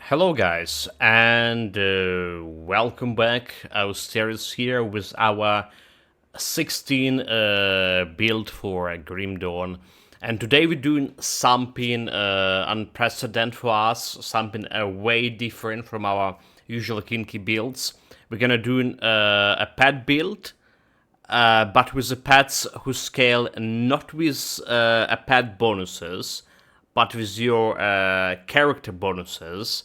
Hello guys, and welcome back. Austeris here with our 16 build for Grim Dawn. And today we're doing something unprecedented for us, something way different from our usual kinky builds. We're gonna do a pet build, but with the pets who scale not with a pet bonuses, but with your character bonuses.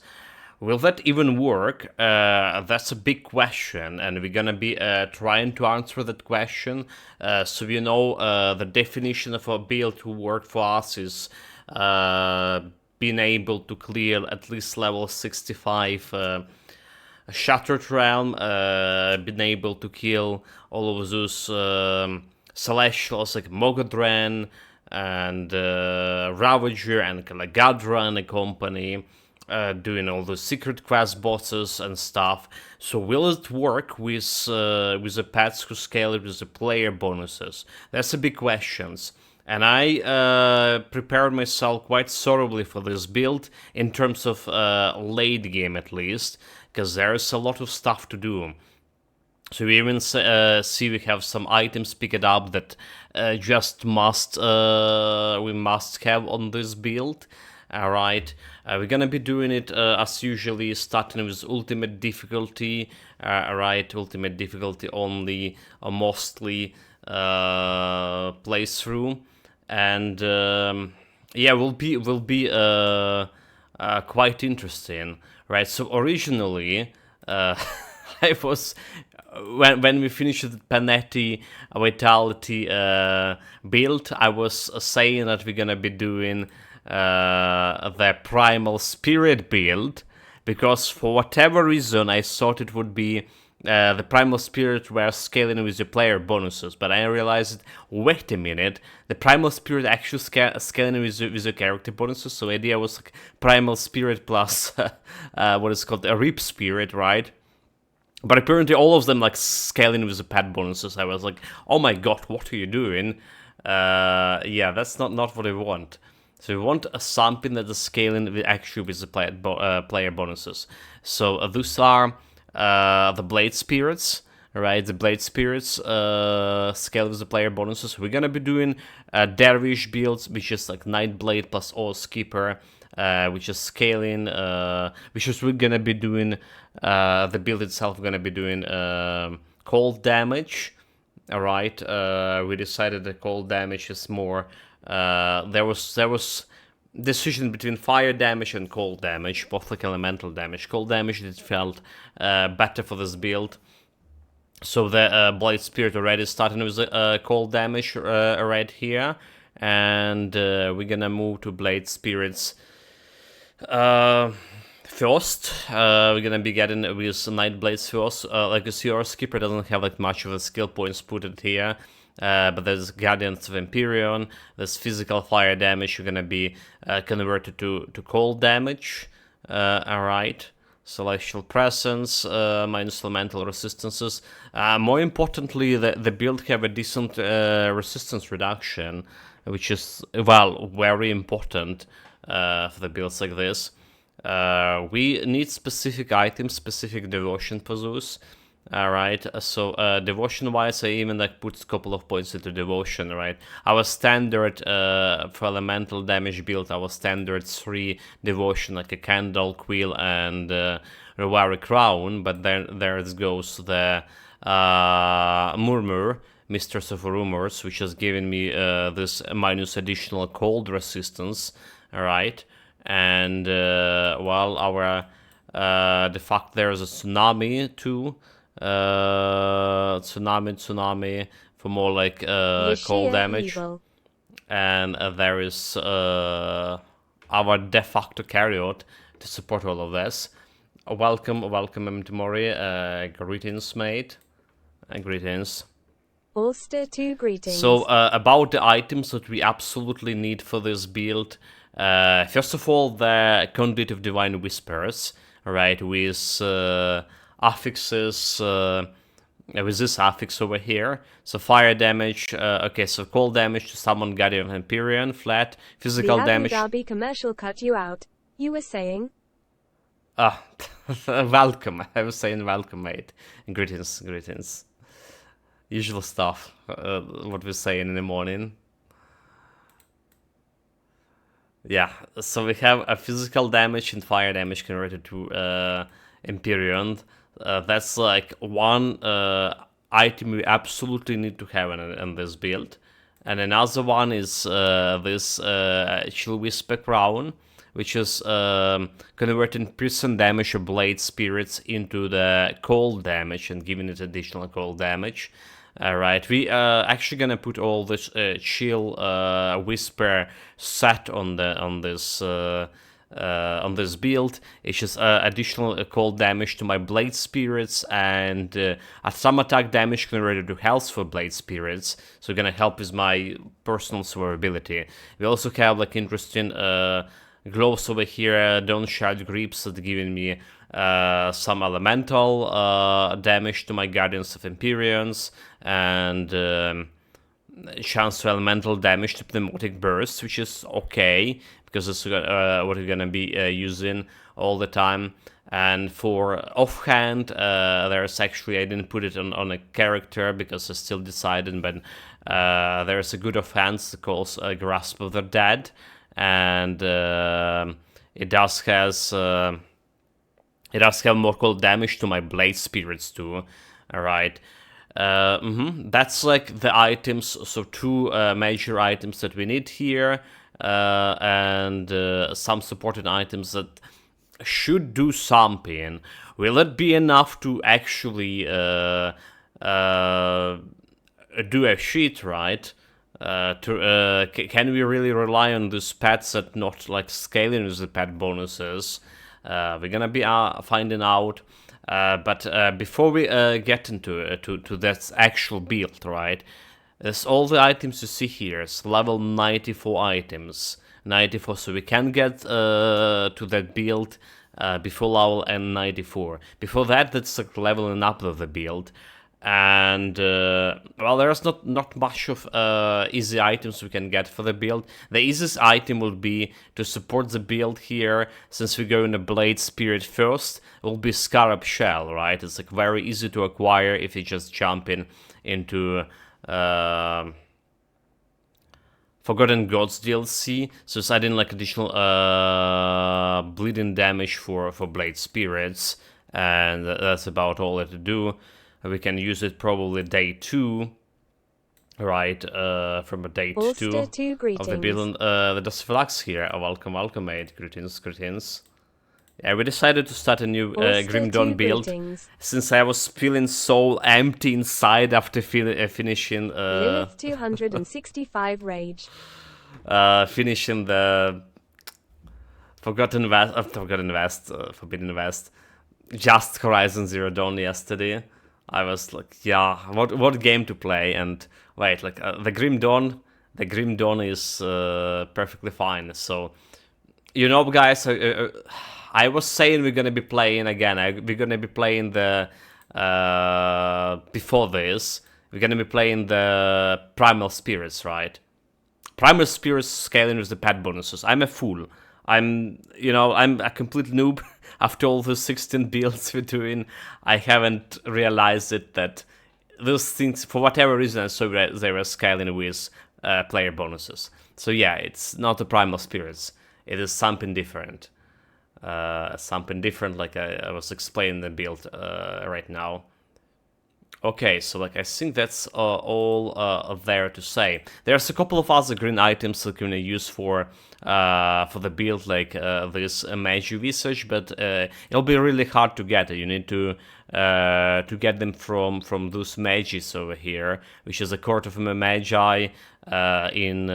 Will that even work? That's a big question, and we're gonna be trying to answer that question. So you know, the definition of a build to work for us is being able to clear at least level 65 Shattered Realm, being able to kill all of those Celestials like Mogodran and Ravager and Kalagadra and company, doing all the secret quest bosses and stuff. So will it work with the pets who scale it with the player bonuses? That's a big question. And I prepared myself quite thoroughly for this build, in terms of late game at least, because there's a lot of stuff to do. So we even see we have some items picked up that just we must have on this build. Alright, we're gonna be doing it as usually, starting with ultimate difficulty. Alright, ultimate difficulty only, mostly playthrough, and yeah, will be quite interesting, right? So originally, I was when we finished the Panetti Vitality build, I was saying that we're gonna be doing the Primal Spirit build, because for whatever reason I thought it would be the Primal Spirit were scaling with the player bonuses, but I realized, wait a minute, the Primal Spirit actually scaling with the character bonuses, so the idea was like Primal Spirit plus what is called a Rip Spirit, right? But apparently all of them like scaling with the pet bonuses. I was like, oh my god, what are you doing? Yeah, that's not what I want. So we want something that is scaling actually with the player bonuses. So those are the Blade Spirits, right? The Blade Spirits scale with the player bonuses. We're gonna be doing Dervish builds, which is like Nightblade plus All Skipper, which is scaling, which is we're gonna be doing, the build itself, we're gonna be doing cold damage. Alright, we decided that cold damage is more, there was decision between fire damage and cold damage, both like elemental damage. Cold damage, it felt better for this build. So the Blade Spirit already starting with cold damage right here, and we're gonna move to Blade Spirits first. We're gonna be getting with Nightblades first. Like you see, our skipper doesn't have like much of the skill points put it here. But there's Guardians of Empyrion, there's physical fire damage, you're gonna be converted to cold damage. Alright. Celestial Presence, minus elemental resistances. More importantly, the build have a decent resistance reduction, which is, well, very important for the builds like this. We need specific items, specific devotion for those. Alright, so devotion-wise, I even like put a couple of points into devotion, right? Our standard for elemental damage build, our standard 3 devotion, like a Candle, Quill, and Rewari Crown, but then there goes the Murmur, Mistress of Rumors, which has given me this minus additional cold resistance, alright? And, well, our, the fact there's a Tsunami too, tsunami for more like cold damage, evil. And there is our de facto Carriot to support all of this. Welcome Mtori. Greetings, mate. Greetings. Ulster 2 greetings. So about the items that we absolutely need for this build, first of all, the Conduit of Divine Whispers, right, with affixes, with this affix over here. So fire damage, okay, so cold damage to summon Guardian of Empyrion, flat, physical damage. The Abu Dhabi commercial cut you out. You were saying? Ah, welcome. I was saying welcome, mate. Greetings, greetings. Usual stuff. What we're saying in the morning. Yeah, so we have a physical damage and fire damage converted to Empyrion. That's like one item we absolutely need to have in this build. And another one is this Chill Whisper Crown, which is converting piercing damage of blade spirits into the cold damage and giving it additional cold damage. Alright, we are actually gonna put all this chill whisper set on this build. It's just additional cold damage to my blade spirits and at some attack damage converted to health for blade spirits. So gonna help with my personal survivability. We also have like interesting gloves over here, don't shard grips that giving me some elemental damage to my Guardians of Empyrions and chance to elemental damage to pneumatic bursts, which is okay because it's what we're gonna be using all the time. And for offhand, there's actually, I didn't put it on a character because I still decided, but there's a good offhand called Grasp of the Dead, and it does have more cold damage to my blade spirits too. Alright. That's like the items, so two major items that we need here, and some supporting items that should do something. Will it be enough to actually do a sheet, right? Can we really rely on these pets that not like scaling with the pet bonuses? We're gonna be finding out. But before we get into to that actual build, right? There's all the items you see here. It's level 94 items. 94, so we can get to that build before level N94. Before that, that's like leveling up of the build. And well, there's not much of easy items we can get for the build. The easiest item will be to support the build here, since we go in a Blade Spirit first, will be Scarab Shell, right? It's like very easy to acquire if you just jump into Forgotten Gods DLC, so it's adding like additional bleeding damage for Blade Spirits, and that's about all it to do. We can use it probably day 2, right? From a day 2 of the build. The Dustflux here. Welcome, welcome, mate. Greetings, greetings. Yeah, we decided to start a new Grim Dawn build since I was feeling so empty inside after finishing. Lilith 265 Rage. Finishing the Forbidden West, just Horizon Zero Dawn yesterday. I was like, yeah, what game to play? And wait, like the Grim Dawn is perfectly fine. So, you know, guys, I was saying we're gonna be playing again. We're gonna be playing the before this. We're gonna be playing the Primal Spirits, right? Primal Spirits scaling with the pet bonuses. I'm a fool. I'm a complete noob. After all the 16 builds we're doing, I haven't realized it that those things, for whatever reason, so they were scaling with player bonuses. So yeah, it's not the Primal Spirits. It is something different. Like I was explaining the build right now. Okay, so like I think that's all there to say. There's a couple of other green items that you're gonna use for the build, like this Magi Visage, but it'll be really hard to get. You need to get them from those Magis over here, which is a Court of Magi in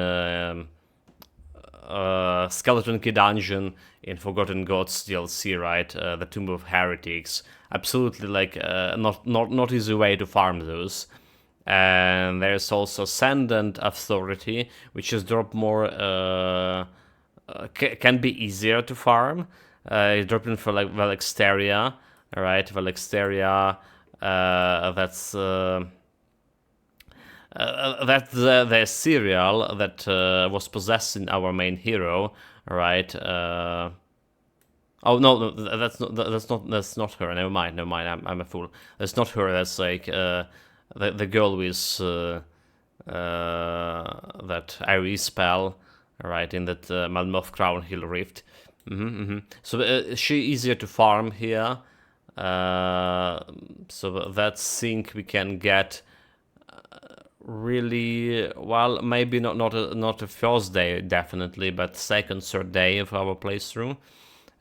Skeleton Key Dungeon in Forgotten Gods DLC, right? The Tomb of Heretics. Absolutely, like not easy way to farm those. And there's also Ascendant Authority, which is drop more. Can be easier to farm. It's dropping for like Valexteria, right? Valexteria. That's the cereal that was possessing our main hero, right? Oh no, that's not her. Never mind. I'm a fool. That's not her. That's like the girl with that Iris spell, right? In that Malmoth Crown Hill Rift. So she easier to farm here. So that sync we can get really well. Maybe not a first day definitely, but second, third day of our playthrough.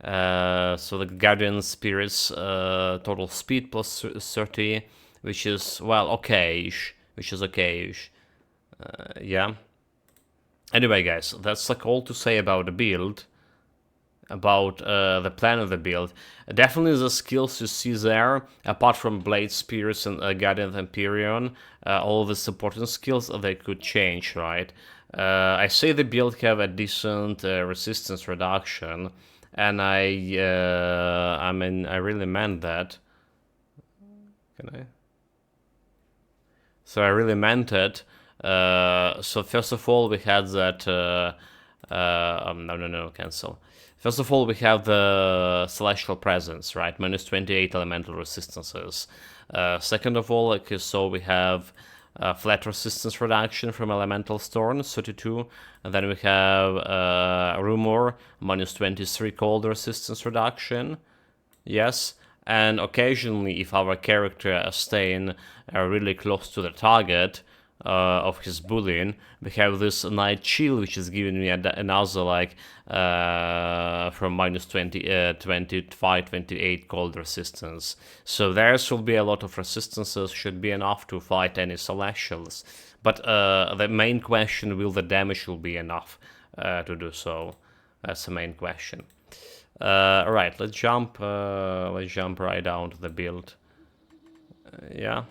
So the Guardian Spirits total speed plus 30, which is, well, okay-ish. Yeah. Anyway, guys, that's like all to say about the build, about the plan of the build. Definitely the skills you see there, apart from Blade Spirits and Guardian of Empyrion, all the supporting skills they could change, right? I say the build have a decent resistance reduction, and I mean, I really meant that. Can I? So I really meant it. So first of all, we had that. No, cancel. First of all, we have the Celestial Presence, right? Minus 28 elemental resistances. Second of all, like, so we have flat resistance reduction from Elemental Storm, 32. And then we have Rumor, minus 23 cold resistance reduction. Yes. And occasionally, if our character is staying really close to the target of his bullying, we have this Night Chill, which is giving me another, like, from minus 25, 28 cold resistance. So there should be a lot of resistances, should be enough to fight any Celestials. But the main question, will the damage will be enough to do so? That's the main question. Alright, let's jump right down to the build. Yeah.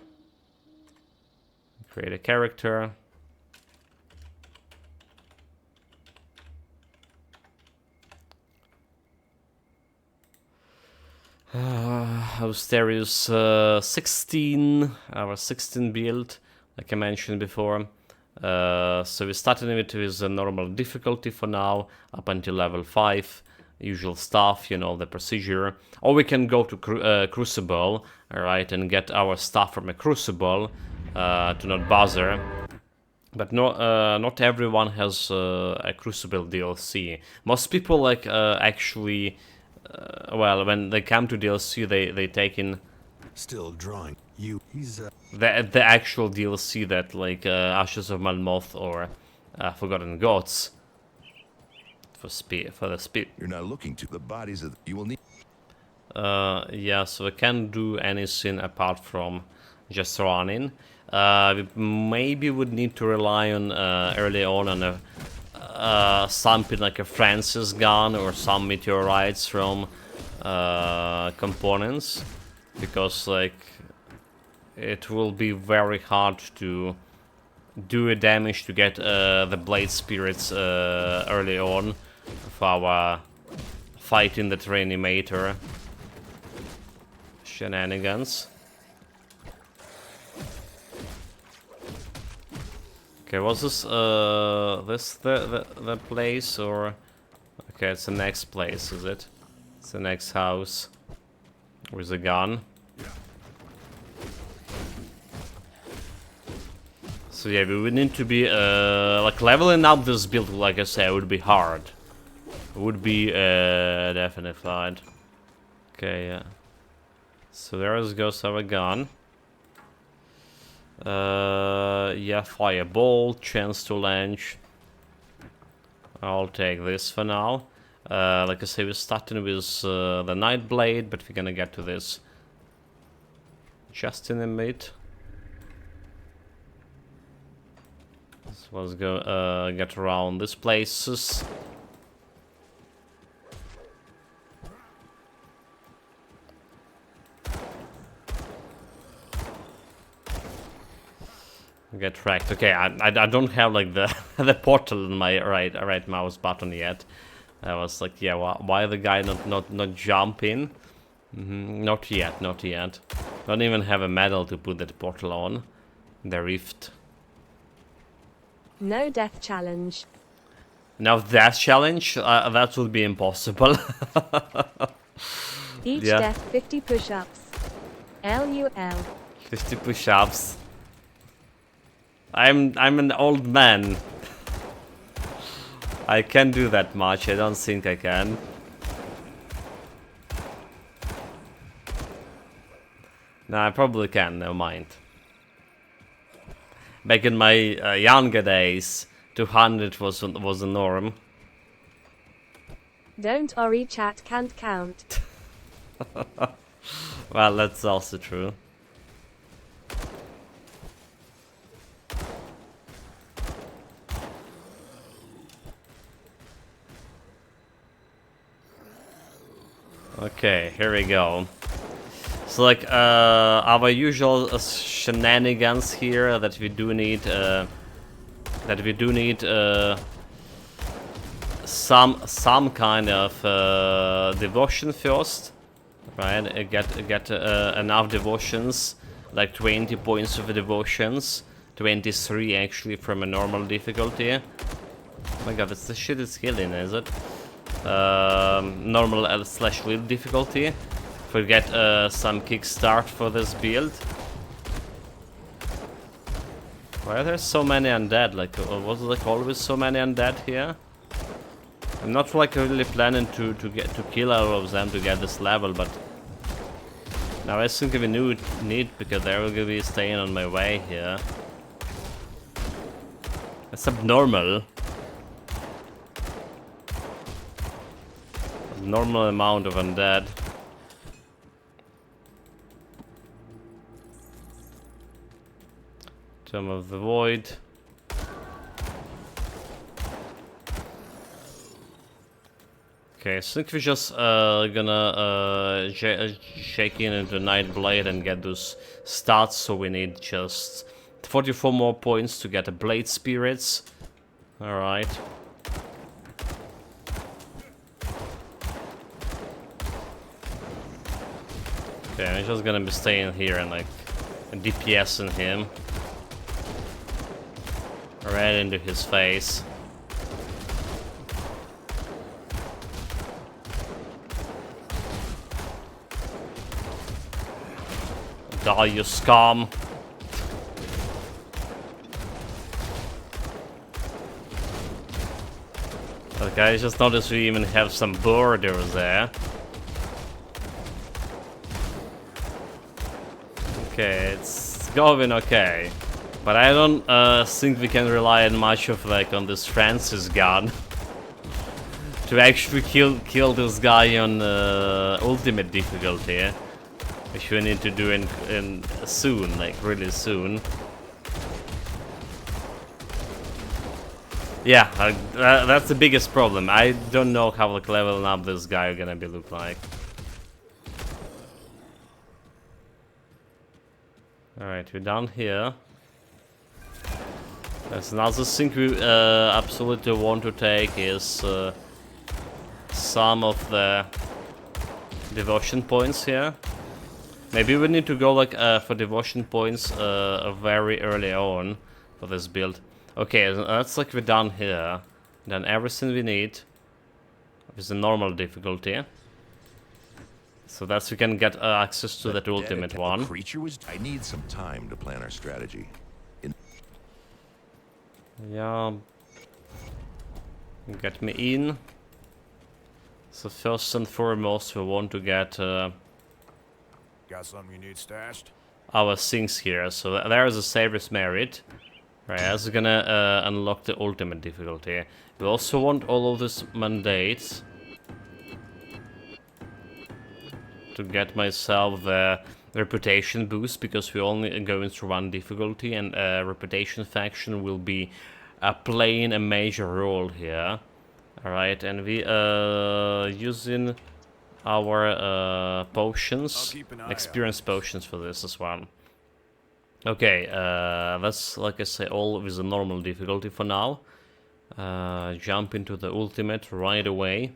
Create a character. Austerius 16, our 16 build, like I mentioned before. So we started with a normal difficulty for now, up until level 5. Usual stuff, you know, the procedure. Or we can go to Crucible, alright, and get our stuff from a Crucible to not bother. But not everyone has a Crucible DLC. Most people, like, actually, well, when they come to DLC, they take in Still drawing you. He's the actual DLC that, like, Ashes of Malmoth or Forgotten Gods. For the speed. You're not looking to the bodies of you will need. Yeah, so we can't do anything apart from just running. We maybe would need to rely on early on a something like a Francis gun or some meteorites from components, because, like, it will be very hard to do a damage to get the Blade Spirits early on for our fighting the Reanimator shenanigans. Okay, was this the place, or okay, it's the next place, is it? It's the next house with a gun. So yeah, we would need to be like, leveling up this build, like I said, would be hard. Would be definitely hard. Okay, yeah. So there goes our gun. Yeah, Fireball, chance to launch. I'll take this for now. Like I say, we're starting with the Nightblade, but we're gonna get to this just in a bit. So let's go get around these places. Get wrecked. Okay, I don't have, like, the the portal in my right mouse button yet. I was like, yeah, why the guy not jump in? Not yet. Don't even have a medal to put that portal on. The rift. No death challenge. Now that challenge, that would be impossible. Each Yeah. death 50 push-ups. LUL. 50 push-ups. I'm an old man. I can't do that much. I don't think I can. No, I probably can. Never mind. Back in my younger days, 200 was the norm. Don't worry, chat can't count. Well, that's also true. Okay, here we go. So like our usual shenanigans here that we do need some kind of devotion first, right? Get enough devotions, like 20 points of devotions, 23 actually from a normal difficulty. Oh my god, this shit is healing, is it? Normal / wild difficulty. If we get some kickstart for this build. Why are there so many undead? Like, was there like always so many undead here? I'm not like really planning to kill all of them to get this level, but now I think we need because they will be staying on my way here. That's abnormal. Normal amount of undead. Tomb of the Void. Okay, I think we're just gonna shake in into Nightblade and get those stats, so we need just 44 more points to get the Blade Spirits. Alright. Okay, I'm just gonna be staying here and like DPSing him. Right into his face. Die, you scum! Okay, I just noticed we even have some borders there. Okay, it's going okay. But I don't think we can rely on much of like on this Francis gun to actually kill this guy on ultimate difficulty, which we need to do in soon, like really soon. Yeah, that's the biggest problem. I don't know how like leveling up this guy gonna be look like. All right, we're down here. There's another thing we absolutely want to take is some of the devotion points here. Maybe we need to go like for devotion points very early on for this build. Okay, that's like we're done here. Then everything we need is the normal difficulty. So that's we can get access to that ultimate one. Creature was. I need some time to plan our strategy. Yeah. Get me in. So first and foremost, we want to get Got something you need stashed? our things here. So there is a Savior's Merit. Right, that's gonna unlock the ultimate difficulty. We also want all of these mandates to get myself the reputation boost, because we're only going through one difficulty, and reputation faction will be playing a major role here. Alright, and we using our potions, experience potions for this as well. Okay, that's, like I say, all with a normal difficulty for now. Jump into the ultimate right away.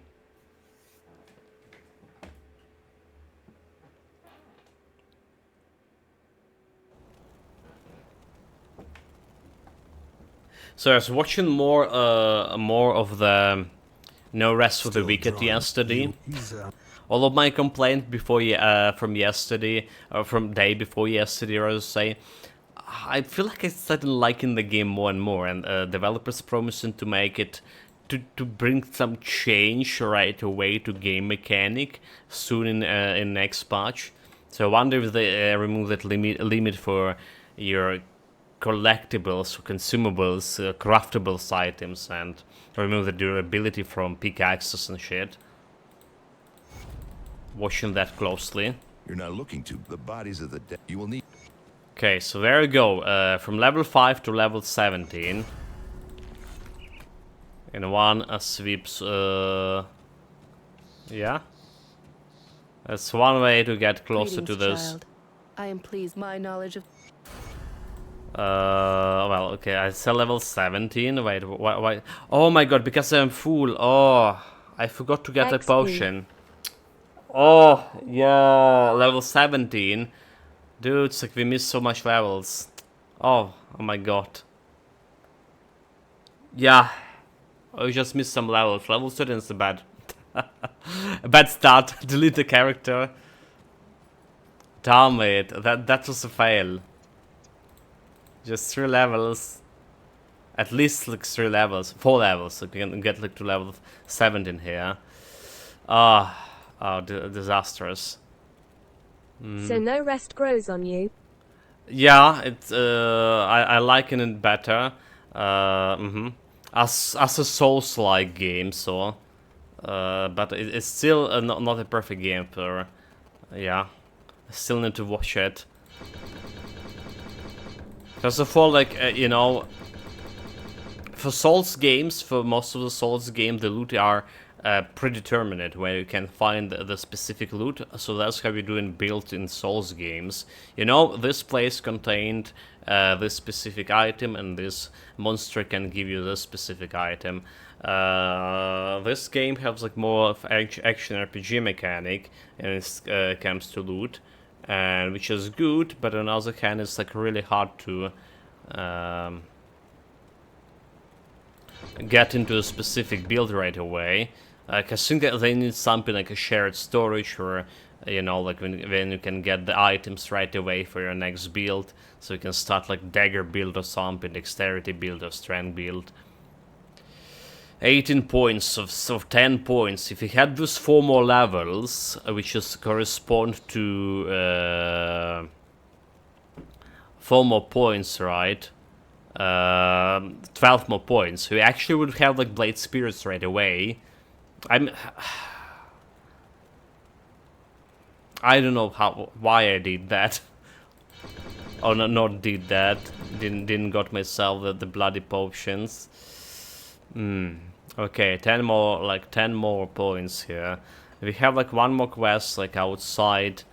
So I was watching more of the No Rest for the Still Wicked drawing. yesterday. He's All of my complaint before from yesterday, or from day before yesterday, I would say, I feel like I started liking the game more and more, and developers promising to make it to bring some change right away to game mechanic soon in next patch. So I wonder if they remove that limit for your collectibles, consumables, craftables items, and remove the durability from pickaxes and shit. Watching that closely. You're not looking to the bodies of the dead. You will need. Okay, so there we go. From level 5 to level 17. In one sweeps. Yeah. That's one way to get closer to this. Child. I am pleased my knowledge of Well, okay, I said level 17. Wait, why? Oh my god, because I'm full. Oh, I forgot to get a XP. potion. Oh, yeah, level 17. Dude, it's like we missed so much levels. Oh my god. Yeah, I just missed some levels. Level 13 is a bad, a bad start. Delete the character. Damn it, that was a fail. Just 3 levels. At least like 3 levels, 4 levels, so we can get like to level 17 here. Disastrous. So no rest grows on you. Yeah, it's I liken it better. As a Souls-like game, so but it's still not a perfect game for. Yeah, I still need to watch it. First of all, like you know, for Souls games, for most of the Souls games, the loot are predetermined, where you can find the specific loot. So that's how you do in built-in Souls games. You know, this place contained this specific item, and this monster can give you this specific item. This game has like more of action RPG mechanic, and it comes to loot, and which is good. But on the other hand, it's like really hard to get into a specific build right away. I think that they need something like a shared storage, or you know, like when you can get the items right away for your next build, so you can start like dagger build or something, dexterity build or strength build. 18 points of 10 points. If you had those 4 more levels, which is correspond to 4 more points, right? 12 more points. We actually would have like Blade Spirits right away. I don't know why I did that. Oh no, not did that. Didn't got myself the bloody potions. Okay, 10 more points here. We have like one more quest like outside.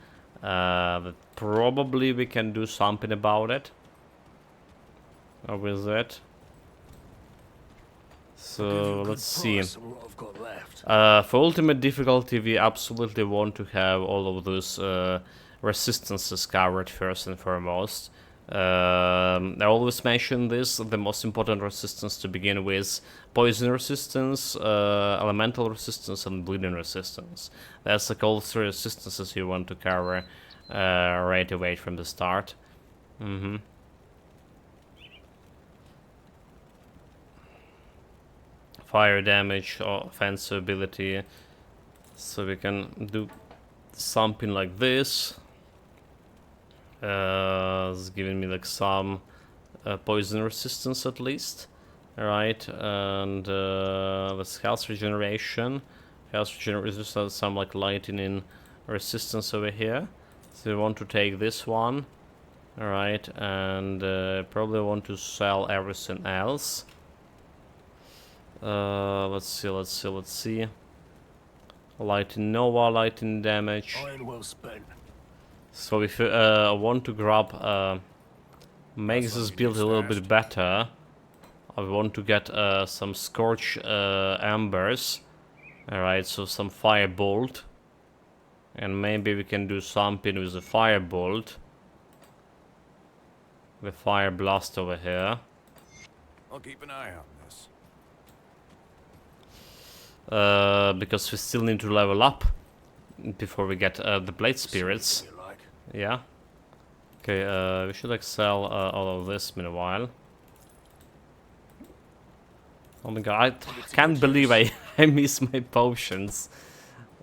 That probably we can do something about it. Or with that. So let's see. For ultimate difficulty, we absolutely want to have all of those resistances covered first and foremost. I always mention this: the most important resistance to begin with: poison resistance, elemental resistance, and bleeding resistance. That's like all 3 resistances you want to cover right away from the start. Fire damage or offensive ability, so we can do something like this. It's giving me like some poison resistance at least. Alright, and let's health regeneration. Some like lightning resistance over here. So we want to take this one. Alright, and probably want to sell everything else. Let's see. Lightning Nova, lightning damage. well spent. So if you want to grab, make this build a little bit better, I want to get some Scorch Embers. Alright, so some Firebolt. And maybe we can do something with the Firebolt. The Fire Blast over here. I'll keep an eye on this. Because we still need to level up before we get the blade spirits. See what you like. Yeah. Okay, we should like sell all of this meanwhile. Oh my god, I can't believe I miss my potions.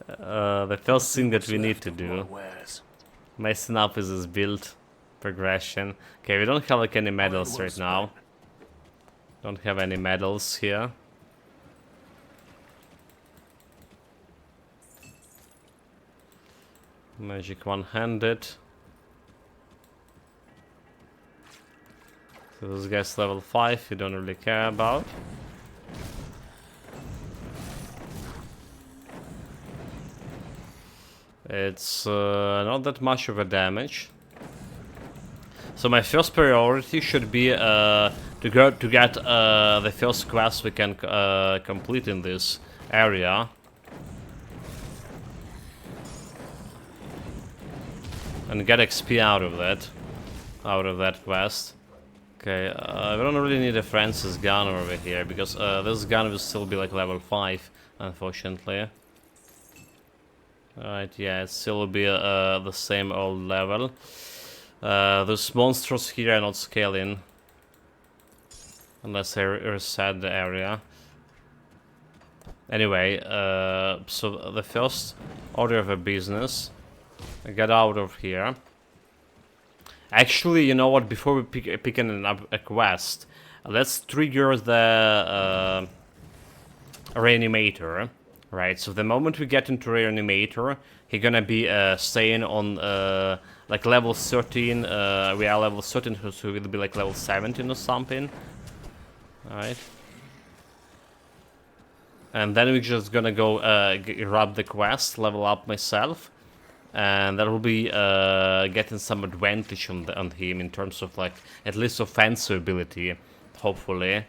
The first thing that we need to do. Messing up with this build progression. Okay, we don't have like any medals right now. Don't have any medals here. Magic one-handed. So this guy's level 5, you don't really care about. It's not that much of a damage. So my first priority should be to get the first quest we can complete in this area. And get XP out of that quest. Okay, we don't really need a Francis gun over here, because this gun will still be like level 5, unfortunately. Alright, yeah, it still will be the same old level. Those monsters here are not scaling. Unless I reset the area. Anyway, so the first order of a business. Get out of here. Actually, you know what? Before we pick a quest, let's trigger the reanimator. Right. So the moment we get into reanimator, he's gonna be staying on like level 13. We are level 13, so it'll be like level 17 or something. All right. And then we're just gonna go grab the quest, level up myself. And that will be getting some advantage on him in terms of like at least offensive ability, hopefully.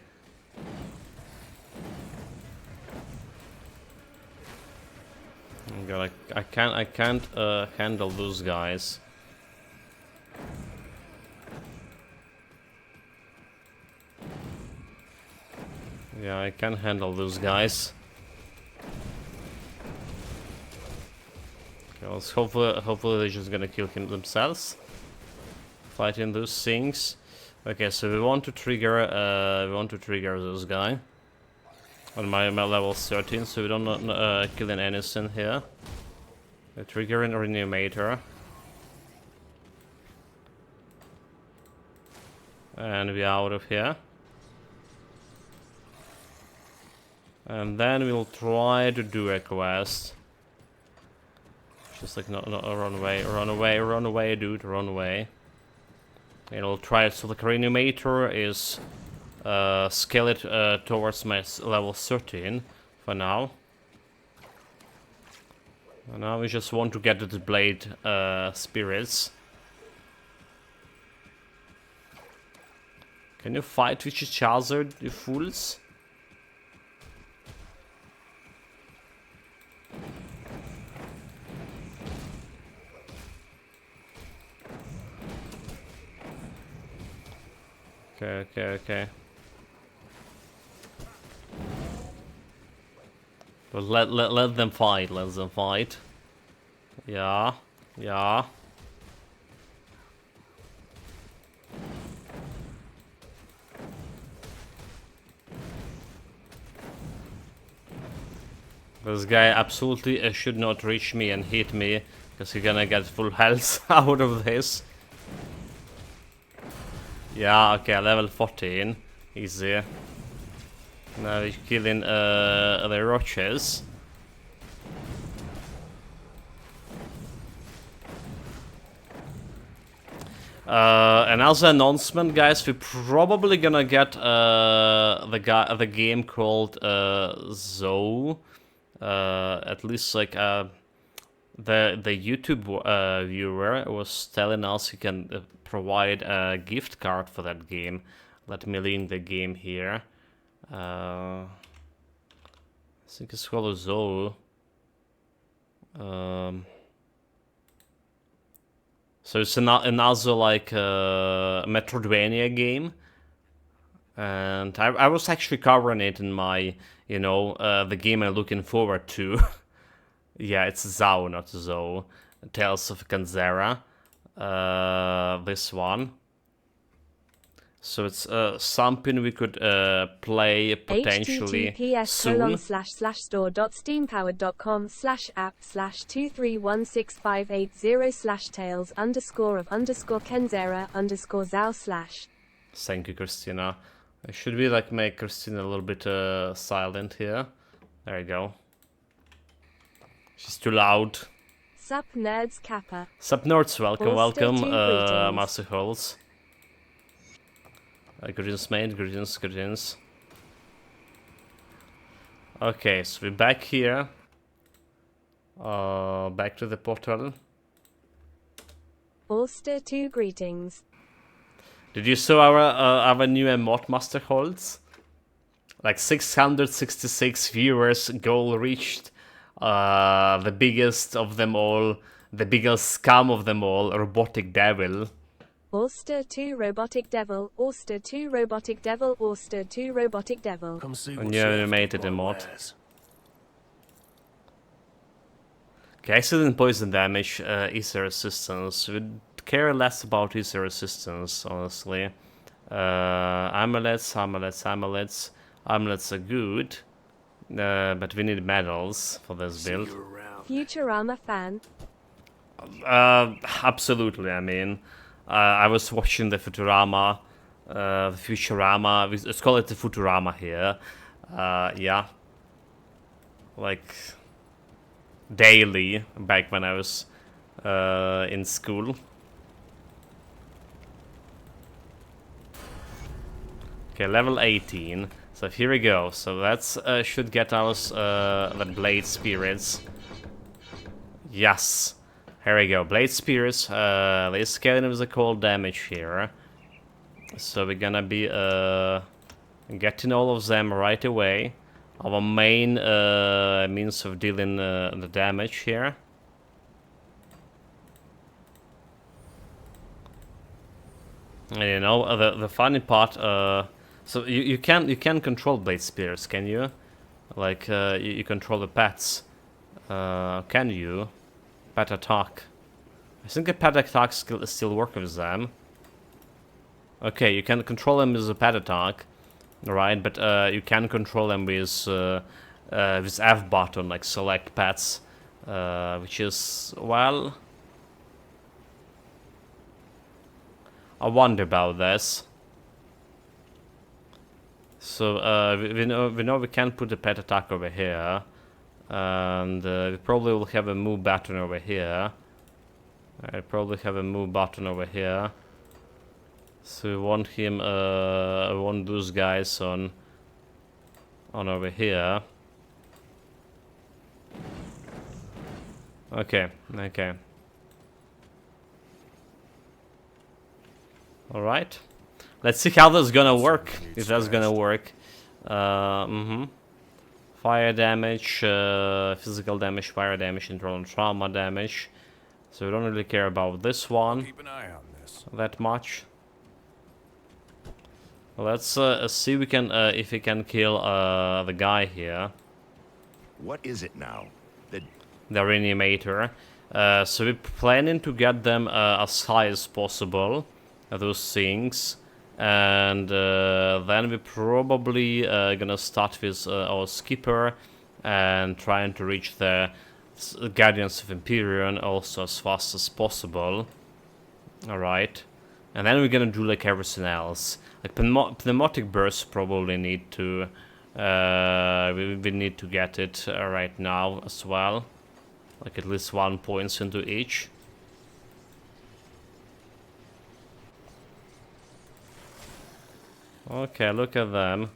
God, I can't handle those guys. Yeah, I can handle those guys. Hopefully they're just gonna kill him themselves. Fighting those things. Okay, so we want to trigger this guy on my level 13, so we don't killing anything here. We're triggering reanimator. And we're out of here. And then we'll try to do a quest. Just like, no, run away, dude, run away. And we'll try it. So the reanimator is scale it towards my level 13 for now. And now we just want to get the blade spirits. Can you fight with each other, you fools? Okay. But let them fight, Yeah. This guy absolutely should not reach me and hit me, because he's gonna get full health out of this. Yeah, okay, level 14. Easy. Now we're killing the roaches. Another announcement, guys. We're probably gonna get the game called Zoe. At least like the YouTube viewer was telling us he can provide a gift card for that game. Let me link the game here. I think it's called Zoe. So it's another like Metroidvania game. And I was actually covering it in my, you know, the game I'm looking forward to. Yeah, it's Zao, not Zo. Tales of Kanzera. This one. So it's something we could play potentially soon. https://store.steampowered.com/app/2316580/tales_of_Kenzera_Zao/. Thank you, Christina. I should be like make Christina a little bit silent here. There you go. She's too loud. Sup nerds kappa. Sup nerds, welcome, Bolster welcome, to greetings. Master Holes. Greetings, mate, greetings, greetings. Okay, so we're back here. Back to the portal. Bolster 2 greetings. Did you saw our new emote, Master Holtz? Like 666 viewers, goal reached. The biggest of them all, the biggest scum of them all, Robotic Devil. Bolster 2 robotic devil. Orster 2 robotic devil. Orster 2 robotic devil. Come see A what's new left animated of my emote. wares. Okay, accident poison damage, easy resistance. Would care less about easy resistance, honestly. Amulets are good. But we need medals for this See build. you around. Futurama fan. Absolutely, I mean. I was watching the Futurama. Let's call it the Futurama here. Yeah. Like daily back when I was in school. Okay, level 18. So here we go. So that's should get us the Blade Spirits. Yes. Here we go. Blade Spirits. They're scaling with the cold damage here. So we're gonna be getting all of them right away. Our main means of dealing the damage here. And you know the funny part. So you can control Blade Spirits, can you? Like you control the pets. Can you? Pet attack. I think a pet attack still work with them. Okay, you can control them with a pet attack, right? But you can control them with F button, like select pets, which is, well, I wonder about this. So we know we can put the pet attack over here, and we probably will have a move button over here. I probably have a move button over here. So we want him, we want those guys on over here. Okay, okay. Alright. Let's see how that's gonna work, if that's gonna work. Fire damage, physical damage, fire damage, internal trauma damage. So we don't really care about this one Keep an eye on this. that much. Let's see if we can kill the guy here, What is it now? The the reanimator. So we're planning to get them as high as possible, those things, and then we're probably gonna start with our skipper and trying to reach the Guardians of Empyrion also as fast as possible. Alright. And then we're gonna do like everything else. Like pneumatic bursts probably need to we need to get it right now as well. Like at least 1 point into each. Okay, look at them.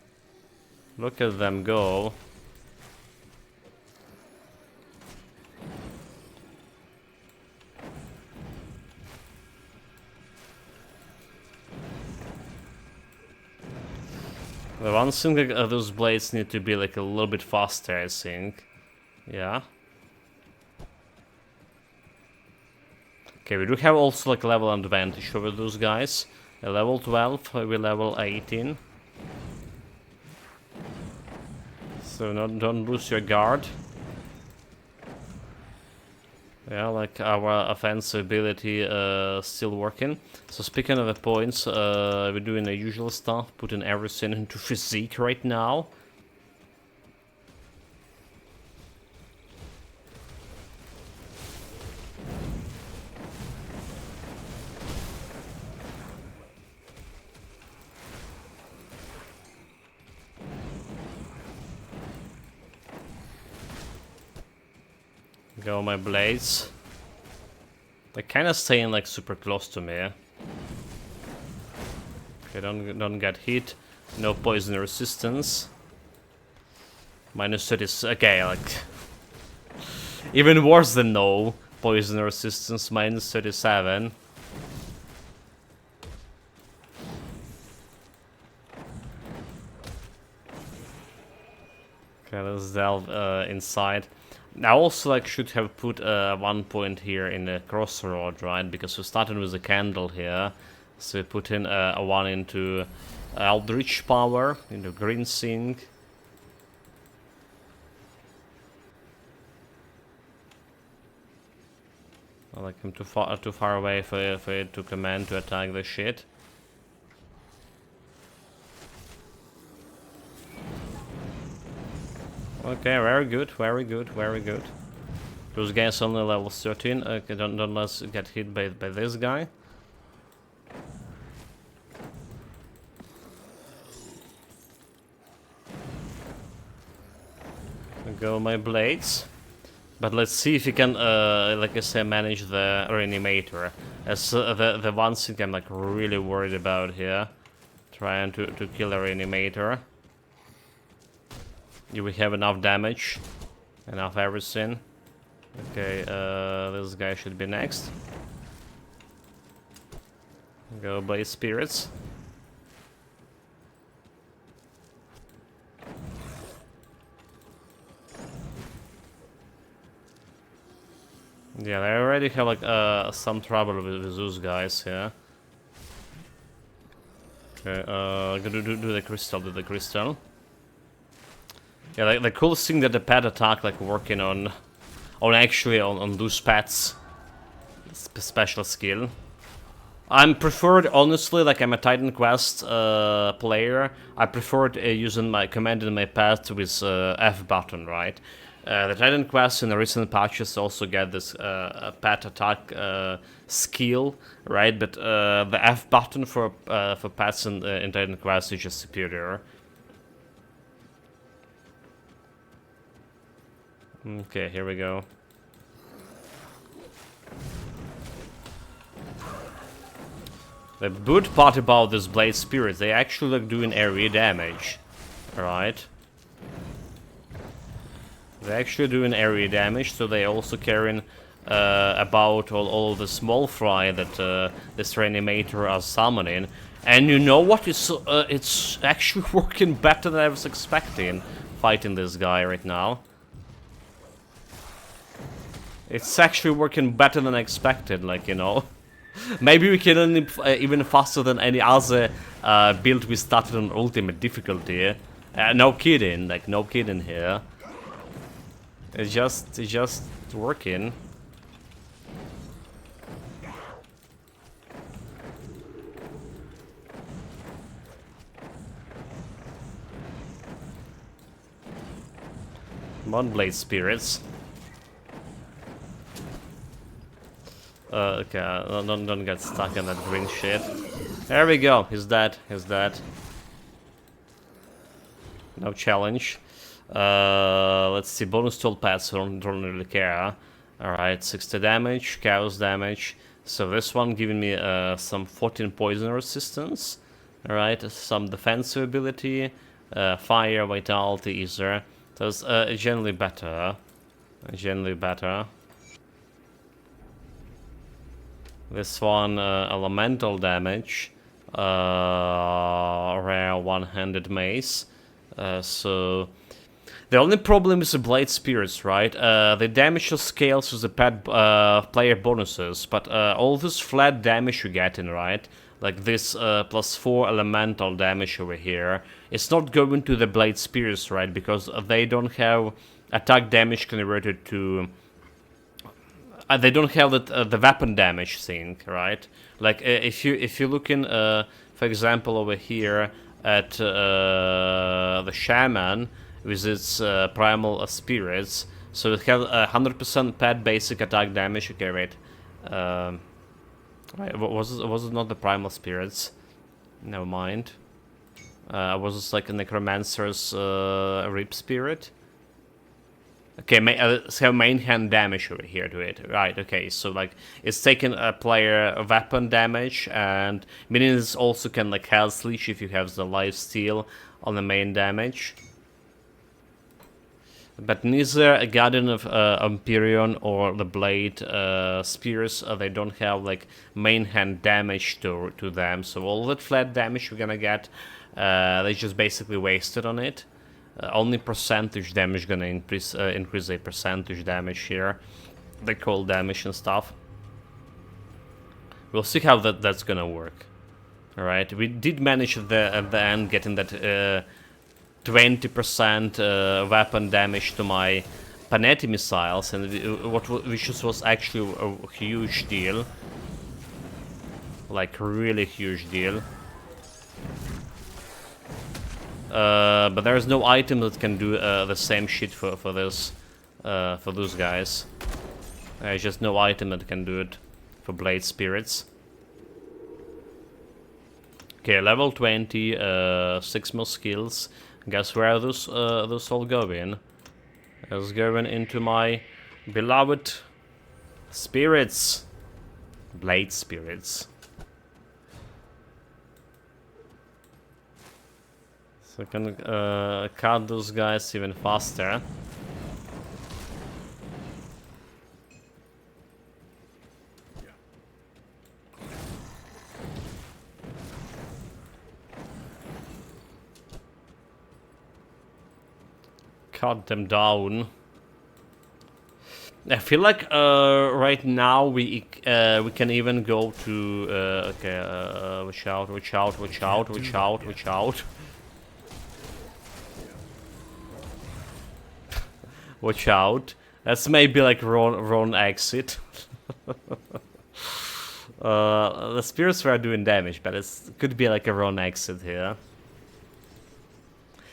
Look at them go. The one thing that those blades need to be like a little bit faster, I think. Yeah. Okay, we do have also like level advantage over those guys. Level 12, we level 18. So don't lose your guard. Yeah, like our offensive ability still working. So speaking of the points, we're doing the usual stuff, putting everything into physique right now. Go my blades. They're kind of staying like super close to me. Okay, don't get hit. No poison resistance. Minus 30. Okay, like even worse than no poison resistance. Minus 37. Okay, let's delve inside. I also like should have put 1 point here in the crossroad, right? Because we started with a candle here, so we put in a 1 into Eldritch Power, into Green Sync. I like him too far away for it to command to attack the shit. Okay, very good, very good, very good. Those guys only level 13. Okay, don't let's get hit by this guy. Go my blades. But let's see if you can, like I say, manage the reanimator. As the one thing I'm like really worried about here, trying to kill the reanimator. You will have enough damage, enough everything. Okay, this guy should be next. Go Blaze Spirits. Yeah, they already have like some trouble with those guys here. Okay, do the crystal, do the crystal. Yeah, like the coolest thing that the pet attack like working on actually on those pets. Special skill. I'm preferred honestly, like I'm a Titan Quest player. I preferred using my commanding my pet with F button, right? The Titan Quest in the recent patches also get this pet attack skill, right? But the F button for pets in Titan Quest is just superior. Okay, here we go. The good part about this Blade Spirits, they actually like doing area damage, right? They're actually doing area damage, so they also carrying about all the small fry that this reanimator are summoning. And you know what? It's actually working better than I was expecting, fighting this guy right now. It's actually working better than I expected, like, you know. Maybe we can even faster than any other build we started on ultimate difficulty. No kidding, like, no kidding here. It's just working. Come on, Blade Spirits. Okay, don't get stuck in that green shit. There we go, he's dead, he's dead. No challenge. Let's see, bonus tool pads, don't really care. Alright, 60 damage, chaos damage. So this one giving me some 14 poison resistance. Alright, some defensive ability, fire, vitality, ether. So it's generally better. Generally better. This one, elemental damage, rare one-handed mace. So the only problem is the Blade Spirits, right? The damage scales with the pet player bonuses, but all this flat damage you're getting, right? like this +4 elemental damage over here, it's not going to the blade spears, right? Because they don't have attack damage converted to... they don't have the weapon damage thing, right? Like if you look in, for example, over here at the shaman with its primal spirits, so it has 100% pet basic attack damage. Okay, wait. Right, was it not the primal spirits? Never mind. Was it like a necromancer's rip spirit? Okay, let's have main hand damage over here to it. Right, okay, so like it's taking a player weapon damage, and minions also can like health leech if you have the life steal on the main damage. But neither a Guardian of Empyrion or the Blade Spears, they don't have like main hand damage to them. So all that flat damage we're gonna get, they just basically wasted on it. Only percentage damage gonna increase a percentage damage here, the cold damage and stuff. We'll see how that's gonna work. All right, we did manage at the end getting that 20% weapon damage to my Panetti missiles, and which was actually a huge deal, like really huge deal. But there is no item that can do the same shit for those guys. There's just no item that can do it for Blade Spirits. Okay, level 20, 6 more skills. Guess where those all go in? It's going into my beloved spirits, Blade Spirits. So I can cut those guys even faster. Cut them down. I feel like right now we can even go to okay, watch out, watch out, watch out, watch out, watch out. Watch out. That's maybe like wrong exit. The spirits were doing damage, but it could be like a wrong exit here.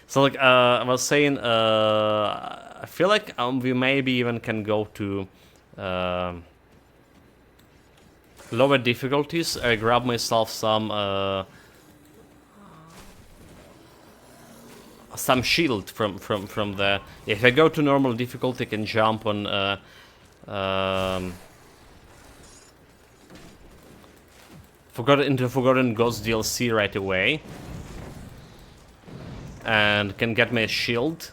So like I was saying, I feel like we maybe even can go to lower difficulties. I grab myself some shield from the... If I go to normal difficulty, I can jump on Forgotten Gods DLC right away. And can get me a shield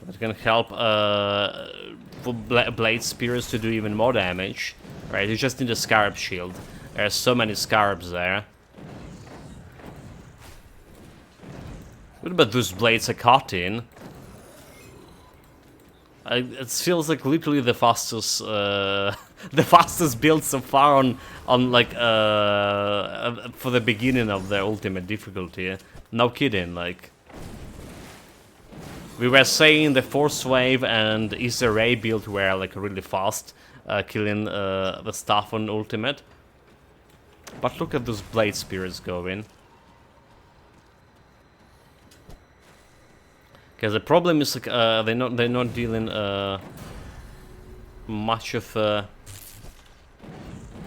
that can help for Blade Spears to do even more damage. Right, you just need a Scarab shield. There's so many Scarabs there. What about those blades are caught in? It feels like literally the fastest, the fastest build so far on like for the beginning of the ultimate difficulty. No kidding, like we were saying the Force Wave and Ether Ray build were like really fast, killing the stuff on ultimate. But look at those Blade Spirits going. Because the problem is like they're not dealing much of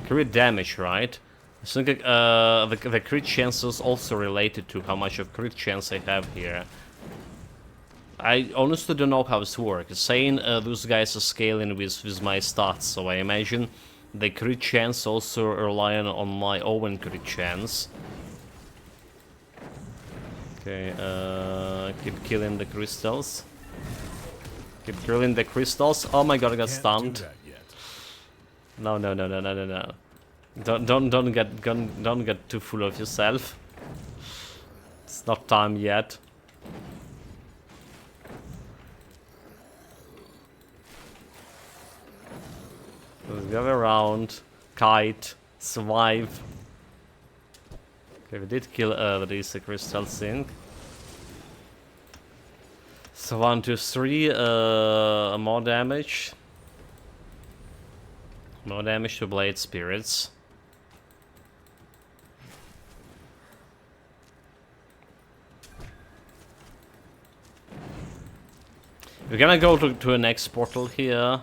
crit damage, right? I think the crit chances also related to how much of crit chance I have here. I honestly don't know how this works. It's saying those guys are scaling with my stats, so I imagine the crit chance also relying on my own crit chance. Okay, keep killing the crystals. Keep killing the crystals. Oh my god, I got stunned. No. Don't get too full of yourself. It's not time yet. Let's go around, kite, survive. Okay, we did kill the DC Crystal Sink. So 1, 2, 3, more damage. More damage to Blade Spirits. We're gonna go to a next portal here.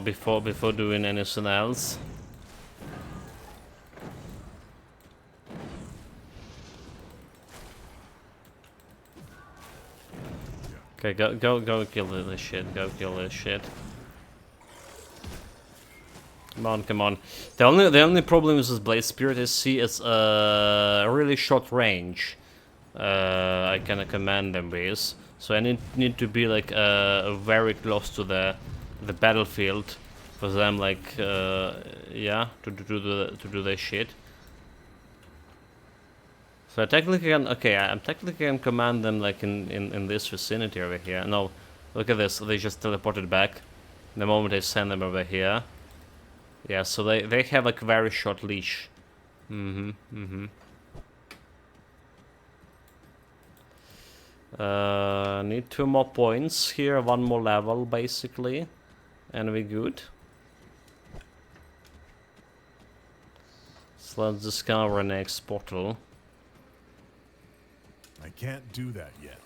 Before doing anything else. Okay, go kill this shit. Go kill this shit. Come on, come on. The only problem with this Blade Spirit is it's really short range. I can command them with, so I need to be like very close to the battlefield for them, like yeah, to do their shit. So I technically can, okay, I'm technically can command them like in this vicinity over here. No, look at this, they just teleported back the moment I send them over here. Yeah, so they have like very short leash. Need 2 more points here, 1 more level basically, and we're good. So let's discover next portal. I can't do that yet.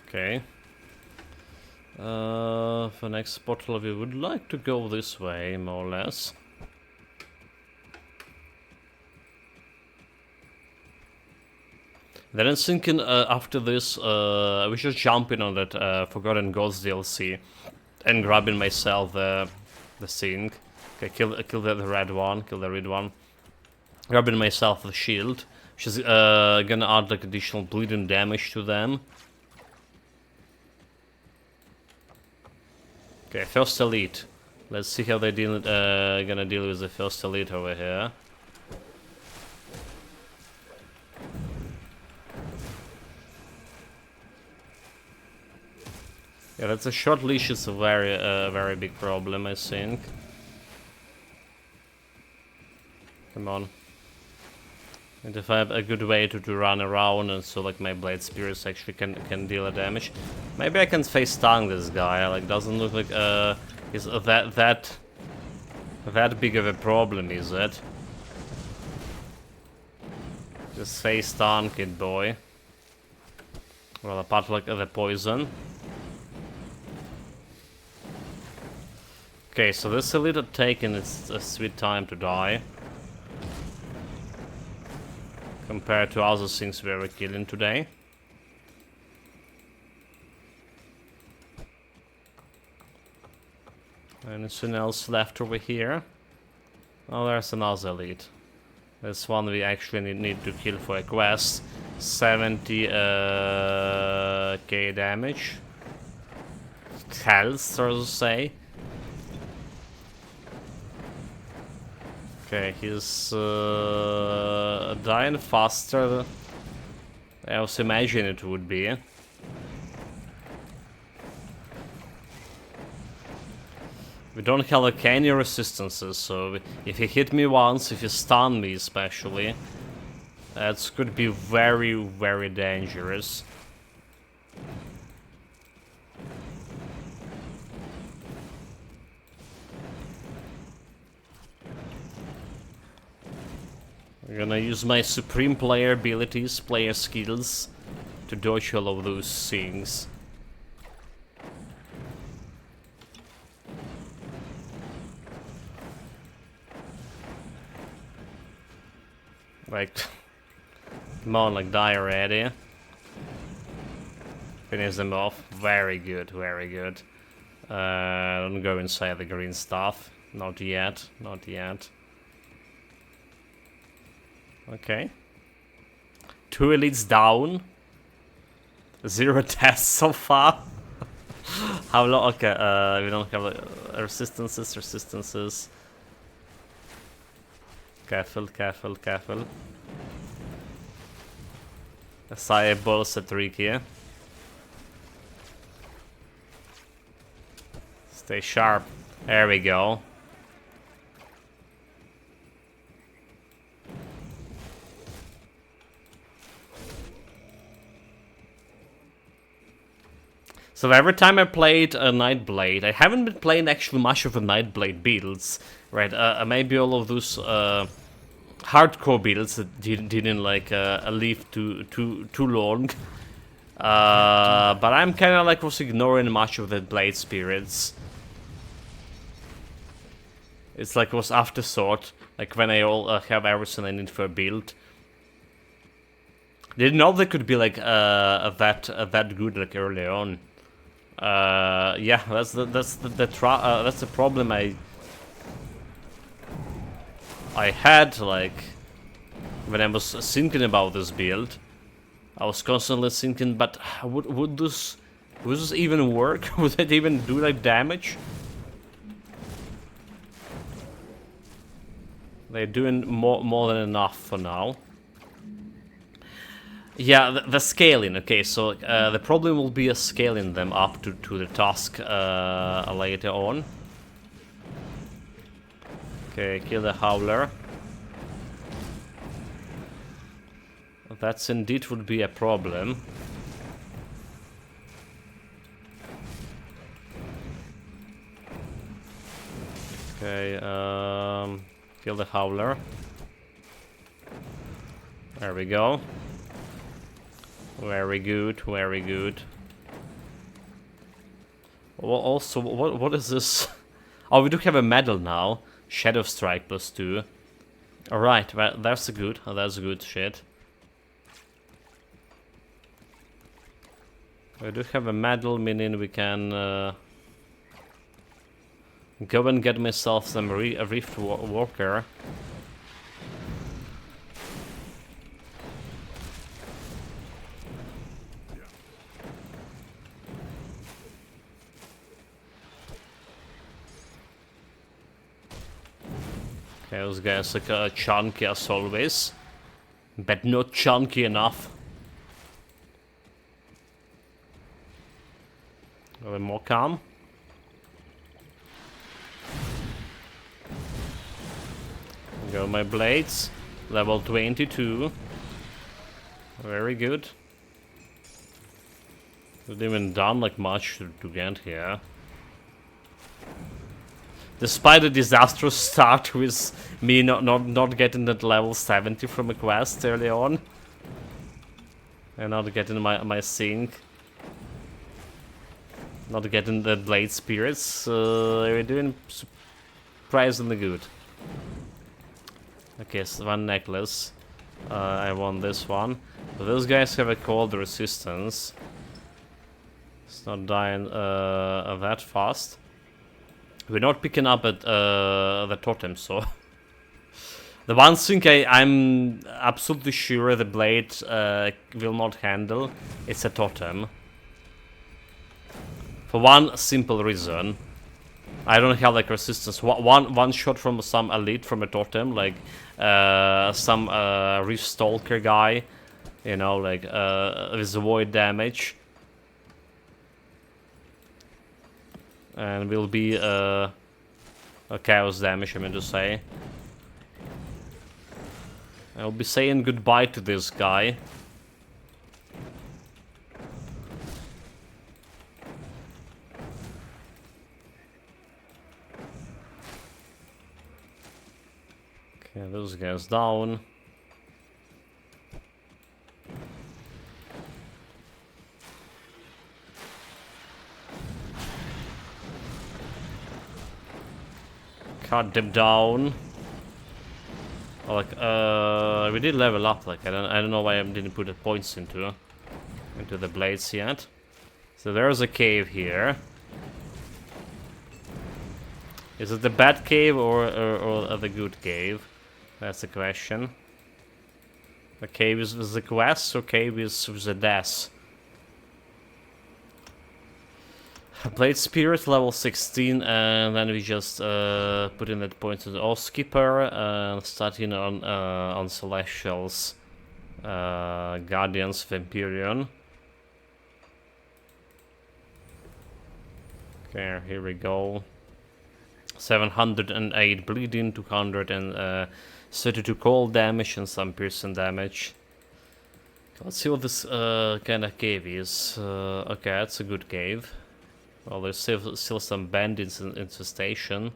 Okay. For next portal we would like to go this way, more or less. Then I'm thinking after this, we should jump in on that Forgotten Gods DLC and grabbing myself the thing. Okay, kill the red one, kill the red one. Grabbing myself the shield, which is gonna add like additional bleeding damage to them. Okay, first elite. Let's see how they gonna deal with the first elite over here. Yeah, that's a short leash is a very big problem, I think. Come on. And if I have a good way to run around and so like my Blade Spirits actually can deal a damage. Maybe I can face stun this guy, like doesn't look like is that big of a problem, is it? Just face stun, kid boy. Well, apart like the poison. Okay, so this elite had taken its a sweet time to die. Compared to other things we were killing today. Anything else left over here? Oh, there's another elite. This one we actually need to kill for a quest. 70 k damage. Health, so to say. Okay, he's dying faster than I was imagining it would be. We don't have like any resistances, so if he hit me once, if he stun me especially, that could be very dangerous. I'm gonna use my supreme player abilities, player skills, to dodge all of those things. Like, come on, like die already. Finish them off. Very good, very good. Don't go inside the green stuff. Not yet, not yet. Okay. 2 elites down. 0 tests so far. How long? Okay, we don't have resistances. Careful. Sire balls a trick here. Stay sharp. There we go. So every time I played a Nightblade, I haven't been playing actually much of the Nightblade builds, right? Maybe all of those hardcore builds that didn't like live too long. But I'm kind of like was ignoring much of the blade spirits. It's like was afterthought, like when I all have everything I need for a build. Didn't know they could be like that good like early on. Yeah, that's the problem I had like when I was thinking about this build. I was constantly thinking, but would this even work? Would it even do like damage? They're doing more than enough for now. Yeah, the scaling. Okay, so the problem will be scaling them up to the task later on. Okay, kill the Howler. That's indeed would be a problem. Okay, kill the Howler. There we go. Very good, very good. Well, also, what is this? Oh, we do have a medal now. Shadow Strike +2. Alright, well, that's good shit. We do have a medal, meaning we can go and get myself some Rift Walker. Okay, those guys are chunky as always, but not chunky enough. A little more calm. Go my blades, level 22. Very good. Haven't even done like much to get here. Despite the disastrous start with me not getting that level 70 from a quest early on. And not getting my sync. Not getting the blade spirits. We're doing surprisingly good. Okay, so one necklace. I want this one. But those guys have a cold resistance. It's not dying that fast. We're not picking up at the totem, so... The one thing I'm absolutely sure the blade will not handle is a totem. For one simple reason. I don't have like resistance. One shot from some elite from a totem, like some Rift Stalker guy, you know, like with void damage. And will be a chaos damage, I mean to say. I'll be saying goodbye to this guy. Okay, those guys down. Cut them down. Oh, like, we did level up. Like, I don't know why I didn't put the points into the blades yet. So there's a cave here. Is it the bad cave or the good cave? That's the question. The cave is with the quest or cave is with the death? Blade Spirit level 16, and then we just put in that point to the Skipper and starting on Celestials. Guardians of Empyrion. Okay, here we go. 708 bleeding, 232 cold damage, and some piercing damage. Let's see what this kind of cave is. Okay, that's a good cave. Well, there's still some bandits infestation.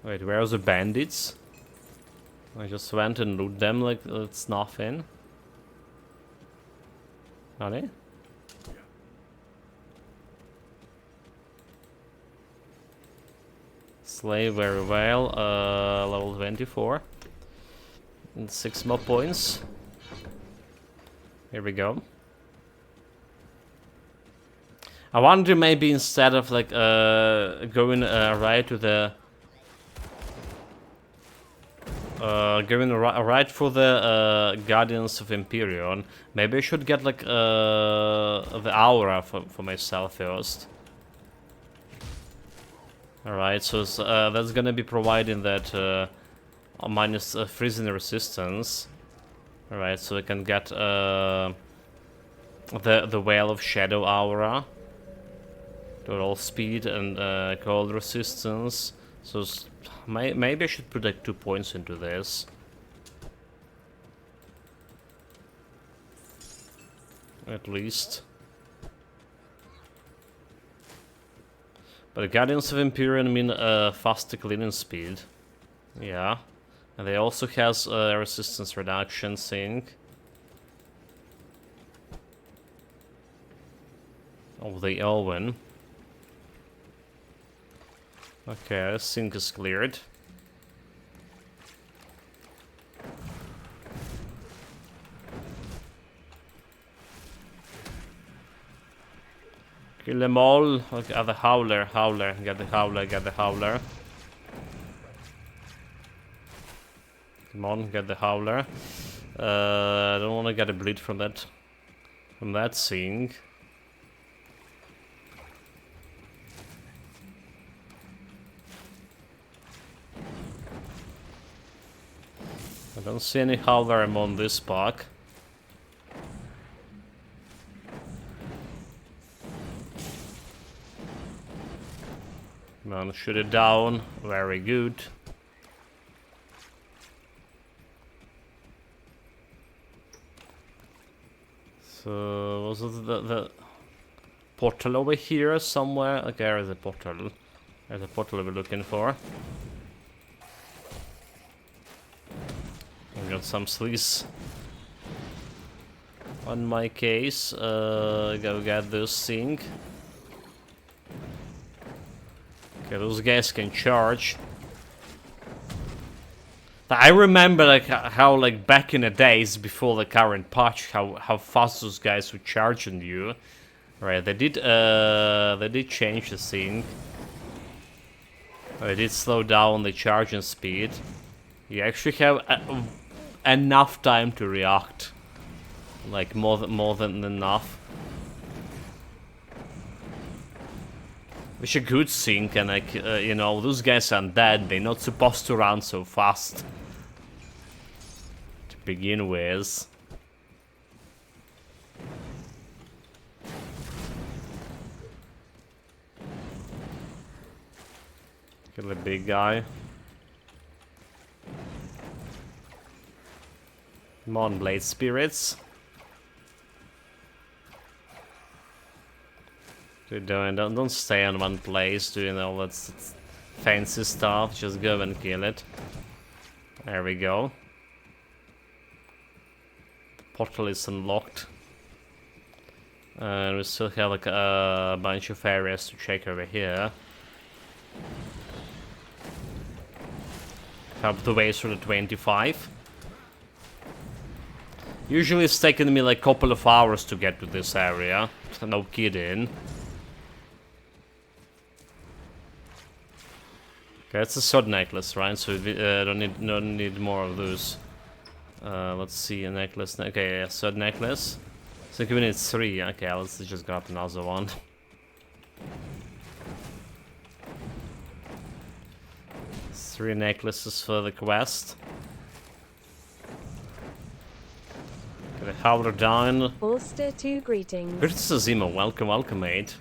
Wait, where are the bandits? I just went and loot them like it's nothing. Are they? Slay very well. Level 24. And 6 more points. Here we go. I wonder maybe instead of like going right to the going right for the Guardians of Empyrion, maybe I should get like the aura for myself first. Alright, so that's gonna be providing that minus freezing resistance. Alright, so I can get the Veil of Shadow aura. Total speed and cold resistance. So maybe I should put like 2 points into this. At least. But the Guardians of Empyrion mean faster cleaning speed. Yeah. And they also has resistance reduction sync. Of the Elven. Okay, sync is cleared. Kill them all. Okay, the Howler, get the Howler. Come on, get the Howler. I don't want to get a bleed from that thing. I don't see any Howler on this pack. Come on, shoot it down. Very good. So, was it the portal over here somewhere? Okay, there's a portal. There's a portal we're looking for. I got some sleaze on my case. Go get this thing. Okay, those guys can charge. I remember like how like back in the days before the current patch, how fast those guys would charge on you. Right, they did change the thing. They did slow down the charging speed. You actually have enough time to react, like more than enough. Which a good thing, and like you know, those guys aren't dead. They're not supposed to run so fast to begin with. Kill the big guy. Come on, Blade Spirits. Don't stay in one place doing all that fancy stuff. Just go and kill it. There we go. Portal is unlocked. And we still have like a bunch of areas to check over here. Up the way through the 25. Usually it's taken me like a couple of hours to get to this area. No kidding. Okay, it's a sword necklace, right? So we don't need more of those. Let's see, a necklace. Okay, a sword necklace. So we need 3. Okay, let's just grab another one. Three necklaces for the quest. Howler down. Auster 2 greetings. Greetings to Zemo, welcome mate.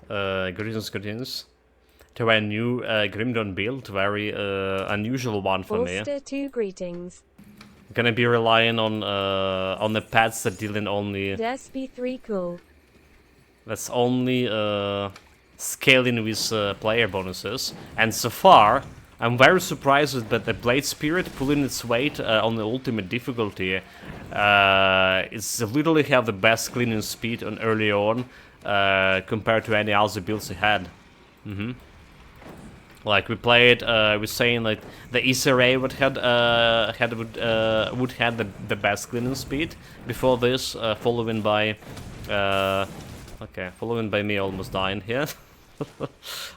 Greetings. To a new Grimdawn build, very unusual one for me. Auster 2 greetings. Gonna be relying on the pads that deal in only... Desp 3 cool. That's only scaling with player bonuses. And so far, I'm very surprised with the Blade Spirit pulling its weight on the ultimate difficulty. It's literally have the best cleaning speed on early on compared to any other builds it had. Like we played, we're saying like the Issa would have the best cleaning speed before this, following by me almost dying here.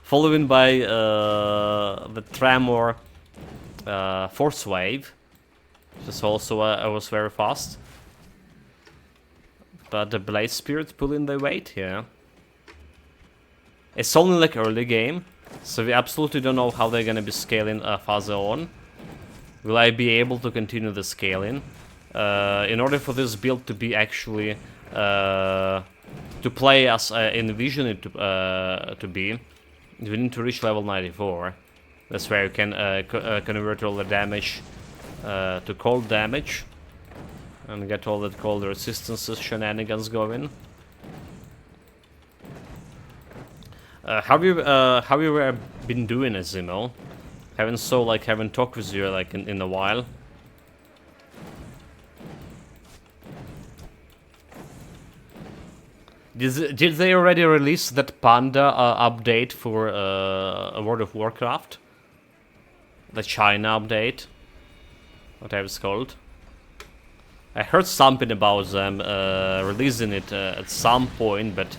Following by the Tremor Force Wave, which is also was very fast. But the Blade Spirit pulling the weight here. It's only like early game, so we absolutely don't know how they're gonna be scaling further on. Will I be able to continue the scaling? In order for this build to be actually to play as I envision it to be, we need to reach level 94. That's where you can convert all the damage to cold damage and get all that cold resistances shenanigans going. How you been doing, Azimo? Haven't talked with you like in a while. Did they already release that Panda update for World of Warcraft? The China update? Whatever it's called. I heard something about them releasing it at some point, but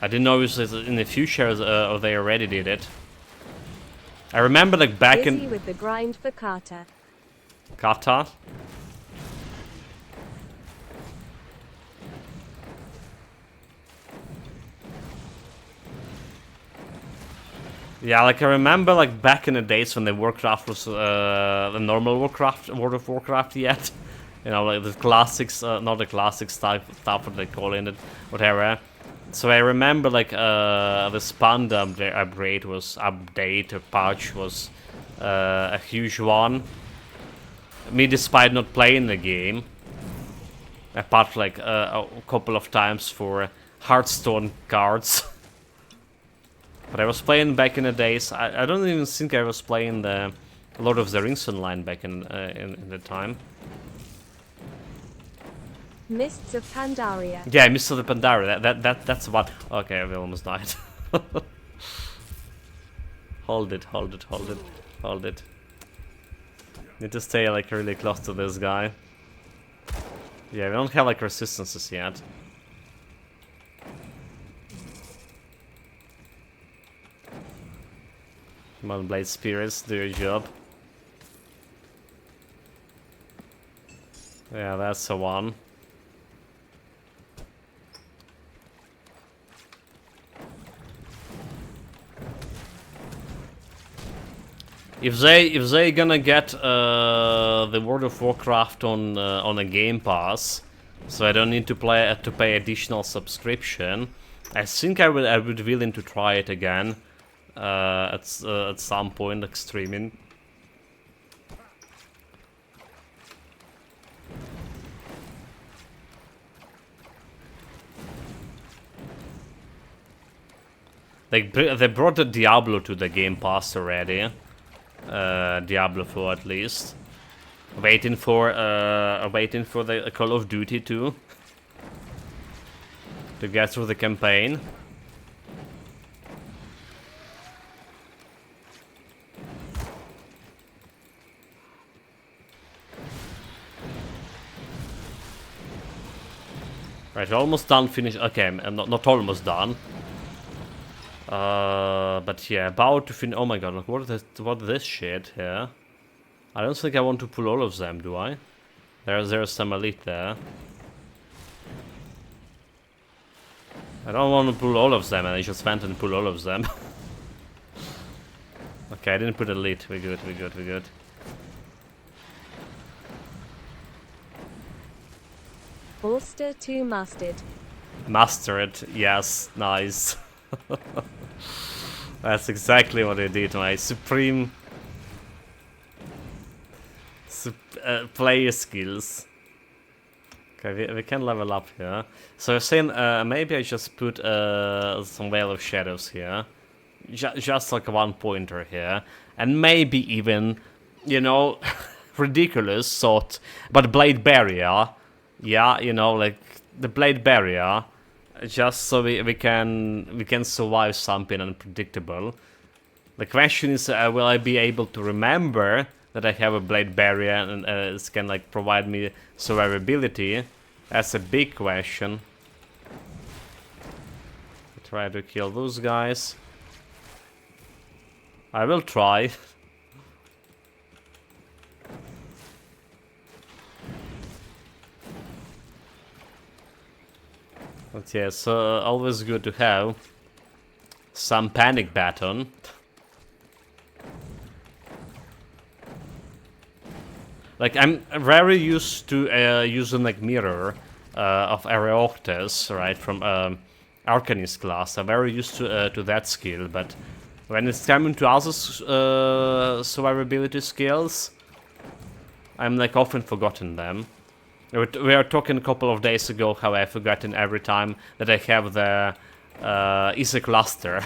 I didn't know if it was in the future or they already did it. I remember like back Busy in... with the grind for Kata. Kata? Yeah, like I remember like back in the days when the Warcraft was the normal Warcraft, World of Warcraft yet. You know, like the classics, not the classic stuff what they call it, whatever. So I remember like the Panda upgrade was patch was a huge one. Me, despite not playing the game, apart like a couple of times for Hearthstone cards. But I was playing back in the days. I don't even think I was playing the Lord of the Rings online back in the time. Mists of Pandaria. Yeah, Mist of the Pandaria. That's what. Okay, we almost died. Hold it. Need to stay like really close to this guy. Yeah, we don't have like resistances yet. Come on, Blade Spirits, do your job. Yeah, that's the one. If they gonna get the World of Warcraft on a Game Pass, so I don't need to pay additional subscription, I think I would be willing to try it again. At some point, like streaming. They brought the Diablo to the Game Pass already. Diablo 4 at least. Waiting for the Call of Duty too. To get through the campaign. Right, almost done, finished. Okay, I'm not almost done. But yeah, about to finish. Oh my god, look, what is this shit here? I don't think I want to pull all of them, do I? There's some elite there. I don't want to pull all of them, and I just went and pull all of them. Okay, I didn't put elite. We're good. Auster 2 mastered. Mastered, yes, nice. That's exactly what I did, my supreme player skills. Okay, we can level up here. So you're saying maybe I just put some Veil of Shadows here. Just like a one pointer here. And maybe even, you know, ridiculous thought, but Blade Barrier. Yeah, you know, like the Blade Barrier. Just so we can survive something unpredictable. The question is, will I be able to remember that I have a Blade Barrier and it can like provide me survivability? That's a big question. Try to kill those guys. I will try. But yeah, so always good to have some panic button. Like, I'm very used to using like mirror of Areoctes, right, from Arcanist class. I'm very used to that skill, but when it's coming to other survivability skills, I'm like often forgotten them. We were talking a couple of days ago how I've forgotten every time that I have the Isa cluster.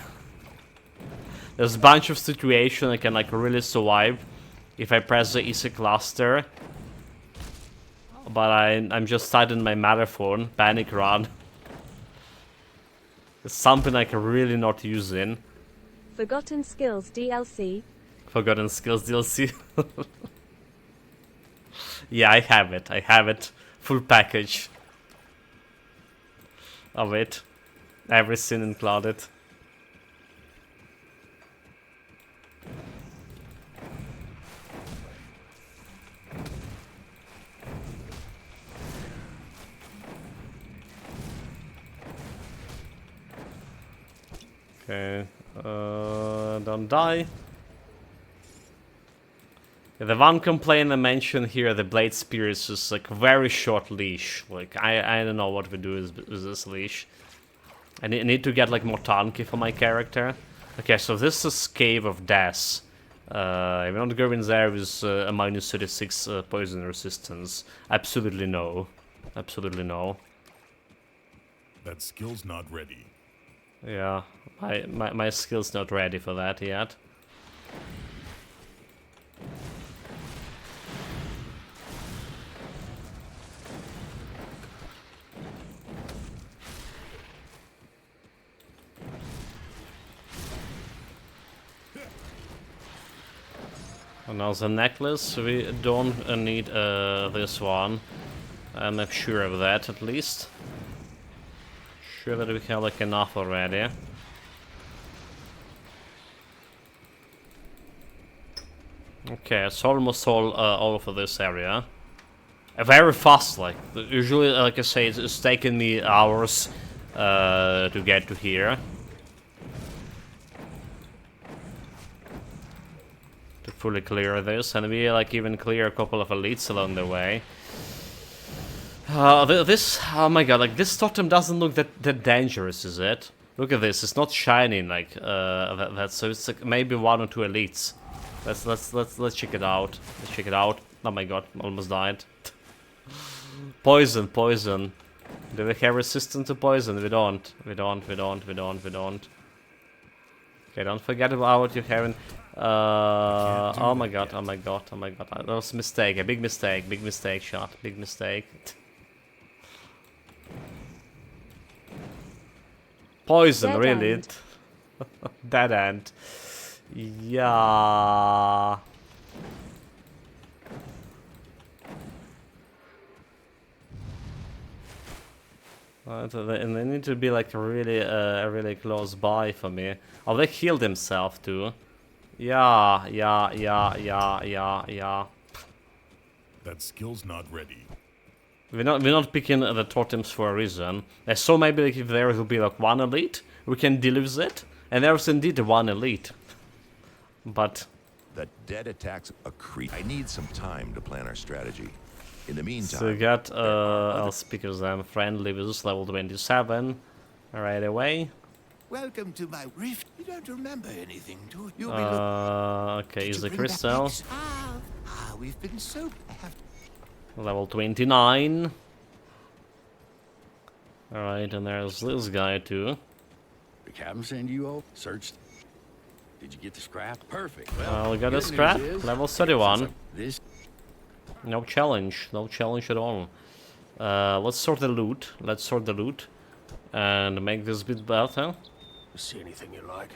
There's a bunch of situations I can like really survive if I press the Isa cluster. But I'm just starting my marathon, panic run. It's something I can really not use in. Forgotten Skills DLC. Forgotten Skills DLC. Yeah, I have it. I have it. Full package of it. Everything included. Okay. Don't die. The one complaint I mentioned here, the Blade Spears, is like very short leash. Like I don't know what we do with this leash. I need to get like more tanky for my character. Okay, so this is Cave of Death. We're not going there with a minus 36 poison resistance. Absolutely no. Absolutely no. That skill's not ready. Yeah, my skill's not ready for that yet. And now the necklace, we don't need this one. I'm not sure of that, at least. Sure that we have like enough already. Okay, it's almost all for this area. Very fast, like usually, like I say, it's taken me hours to get to here. To fully clear this, and we like even clear a couple of elites along the way. This, oh my god, like this totem doesn't look that dangerous, is it? Look at this, it's not shining like that, so it's like maybe one or two elites. Let's check it out. Let's check it out. Oh my god, almost died. Poison. Do we have resistance to poison? We don't. Okay, don't forget about you having. Oh my god. That was a mistake. A big mistake shot. Big mistake. Poison, Dead really? end. Dead end. Yeah. And they need to be like really close by for me. Oh, they healed himself too. Yeah. That skill's not ready. We're not picking the totems for a reason. I saw maybe like if there will be like one elite, we can deal with it. And there's indeed one elite. But The dead attacks a creep. I need some time to plan our strategy. In the meantime, So we got there are other- our speakers then. Friendly with level 27. Right away. Welcome to my rift. You don't remember anything, do you? You'll be Okay, Did is you the bring back crystal. X? We've been so. Level 29. Alright, and there's this guy too. The captain send you all searched. Did you get the scrap? Perfect. We got a good scrap. news is, Level since 31. This No challenge. No challenge at all. Let's sort the loot. Let's sort the loot. And make this bit better. see anything you like.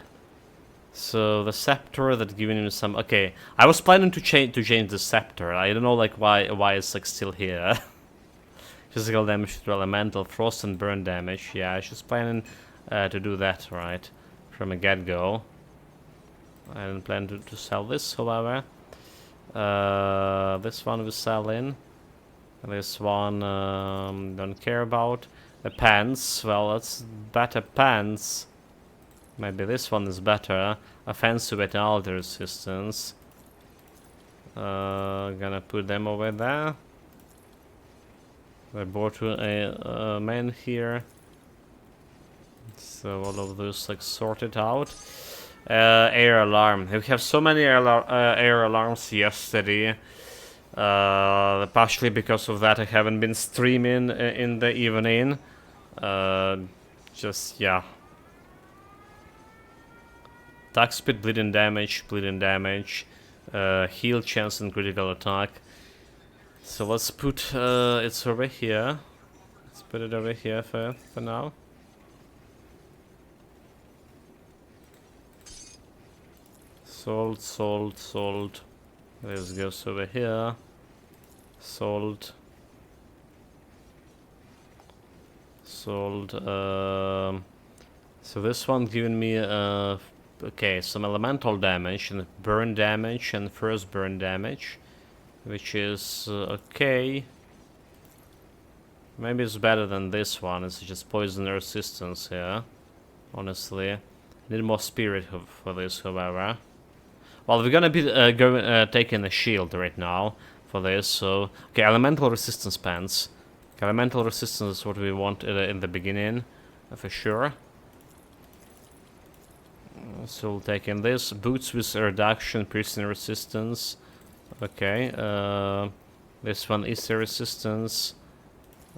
So the scepter that giving him some. Okay, I was planning to change the scepter. I don't know like why it's like still here. Physical damage to elemental, frost and burn damage. Yeah, I was planning to do that right from a get-go. I didn't plan to sell this, however. This one we're selling. This one don't care about. The pants. Well, that's better pants. Maybe this one is better. Offensive and alter resistance. Gonna put them over there. I bought a man here. So all of those like sorted out. Air alarm. We have so many air alarms yesterday. Partially because of that I haven't been streaming in the evening. Just yeah. Attack speed, bleeding damage, heal chance and critical attack. So let's put it's over here. Let's put it over here for now. Salt. This goes over here. Salt. So this one giving me okay, some elemental damage and burn damage and first burn damage, which is okay. Maybe it's better than this one. It's just poison resistance here. Honestly, I need more spirit for this, however. Well, we're gonna be taking a shield right now for this. So okay, elemental resistance pants. Elemental resistance is what we want in the beginning, for sure. So we'll take in this. Boots with reduction, piercing resistance. Okay, this one is the resistance.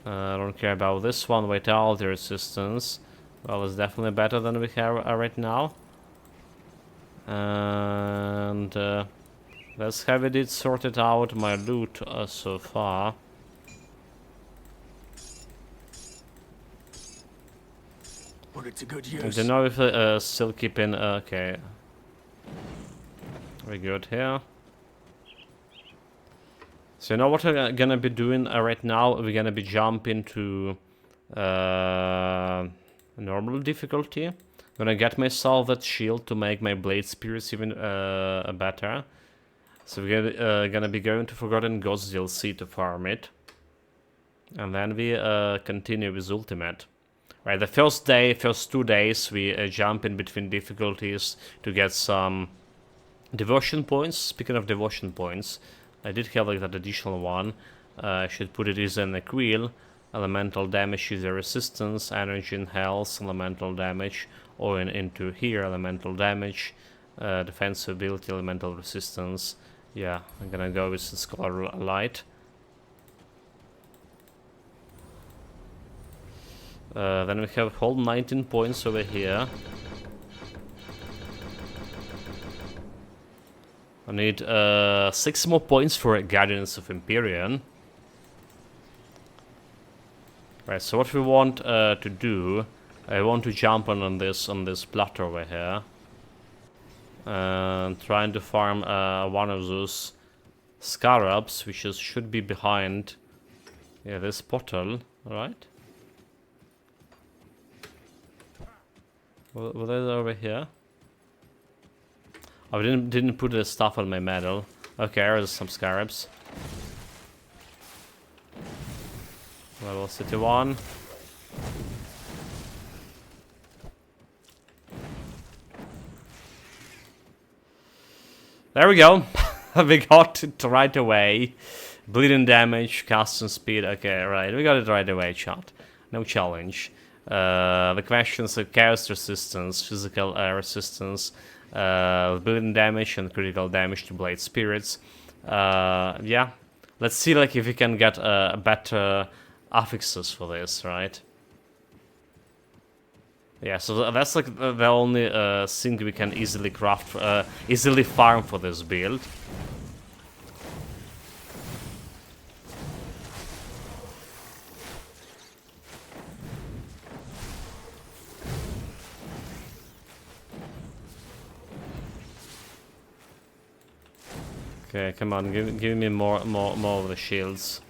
I don't care about this one without the resistance. Well, it's definitely better than we have right now. And let's have it sorted out my loot so far. Put it to good I use. don't know if still keeping. Okay, we're good here. So you know what we're gonna be doing right now? We're gonna be jumping to normal difficulty. Gonna get myself that shield to make my blade spears even better. So we're gonna be going to Forgotten Gods DLC to farm it, and then we continue with Ultimate. Right, the first 2 days we jump in between difficulties to get some devotion points. Speaking of devotion points, I did have like that additional one. I should put it as in the quill. Elemental damage, user resistance, energy and health, elemental damage, or into here, elemental damage, defensive ability, elemental resistance. Yeah, I'm gonna go with the Scholar Light. Then we have whole 19 points over here. I need 6 more points for Guardians of Empyrion. Right, so what we want to do, I want to jump on this plateau over here. And trying to farm one of those scarabs, which should be behind this portal, right? Were they over here? Oh, I didn't put the stuff on my medal. Okay, there's some scarabs. Level 31. There we go. We got it right away. Bleeding damage, casting speed. Okay, right. We got it right away, chat. No challenge. The questions are chaos resistance, physical resistance, bleeding damage, and critical damage to blade spirits. Yeah. Let's see, like, if we can get better affixes for this, right? Yeah, so that's like the only thing we can easily craft, easily farm for this build. Okay, come on, give me more of the shields.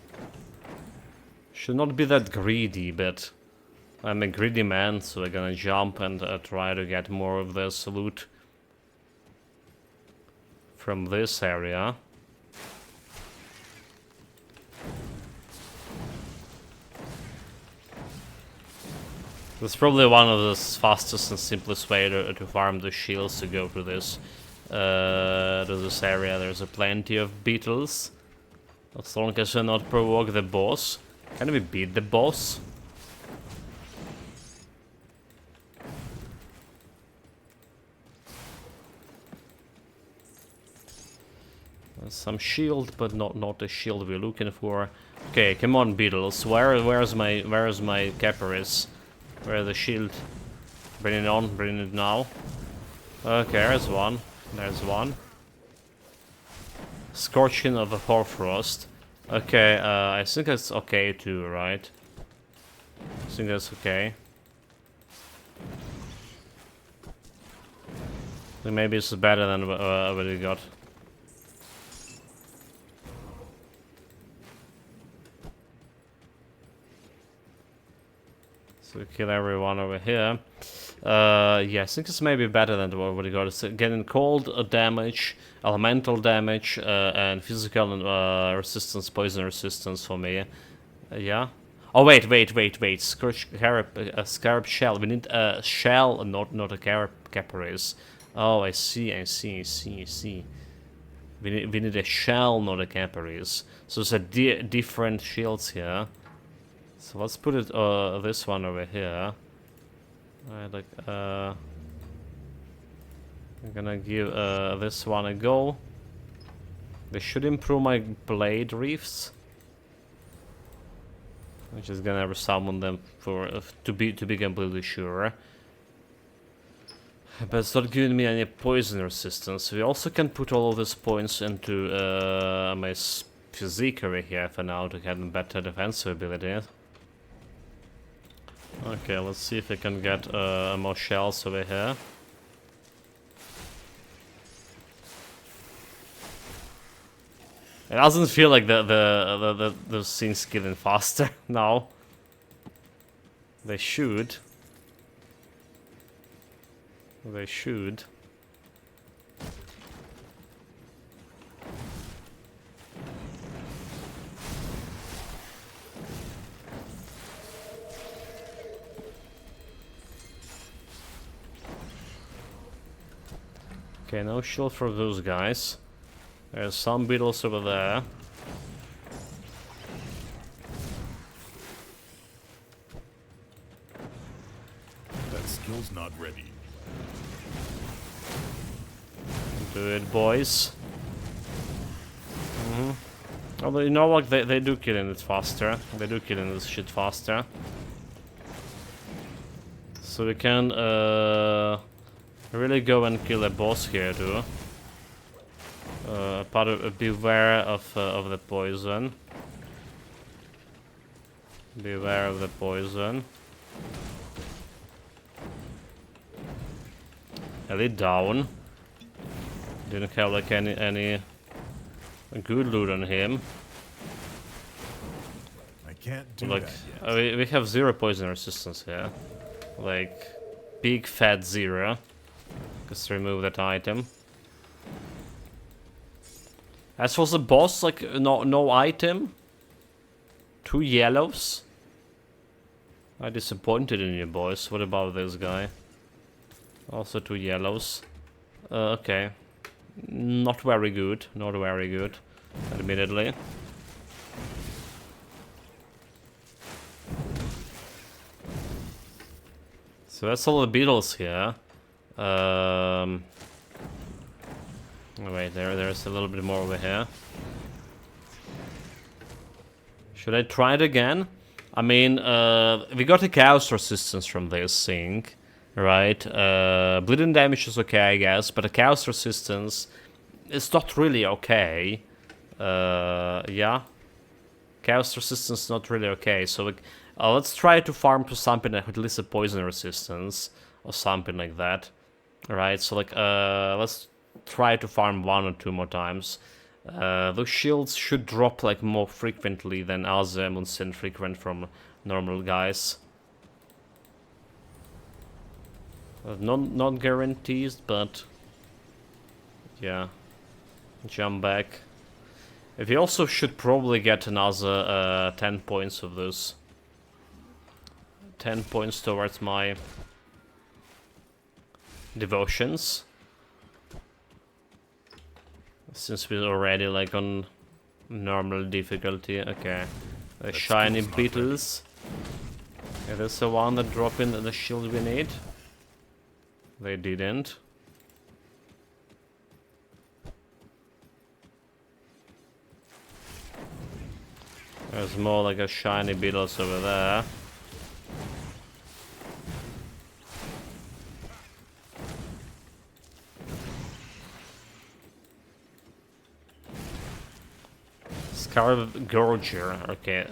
Should not be that greedy, but I'm a greedy man, so we're gonna jump and try to get more of this loot from this area. That's probably one of the fastest and simplest way to farm the shields, to go to this area. There's plenty of beetles. As long as we not provoke the boss. Can we beat the boss? Some shield, but not the shield we're looking for. Okay, come on, beetles. Where's my Caparis? Where's the shield? Bring it on, bring it now. Okay, there's one. There's one. Scorching of the Hoarfrost. Okay, I think that's okay too, right? I think that's okay. So maybe it's better than what we got. So we kill everyone over here. Yeah, I think it's maybe better than what we got. It's getting cold damage, elemental damage, and physical and resistance, poison resistance for me. Yeah. Oh wait. Scarab shell. We need a shell, not a Caparis. Oh, I see. We need a shell, not a Caparis. So it's a different shields here. So let's put it this one over here. Like I'm gonna give this one a go. They should improve my blade reefs. I'm just gonna resummon them for to be completely sure. But it's not giving me any poison resistance. We also can put all of these points into my physique over here for now to get better defensive ability. Okay, let's see if we can get more shells over here. It doesn't feel like the things getting faster now. They should. They should. Okay, no shield for those guys. There's some beetles over there. That skill's not ready. Do it, boys. Although, you know what, they do killing it faster. They do killing this shit faster. So we can really go and kill a boss here too. Beware of the poison. Beware of the poison. Ellie down. Didn't have like any good loot on him. I can't do Like that yet. we have 0 poison resistance here. Like big fat 0. Just remove that item. As for the boss, like no item. 2 yellows. I'm disappointed in you, boys. What about this guy? Also 2 yellows. Okay. Not very good. Not very good. Admittedly. So that's all the beetles here. Oh wait, there's a little bit more over here. Should I try it again? I mean, we got a chaos resistance from this thing, right? Bleeding damage is okay, I guess, but the chaos resistance is not really okay. Yeah. Chaos resistance is not really okay, so like, let's try to farm to something that at least a poison resistance, or something like that. Alright, so like, let's try to farm 1 or 2 more times. Those shields should drop like more frequently than other Munsin frequent from normal guys. Not guaranteed, but yeah. Jump back. We also should probably get another 10 points of this. 10 points towards my devotions. Since we're already like on normal difficulty. Okay. The shiny beetles. Okay, that's the one that drop in the shield we need. They didn't. There's more like a shiny beetles over there. Scarab Gorger, okay.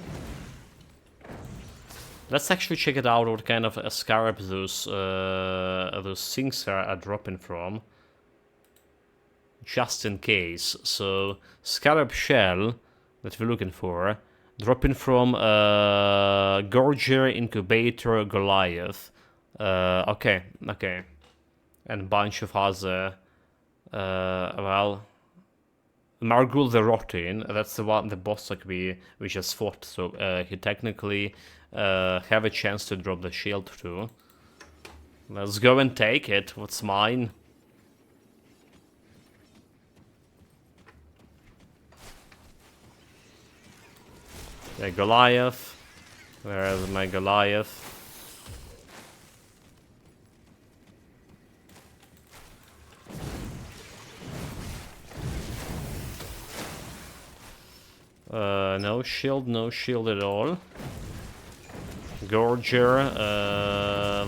Let's actually check it out what kind of a scarab those things are dropping from. Just in case. So, scarab shell that we're looking for. Dropping from Gorger, Incubator, Goliath. Okay. And a bunch of other... well... Margul the Rotting, that's the one, the boss like we just fought, so he technically have a chance to drop the shield too. Let's go and take it, what's mine? Yeah, Goliath. Where is my Goliath? No shield at all. Gorger,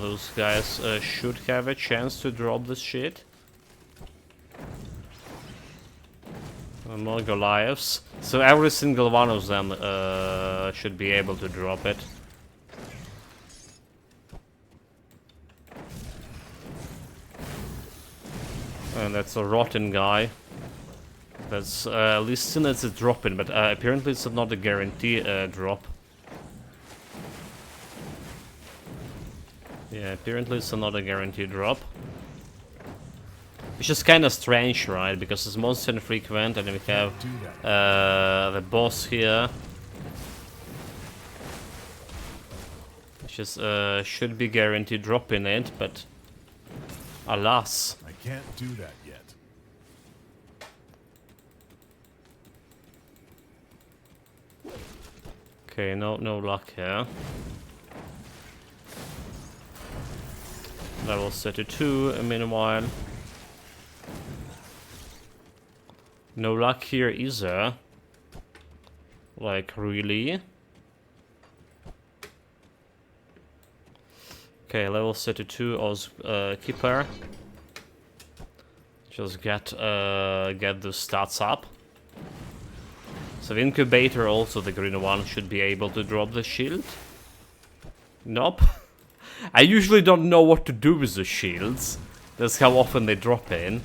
those guys should have a chance to drop this shit. More Goliaths. So every single one of them should be able to drop it. And that's a rotten guy. That's at least still it's a drop in, but apparently it's not a guarantee drop. Yeah, apparently it's not a guaranteed drop. Which is kind of strange, right? Because it's monster infrequent, and we have the boss here. Which is should be guaranteed drop in it, but alas. I can't do that yet. Okay, no luck here. Level 32, meanwhile. No luck here either. Like, really? Okay, level 32 Oz Keeper. Just get the stats up. So the Incubator, also the green one, should be able to drop the shield. Nope. I usually don't know what to do with the shields. That's how often they drop in.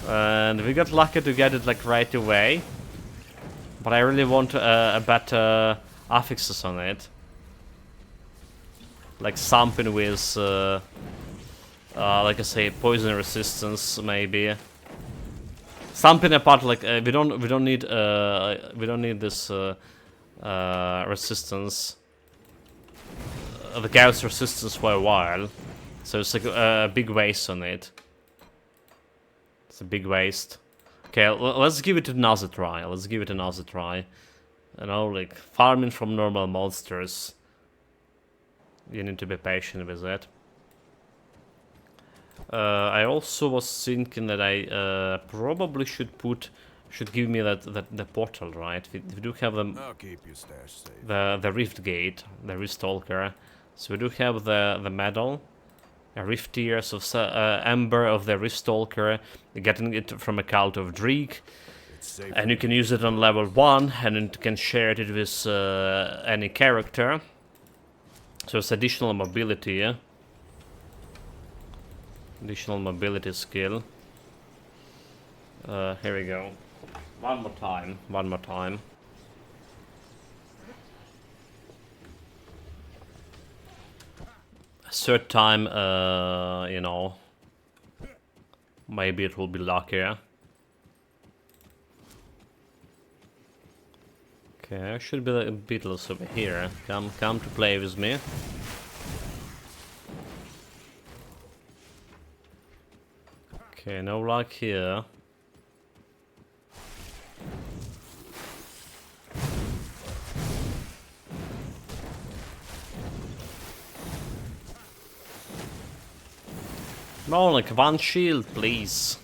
And we got lucky to get it like right away. But I really want a better affixes on it. Like something with, like I say, poison resistance maybe. Something apart, like we don't need this resistance, the chaos resistance for a while, so it's like a big waste on it. It's a big waste. Okay, let's give it another try. You know, like farming from normal monsters. You need to be patient with it. I also was thinking that I probably should give me the portal, right? We do have I'll keep your stash safe. the Rift Gate, the Rift Stalker. So we do have the medal, a Rift Tears of Ember of the Rift Stalker, getting it from a Cult of Dreek. It's safe. And you can use it on level 1, and you can share it with any character. So it's additional mobility, yeah? Additional mobility skill. Here we go. One more time. A third time, you know, maybe it will be luckier. Okay, I should be the Beatles over here. Come to play with me. Okay, no luck here. No, like one shield, please.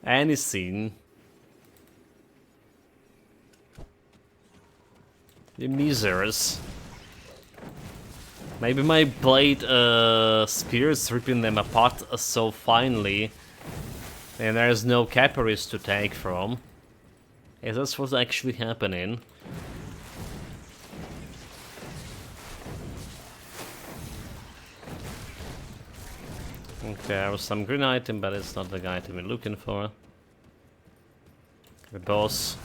Anything. You misers. Maybe my blade spears ripping them apart so finely, and there's no capillaries to take from. Is this what's actually happening? Okay, there was some green item, but it's not the item we're looking for. The boss,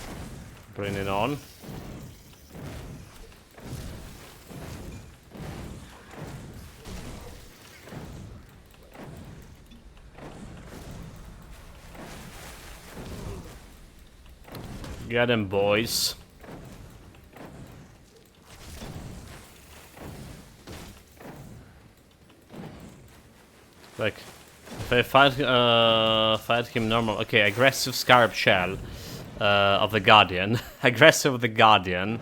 bring it on. Get them, boys. Like, if I fight him normal, okay, aggressive Scarab Shell of the Guardian, aggressive of the Guardian.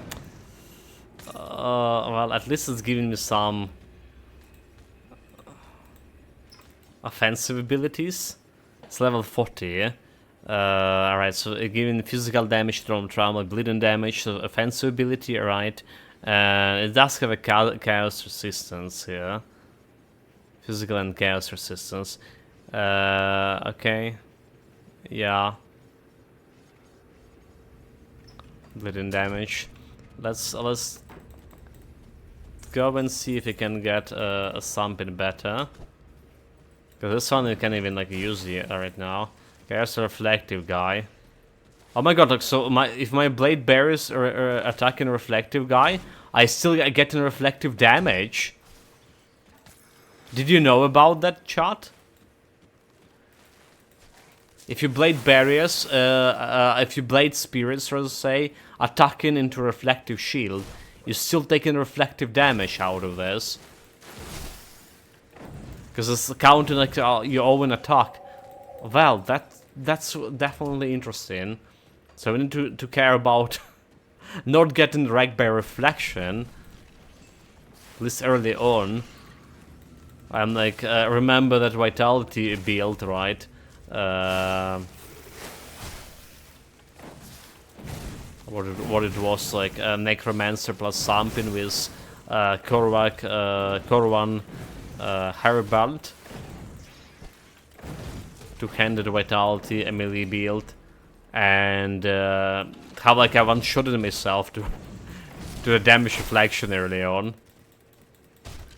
Well, at least it's giving me some offensive abilities. It's level 40. Yeah? Alright, so giving physical damage, trauma, bleeding damage, so offensive ability, alright. It does have a chaos resistance here. Physical and chaos resistance. Okay. Yeah. Bleeding damage. Let's go and see if we can get something better. Because this one you can't even like use it right now. There's a reflective guy. Oh my god, like, so if my blade bearers are attacking a reflective guy, I still get reflective damage. Did you know about that, chat? If you blade barriers, if you blade spirits, so to say, attacking into reflective shield, you're still taking reflective damage out of this. Because it's counting like your own attack. Well, that's definitely interesting. So we need to care about not getting wrecked by reflection. At least early on. I'm like, remember that vitality build, right? What it was like, Necromancer plus something with Korwan Herald. Two-handed vitality, a melee build. And how like I one-shotted myself to a damage reflection early on.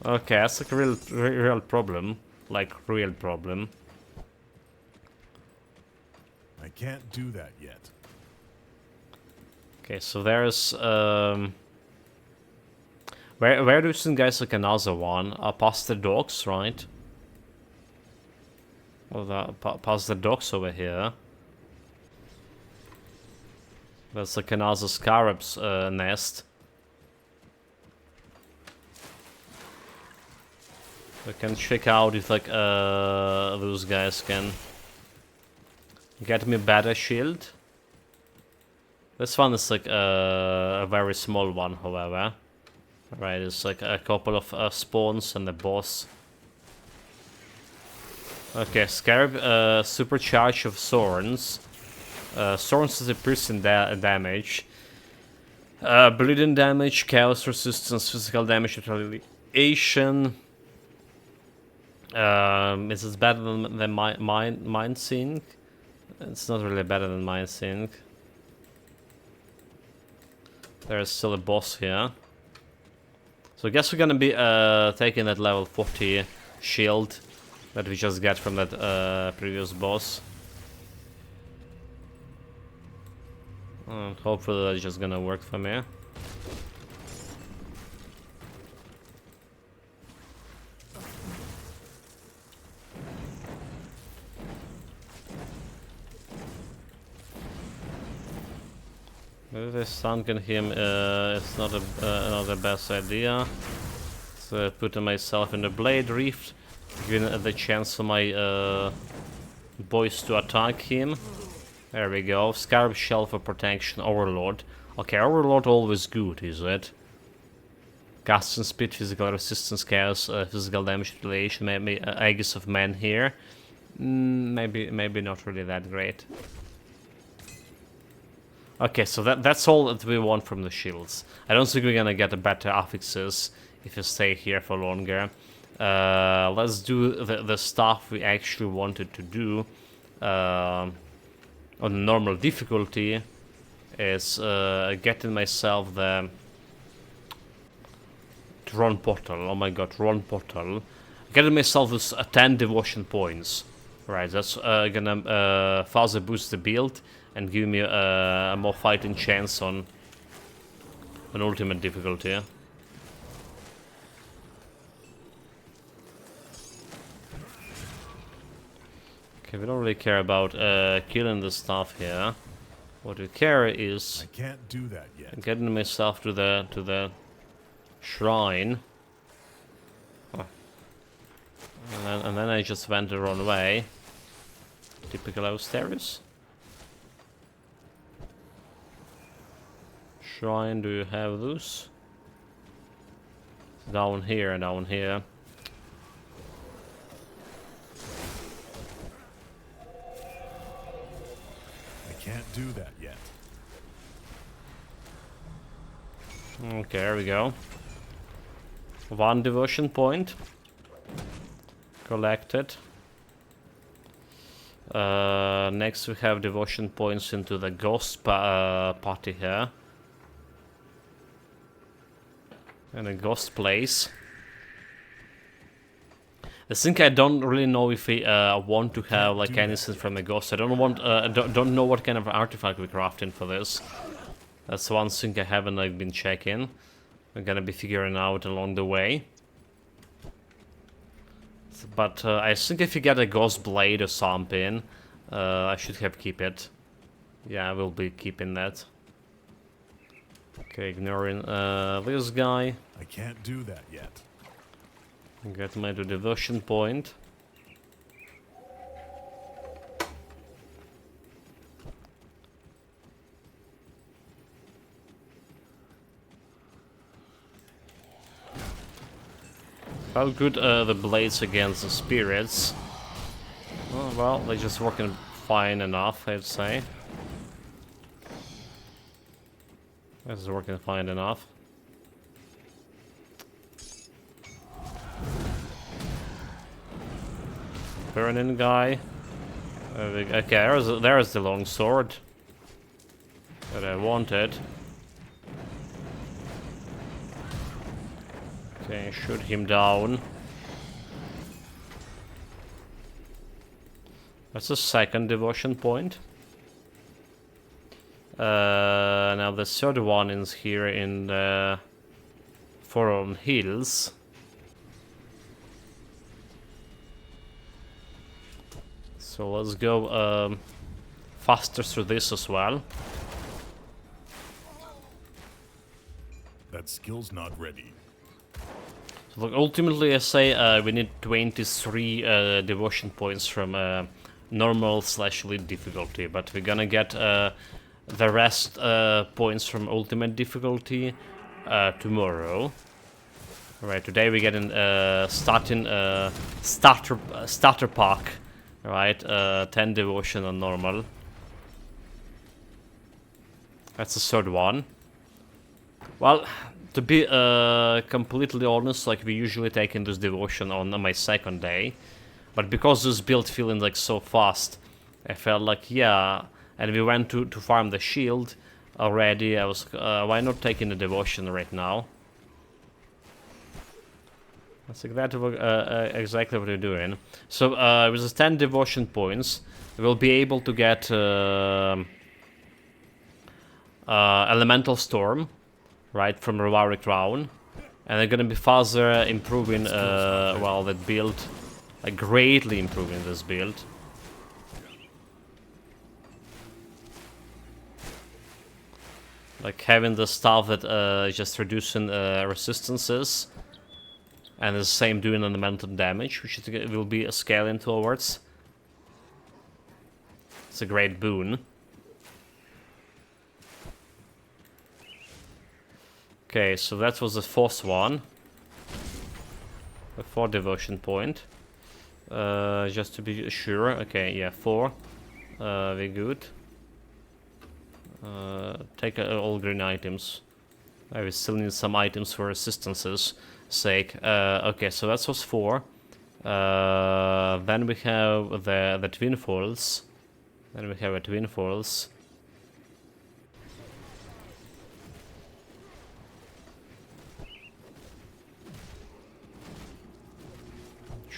Okay, that's like a real problem. Like, real problem. I can't do that yet. Okay, so there's where do you think guys like another one? Past the docks, right? Well, past the docks over here. There's like another scarab's nest. We can check out if like those guys can get me better shield. This one is like a very small one, however. Right, it's like a couple of spawns and the boss. Okay, Scarab, supercharge of Thorns. Thorns is a piercing damage. Bleeding damage, chaos resistance, physical damage, retaliation. Is this better than Mind Sync? It's not really better than Mind Sync. There's still a boss here. So I guess we're gonna be taking that level 40 shield that we just got from that previous boss. And hopefully that's just gonna work for me. Maybe they stunking him, it's not the best idea. So putting myself in the Blade Rift, giving the chance for my boys to attack him. There we go. Scarab Shell for protection, Overlord. Okay, Overlord always good, is it? Casting speed, physical resistance, chaos, physical damage, retaliation, maybe Aegis of Men here. Maybe not really that great. Okay, so that's all that we want from the shields. I don't think we're gonna get a better affixes if you stay here for longer. Let's do the stuff we actually wanted to do. On normal difficulty is getting myself the Ron Portal. Oh my god, Ron Portal. Getting myself this 10 devotion points. Right, that's gonna further boost the build and give me a more fighting chance on ultimate difficulty. Okay, we don't really care about killing the stuff here. What we care is I can't do that yet. getting myself to the shrine. Oh. And then I just went the wrong way. Typical Austerius. Shrine, do you have those? Down here, down here. Can't do that yet. Okay, there we go. 1 devotion point. Collected. Next we have devotion points into the ghost party here. And a ghost place. I think I don't really know if we want to have like anything from a ghost. I don't want, don't know what kind of artifact we're crafting for this. That's one thing I haven't like been checking. We're gonna be figuring out along the way. But I think if you get a ghost blade or something, I should have keep it. Yeah, I will be keeping that. Okay, ignoring this guy. I can't do that yet. Get my devotion point. How good the blades against the spirits? Oh, well, they're just working fine enough, I'd say. This is working fine enough. Burning guy. Okay, there's the long sword that I wanted. Okay, shoot him down. That's the second devotion point. Now the third one is here in the Forlorn Hills. So let's go faster through this as well. That skill's not ready. So look, ultimately I say we need 23 devotion points from normal / elite difficulty, but we're gonna get the rest points from ultimate difficulty tomorrow. Alright, today we get an starter pack. Alright, 10 devotion on normal. That's the third one. Well, to be completely honest, like we usually take in this devotion on my second day. But because this build feeling like so fast, I felt like yeah, and we went to farm the shield already. I was why not taking the devotion right now? That's exactly what we're doing. So with the 10 devotion points, we'll be able to get Elemental Storm, right, from Rewari Crown. And they're gonna be further improving, well, that build, like greatly improving this build. Like having the stuff that is just reducing resistances. And the same doing elemental damage, which will be scaling towards. It's a great boon. Okay, so that was the fourth one. The 4 devotion point. Just to be sure. Okay, yeah, 4. Very good. Take all green items. I will still need some items for resistances sake. Okay, so that was 4. Then we have the twin foils.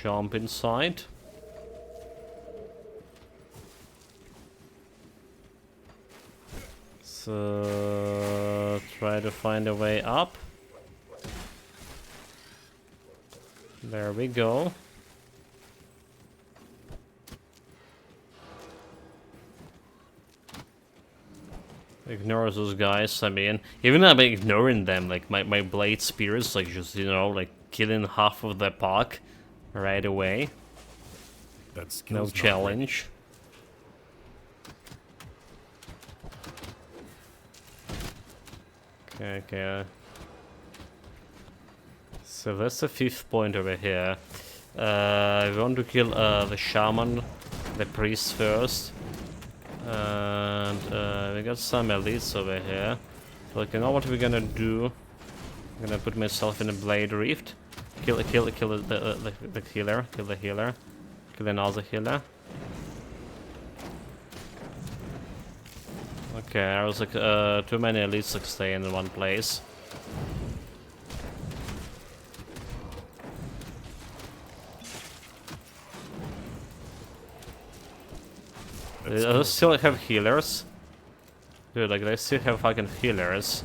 Jump inside. So try to find a way up. There we go. Ignore those guys, I mean, even I'm ignoring them, like my blade spears, like just, you know, like killing half of the pack right away. No challenge. Okay. So that's the 5th point over here. We want to kill the shaman, the priest first. And we got some elites over here. So like, you know what we're gonna do? I'm gonna put myself in a blade rift. Kill the healer. Kill the healer. Kill another healer. Okay, I was like too many elites like staying in one place. They still have healers. Dude, like they still have fucking healers.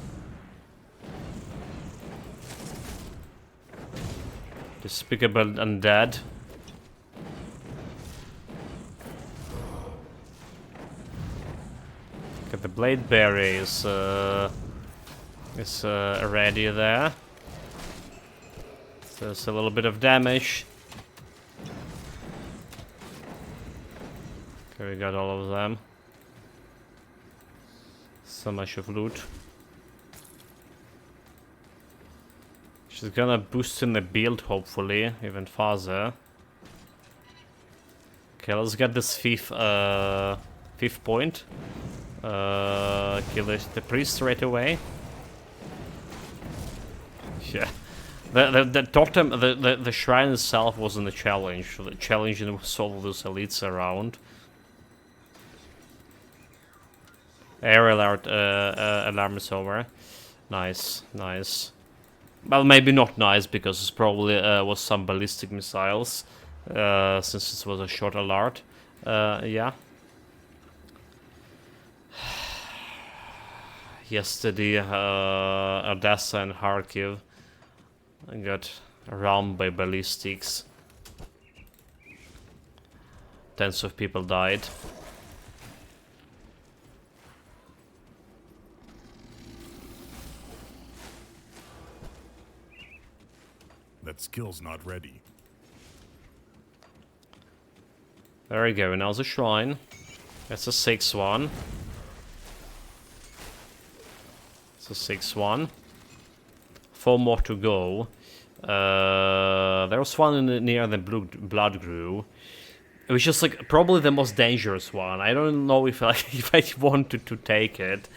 Despicable undead. Okay, the blade berry is ready there. So it's a little bit of damage. Okay, we got all of them. So much of loot. She's gonna boost in the build, hopefully, even further. Okay, let's get this 5th point. Kill the priest right away. Yeah. The totem, the shrine itself wasn't a challenge. The challenge was all those elites around. Air alert, alarm is over. Nice. Well, maybe not nice, because it probably was some ballistic missiles, since it was a short alert. Yeah. Yesterday, Odessa and Kharkiv got rammed by ballistics. Tens of people died. That skill's not ready. There we go, now the shrine. That's a 6th one. It's a 6th one. 4 more to go. There was one near the blood grove. It was just like probably the most dangerous one. I don't know if if I wanted to take it.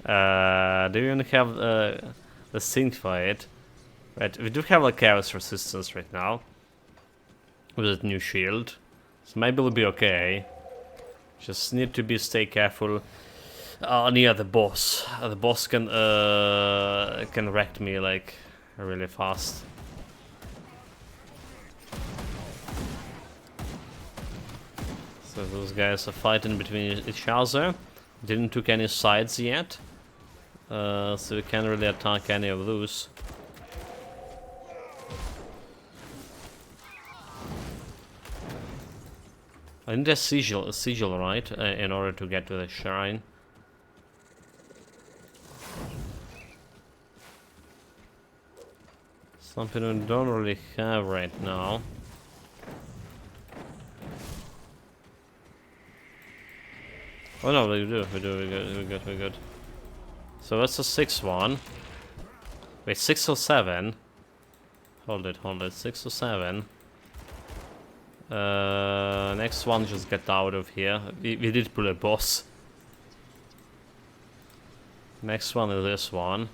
Do you even have the sync for it? Right, we do have like chaos resistance right now with that new shield, so maybe it'll be okay. Just need to stay careful near the boss. The boss can wreck me like really fast. So those guys are fighting between each other. Didn't took any sides yet, so we can't really attack any of those. I need a sigil, right, in order to get to the shrine. Something we don't really have right now. Oh no, we do, we're good. So that's a 6-1. Wait, 6 or 7? Hold it, 6 or 7. Next one, just get out of here. We did pull a boss. Next one is this one.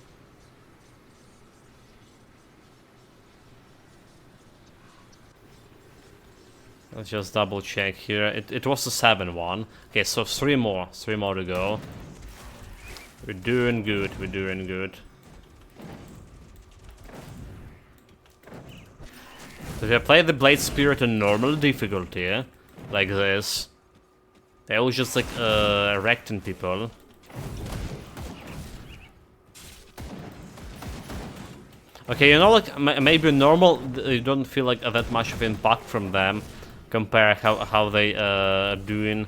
Let's just double check here. It was a 7-1. Okay, so 3 more to go. We're doing good. So if I play the Blade Spirit on normal difficulty, like this, they always just like wrecking people. Okay, you know, like maybe normal, you don't feel like that much of impact from them. Compare how they doing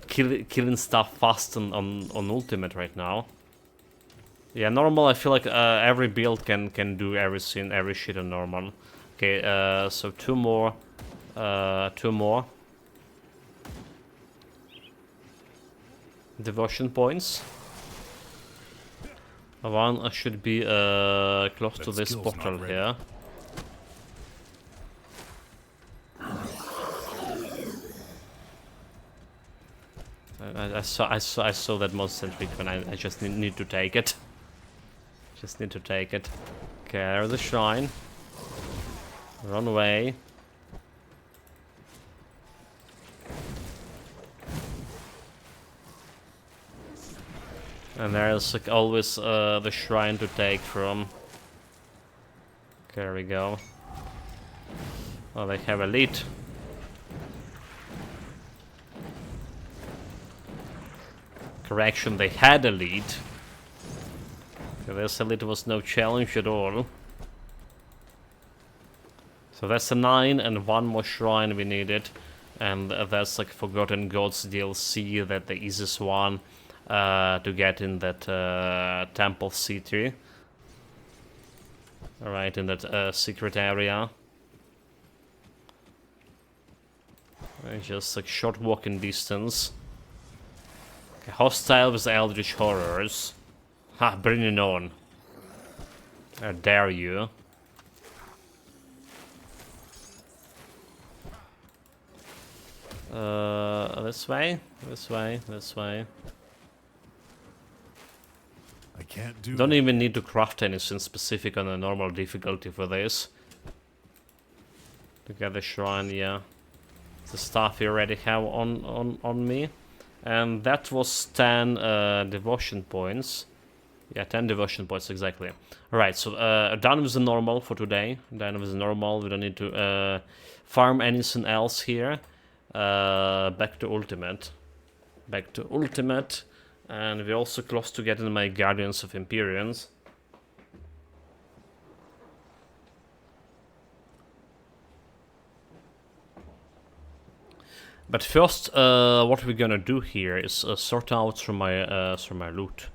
killing stuff fast on ultimate right now. Yeah, normal. I feel like every build can do everything, every shit on normal. Okay, so 2 more, 2 more devotion points. One should be close to this portal here. I saw that monster trick when I just need to take it. Just need to take it. Okay, there's the shrine. Run away. And there's like always the shrine to take from. Okay, there we go. Oh, they have elite. Correction, they had elite. Okay, this elite was no challenge at all. So that's a 9 and 1 more shrine we needed. And that's like Forgotten Gods DLC, that the easiest one to get in that temple city. Alright, in that secret area. Just like short walking distance. Okay, hostile with Eldritch Horrors. Ha, bring it on. I dare you. This way. I can't do Don't that. even need to craft anything specific on a normal difficulty for this. To get the shrine, yeah. The stuff you already have on me. And that was 10 devotion points. Yeah, 10 devotion points, exactly. Alright, so done with the normal for today. Done with the normal, we don't need to farm anything else here. Back to ultimate. And we're also close to getting my Guardians of Empyrions. But first, what we're gonna do here is sort out through my loot.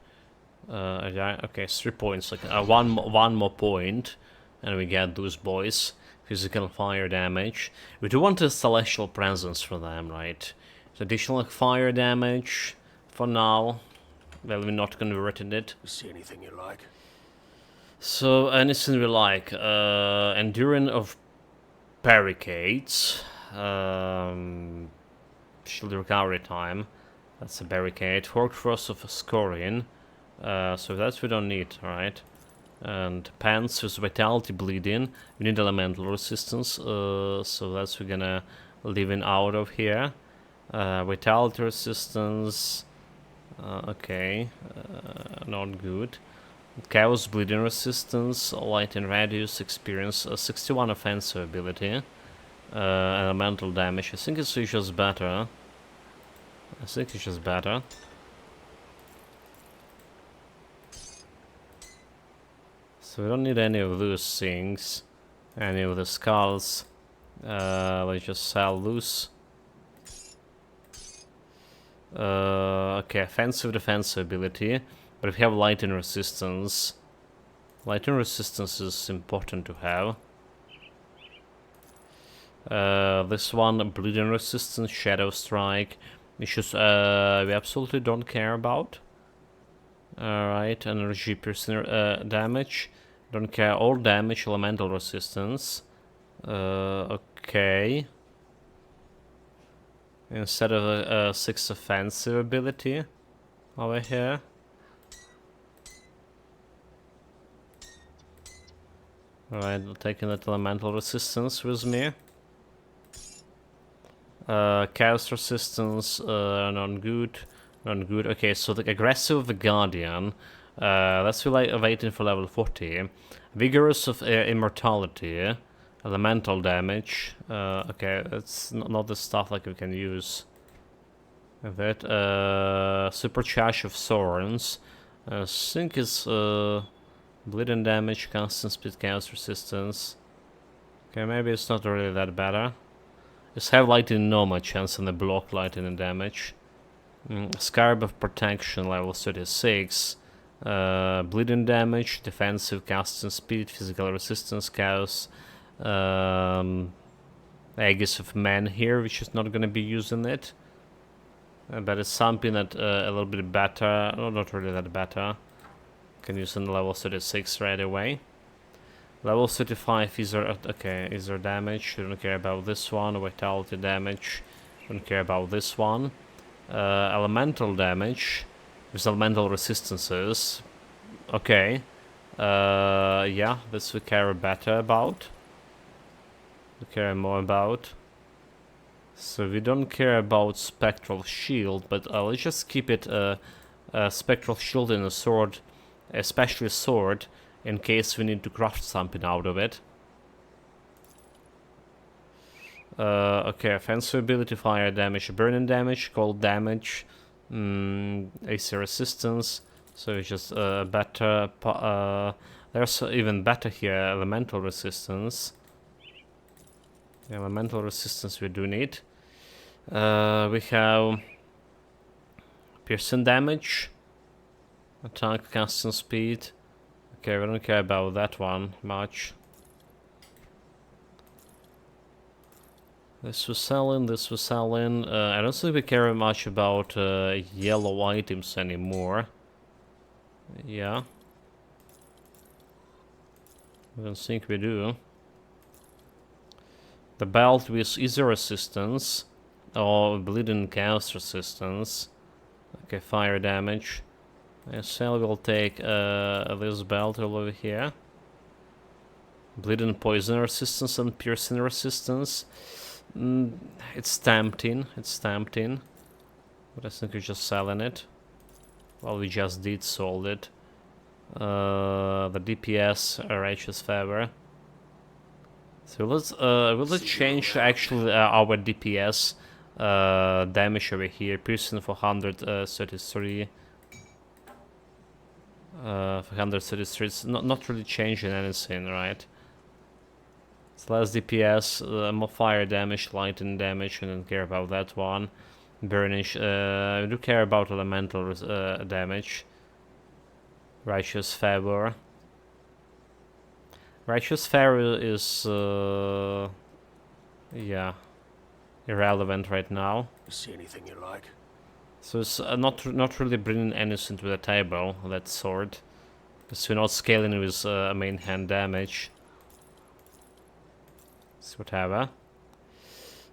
Yeah, okay, 3 points. Like one more point, and we get those boys. Physical fire damage. We do want a celestial presence for them, right? So additional fire damage for now. Well, we're not converting it. See anything you like? So anything we like. Enduring of barricades. Shield recovery time. That's a barricade. Fortress of Scoring. So that we don't need, right? And pants with vitality bleeding. We need elemental resistance. So that's we're gonna leave it out of here. Vitality resistance. Okay. Not good. Chaos bleeding resistance, light and radius, experience, 61 offensive ability, elemental damage. I think it's just better. So we don't need any of those things, any of the skulls. Let's just sell loose. Okay, offensive defensive ability. But if you have light and resistance, light and resistance is important to have. This one, bleeding resistance, shadow strike, issues we absolutely don't care about. Alright, energy piercing damage, don't care. All damage, elemental resistance. Okay. Instead of a 6 offensive ability over here. Alright, taking that elemental resistance with me. Chaos resistance, not good. Not good. Okay, so the aggressive Guardian. That's waiting for level 40. Vigorous of immortality. Elemental damage. Okay, that's not the stuff like we can use. That supercharge of thorns. I think it's bleeding damage, constant speed, chaos resistance. Okay, maybe it's not really that better. Just have lightning normal chance and the block lightning damage. Scarab of protection, level 36. Bleeding damage, defensive, casting speed, physical resistance, chaos. Aegis of Man here, which is not gonna be using it. But it's something that a little bit better, no, not really that better. Can use in level 36 right away. Level 35 is there damage. Don't care about this one. Vitality damage. Don't care about this one. Elemental damage with elemental resistances. Okay. Yeah, this we care better about. We care more about. So we don't care about spectral shield, but let's just keep it spectral shield and a sword. Especially sword, in case we need to craft something out of it. Okay, offensive ability, fire damage, burning damage, cold damage, AC resistance. So it's just better. There's even better here, elemental resistance. Elemental resistance we do need. We have piercing damage. Attack, casting speed. Okay, we don't care about that one much. This was selling, this was selling. I don't think we care much about yellow items anymore. Yeah. I don't think we do. The belt with easy resistance. Or bleeding chaos resistance. Okay, fire damage. So we'll take this belt over here. Bleeding poison resistance and piercing resistance. It's tempting, but I think we're just selling it. Well, we just did sold it. The DPS, Righteous Favor. So let's change actually our DPS damage over here. Piercing for 133. 133, it's not really changing anything, right? It's less DPS, more fire damage, lightning damage, we don't care about that one. Burnish, we do care about elemental damage. Righteous Favor. Righteous Favor is, yeah, irrelevant right now. See anything you like? So it's not really bringing anything to the table, that sword. Because we're not scaling with main hand damage. So whatever.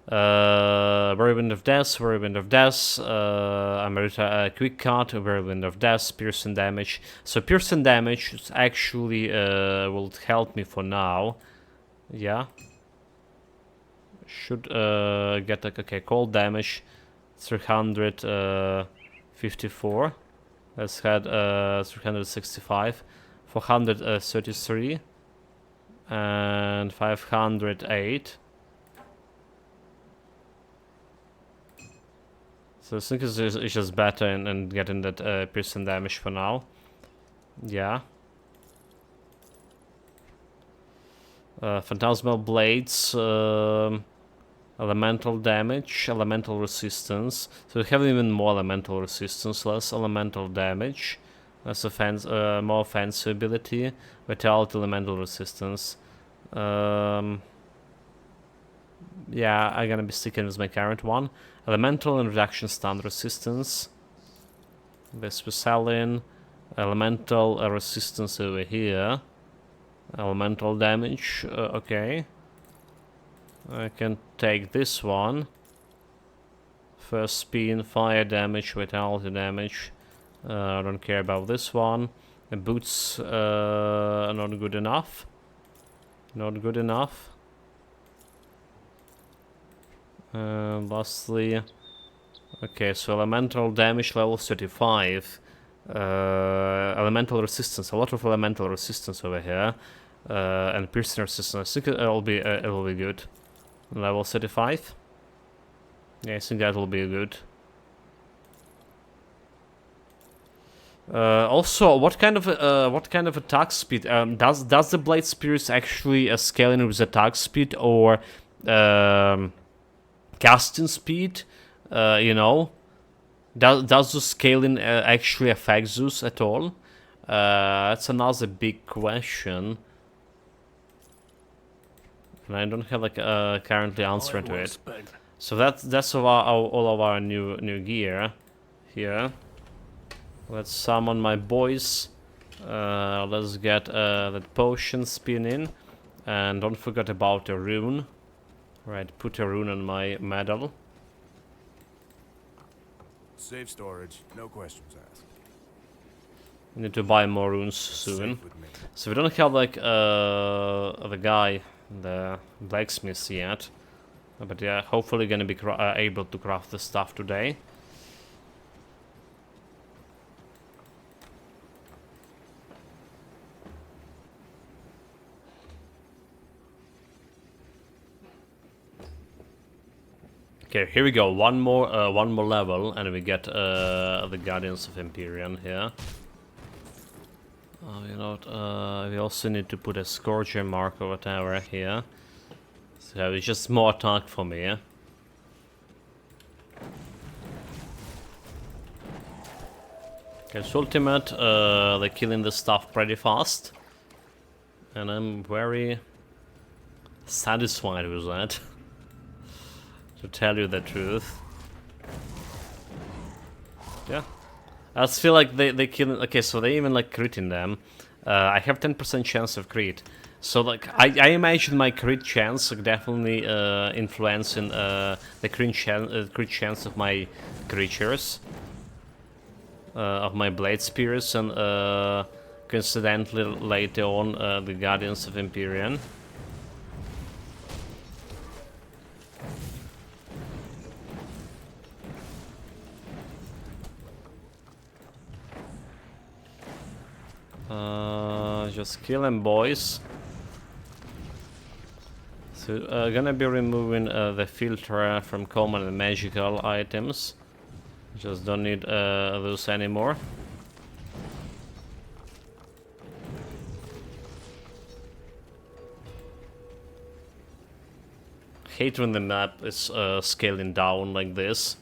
Whirlwind of Death, Whirlwind of Death, Amarita Quick Cut, Whirlwind of Death, Piercing damage. So piercing damage actually will help me for now. Yeah. Should get like, okay, cold damage, 354. Let's head 365, 433, and 508. So I think it's just better in getting that piercing damage for now. Yeah. Phantasmal Blades, elemental damage, elemental resistance. So we have even more elemental resistance, less elemental damage, less offense, more offensive ability, vitality, elemental resistance. Yeah, I'm gonna be sticking with my current one. Elemental and reduction stun resistance. This we're selling. Elemental resistance over here. Elemental damage, okay. I can take this one. First spin, fire damage, vitality damage. I don't care about this one. The boots not good enough. Not good enough. Lastly, okay, so elemental damage level 35. Elemental resistance, a lot of elemental resistance over here. And piercing resistance. I think it'll be good. Level 35. Yeah, I think that will be good. Also, what kind of attack speed? Does the Blade Spears actually scale in with attack speed or casting speed? You know, does the scaling actually affect Zeus at all? That's another big question. And I don't have like currently answer to it. So that's all of our new gear here. Let's summon my boys. Let's get that potion spin in, and don't forget about a rune. Right, put a rune on my medal. Safe storage, no questions asked. Need to buy more runes soon. So we don't have like the guy, the blacksmith yet, but yeah, hopefully gonna be able to craft the stuff today. Okay, here we go. One more level, and we get the Guardians of Empyrion here. You know what, we also need to put a Scourger mark or whatever here. So it's just more attack for me. Yeah? Okay, so ultimate, they're killing the stuff pretty fast. And I'm very satisfied with that. To tell you the truth. Yeah. I just feel like they kill. Okay, so they even like critting them. I have 10% chance of crit. So like I imagine my crit chance like, definitely influencing the crit chance of my creatures, of my blade spears, and coincidentally later on the Guardians of Empyrion. Just kill them, boys. So gonna be removing the filter from common and magical items. Just don't need those anymore. Hate when the map is scaling down like this.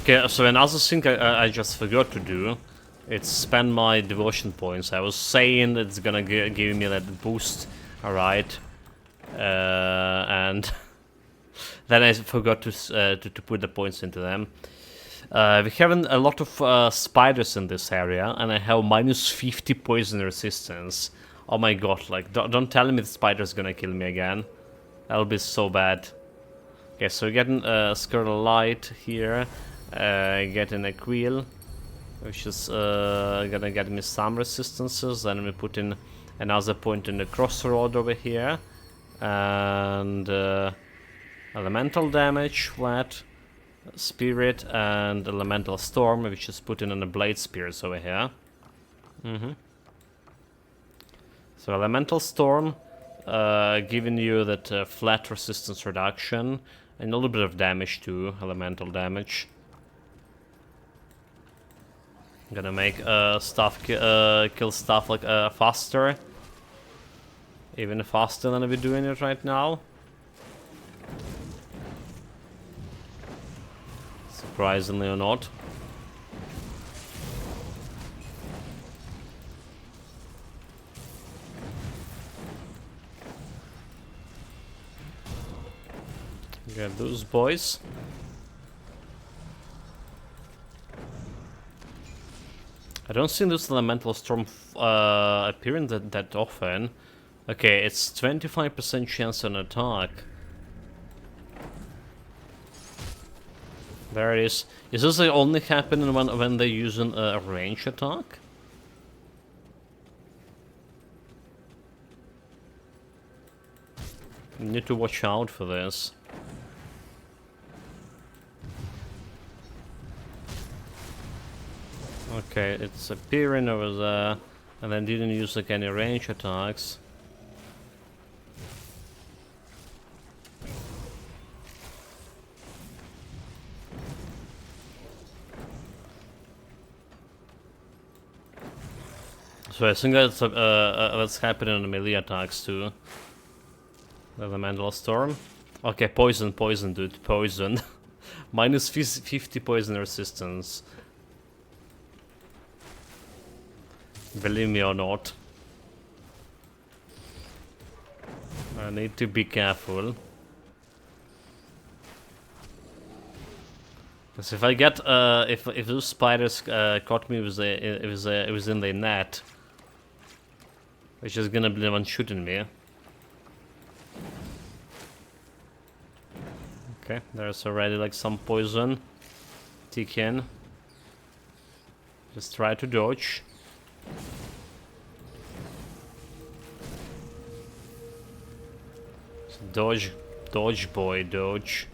Okay, so another thing I just forgot to do, it's spend my devotion points. I was saying it's gonna give me that boost, alright, and then I forgot to put the points into them. We have a lot of spiders in this area, and I have minus 50 poison resistance. Oh my god, like, don't tell me the spider's gonna kill me again. That'll be so bad. Okay, so we're getting Scarlet Light here, getting a Quill, which is gonna get me some resistances. Then we put in another point in the crossroad over here, and elemental damage, flat, spirit, and elemental storm, which is put in the blade spears over here. So elemental storm, giving you that flat resistance reduction and a little bit of damage too, elemental damage. Gonna make stuff kill stuff like faster, even faster than we're doing it right now. Surprisingly or not. Get those boys. I don't see this elemental storm appearing that often. Okay, it's 25% chance on attack. There it is. Is this only happening when they're using a range attack? You need to watch out for this. Okay, it's appearing over there, and then didn't use like any range attacks. So I think that's happening on the melee attacks too. The elemental storm. Okay, poison, dude, poison. Minus 50 poison resistance. Believe me or not. I need to be careful. Because if I get if those spiders caught me with it was in the net, which is gonna be the one shooting me. Okay, there's already like some poison. Ticking. Just try to dodge. So dodge boy, dodge.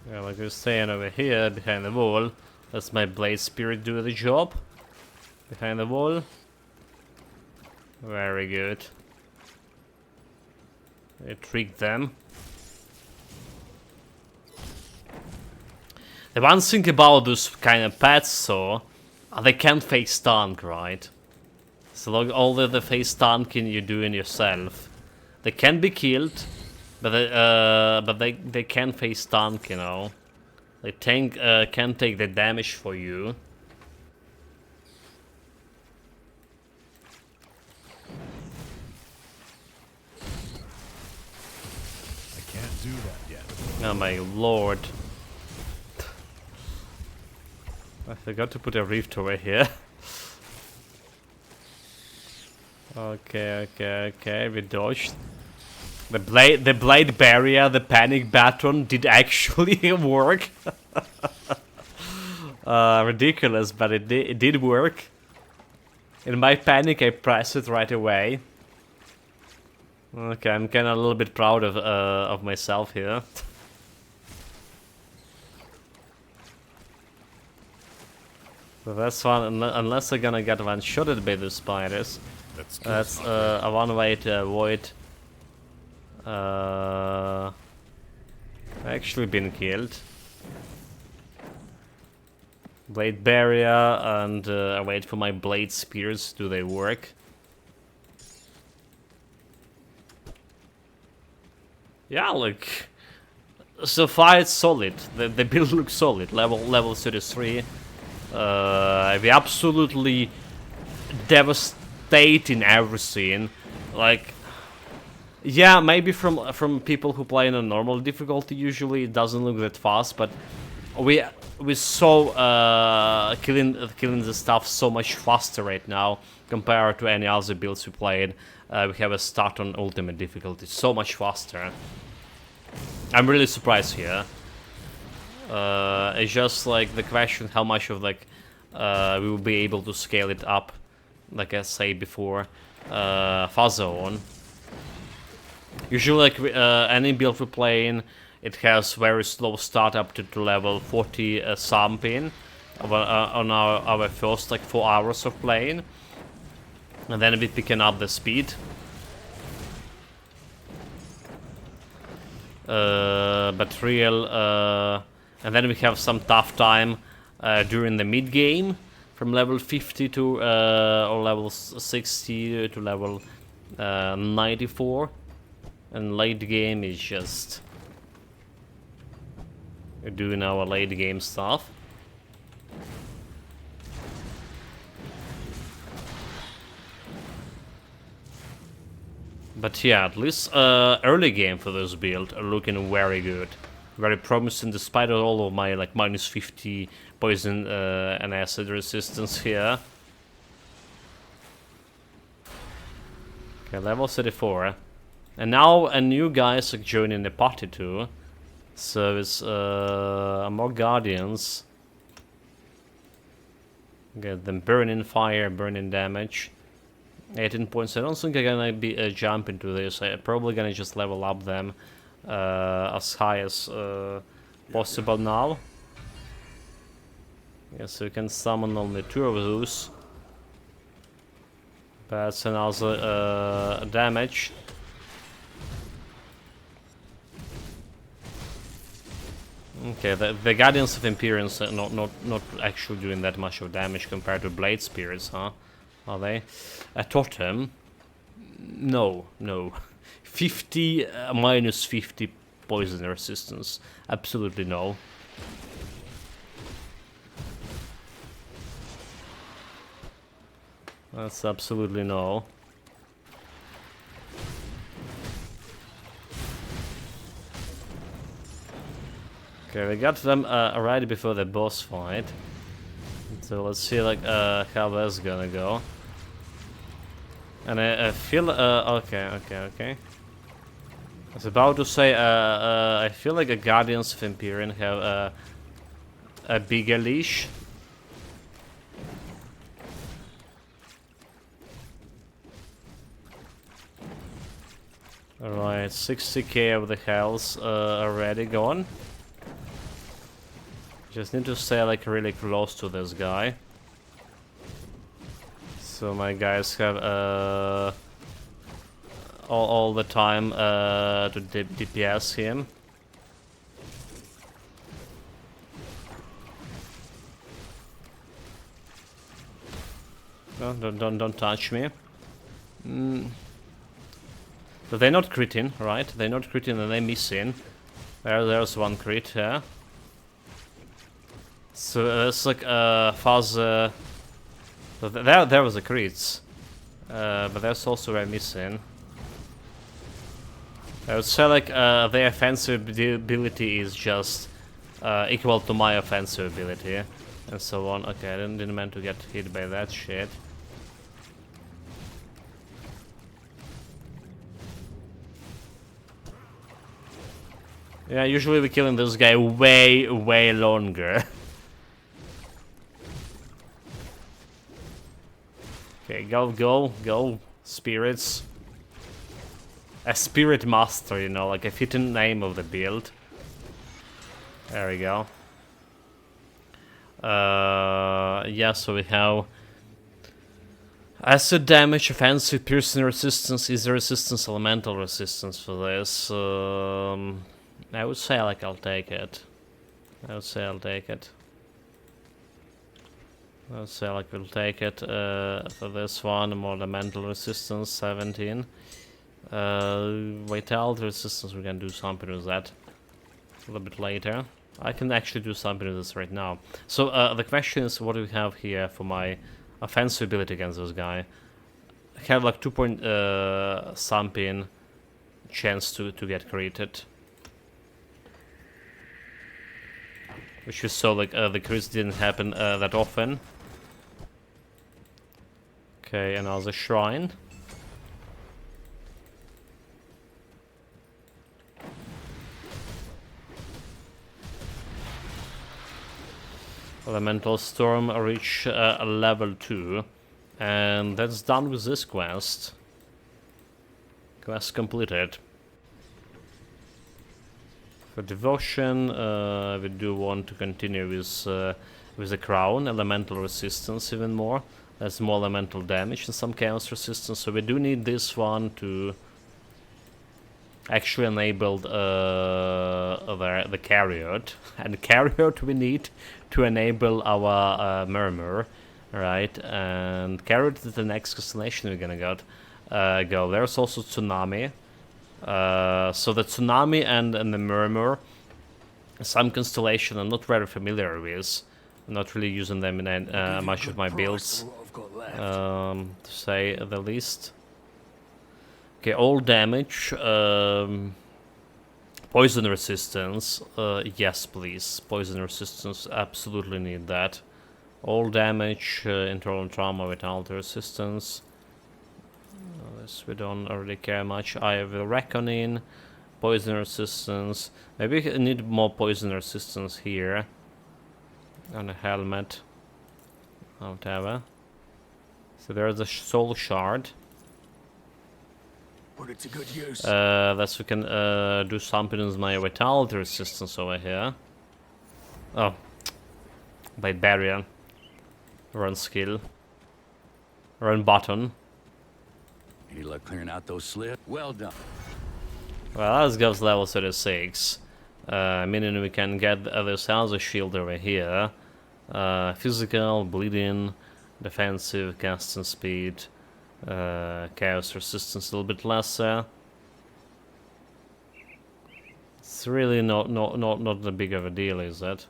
Yeah, like we're staying over here behind the wall. That's my blade spirit do the job. Behind the wall. Very good. I tricked them. The one thing about those kind of pets, so they can't face tank, right? So like all the face tanking you do in yourself, they can be killed, but they can face tank, you know. They can take the damage for you. Can't do that yet. Oh my lord. I forgot to put a rift over here. Okay, we dodged. The blade barrier, the panic baton did actually work. Ridiculous, but it did work. In my panic, I pressed it right away. Okay, I'm kinda a little bit proud of myself here. So that's one, unless they're gonna get one-shotted by the spiders. That's a one way to avoid actually being killed. Blade barrier, and I wait for my blade spears. Do they work? Yeah, like, so far it's solid. The build looks solid. Level 33. We absolutely devastating everything. Like, yeah, maybe from people who play in a normal difficulty, usually it doesn't look that fast, but we so killing the stuff so much faster right now compared to any other builds we played. We have a start on ultimate difficulty so much faster. I'm really surprised here. It's just like the question how much of like we will be able to scale it up, like I said before, further on. Usually, like any build we're playing, it has very slow startup to level 40 something on our first like 4 hours of playing, and then we're picking up the speed. But real, and then we have some tough time during the mid game, from level 50 to or level 60 to level 94, and late game is just doing our late game stuff. But yeah, at least early game for this build are looking very good, very promising, despite all of my like minus 50 poison and acid resistance here. Okay, level 34, and now a new guys are joining the party too. So it's more guardians. Get them burning fire, burning damage. 18 points. I don't think I'm gonna be jump into this. I'm probably gonna just level up them as high as possible now. Yeah, so you can summon only 2 of those. That's another damage. Okay, the Guardians of Empyrion are not actually doing that much of damage compared to Blade Spirits, huh? Are they? A totem? No. 50 minus 50 poison resistance. Absolutely no. That's absolutely no. Okay, we got them right before the boss fight. So let's see like how that's gonna go. And I feel okay. I was about to say I feel like the Guardians of Empyrion have a bigger leash. Alright, 60k of the health already gone. Just need to stay like really close to this guy. So my guys have all the time to DPS him. No, don't touch me. So they're not critting, right? They're not critting and they're missing. There's one crit here. So that's like fuzz. So there was a crits, but there's also a missing. I would say like their offensive ability is just equal to my offensive ability, and so on. Okay, I didn't mean to get hit by that shit. Yeah, usually we're killing this guy way longer. Okay, go, spirits. A spirit master, you know, like a fitting name of the build. There we go. Yeah, so we have acid damage, offensive, piercing resistance. Is there resistance, elemental resistance for this? I would say like I'll take it. I'll say like we'll take it for this one. More elemental resistance, 17. Vitality resistance, we can do something with that a little bit later. I can actually do something with this right now. So the question is, what do we have here for my offensive ability against this guy. I have like 2 point something chance to get created. Which we saw, like, the crits didn't happen that often. Okay, another shrine. Elemental Storm reach level 2. And that's done with this quest. Quest completed. For devotion, we do want to continue with the crown, elemental resistance even more. That's more elemental damage and some chaos resistance. So we do need this one to actually enable the chariot, and the chariot we need to enable our murmur, right? And chariot is the next constellation we're gonna go. There's also tsunami. So the tsunami and the murmur, some constellation I'm not very familiar with. I'm not really using them in much of my builds, to say the least. Okay, all damage, poison resistance, yes please, poison resistance, absolutely need that. All damage, internal trauma, vitality resistance. This we don't really care much. I have a reckoning, poison resistance. Maybe we need more poison resistance here. On a helmet. Whatever. So there's a soul shard. Put it to good use. Thus we can do something with my vitality resistance over here. Oh. Barbarian. Run skill. Run button. Any luck clearing out those slips? Well done. Well, that goes level 36. Meaning we can get this other shield over here. Physical, bleeding, defensive, casting speed, chaos resistance a little bit lesser. It's really not that big of a deal, is it?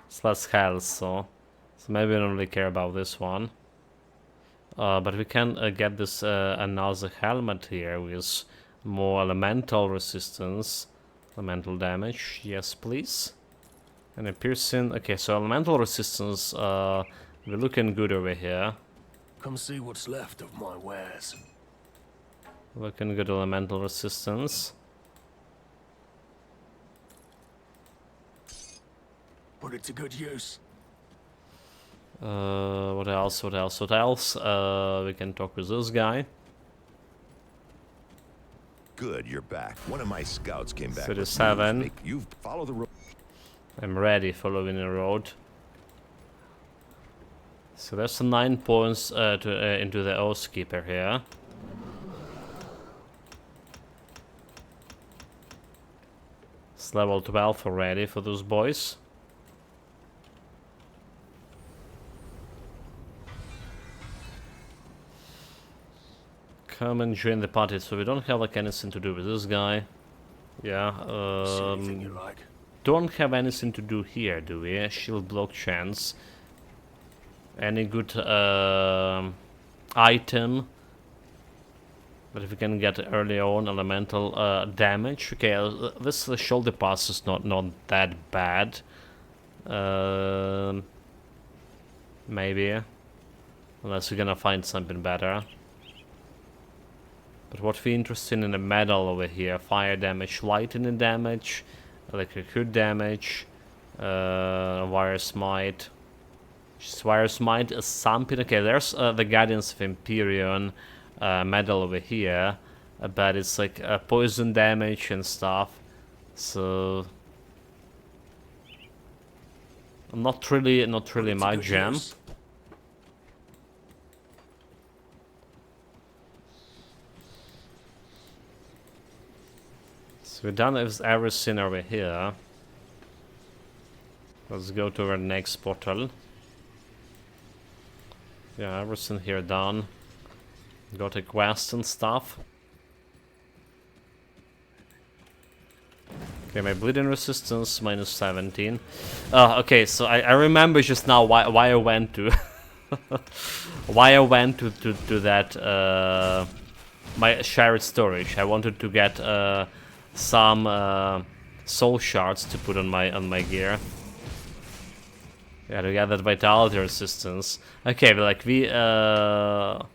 It's less health, so maybe we don't really care about this one. But we can get this another helmet here with more elemental resistance, elemental damage. Yes, please. And a piercing. Okay, so elemental resistance. We're looking good over here. Come see what's left of my wares. Looking good, elemental resistance. Put it to good use. What else? What else? What else? We can talk with this guy. Good, you're back. One of my scouts came back. 37. You follow the road. I'm ready, following the road. So there's some 9 points into the Oathkeeper here. It's level 12 already for those boys. Come and join the party. So we don't have like anything to do with this guy. Yeah. See anything you like. Don't have anything to do here, do we? Shield block chance. Any good item that if we can get early on elemental damage. Okay, this shoulder pass is not that bad. Maybe, unless we're gonna find something better. But what we're interested in the medal over here: fire damage, lightning damage, electric hood damage, wire smite. Wire smite is something. Okay, there's the Guardians of Empyrion medal over here, but it's like poison damage and stuff. So not really my jam. So we're done with everything over here. Let's go to our next portal. Yeah, everything here done. Got a quest and stuff. Okay, my bleeding resistance minus 17. Okay, so I remember just now why I went to why I went to that my shared storage. I wanted to get some soul shards to put on my gear. Yeah, to get that vitality resistance. Okay, but like we not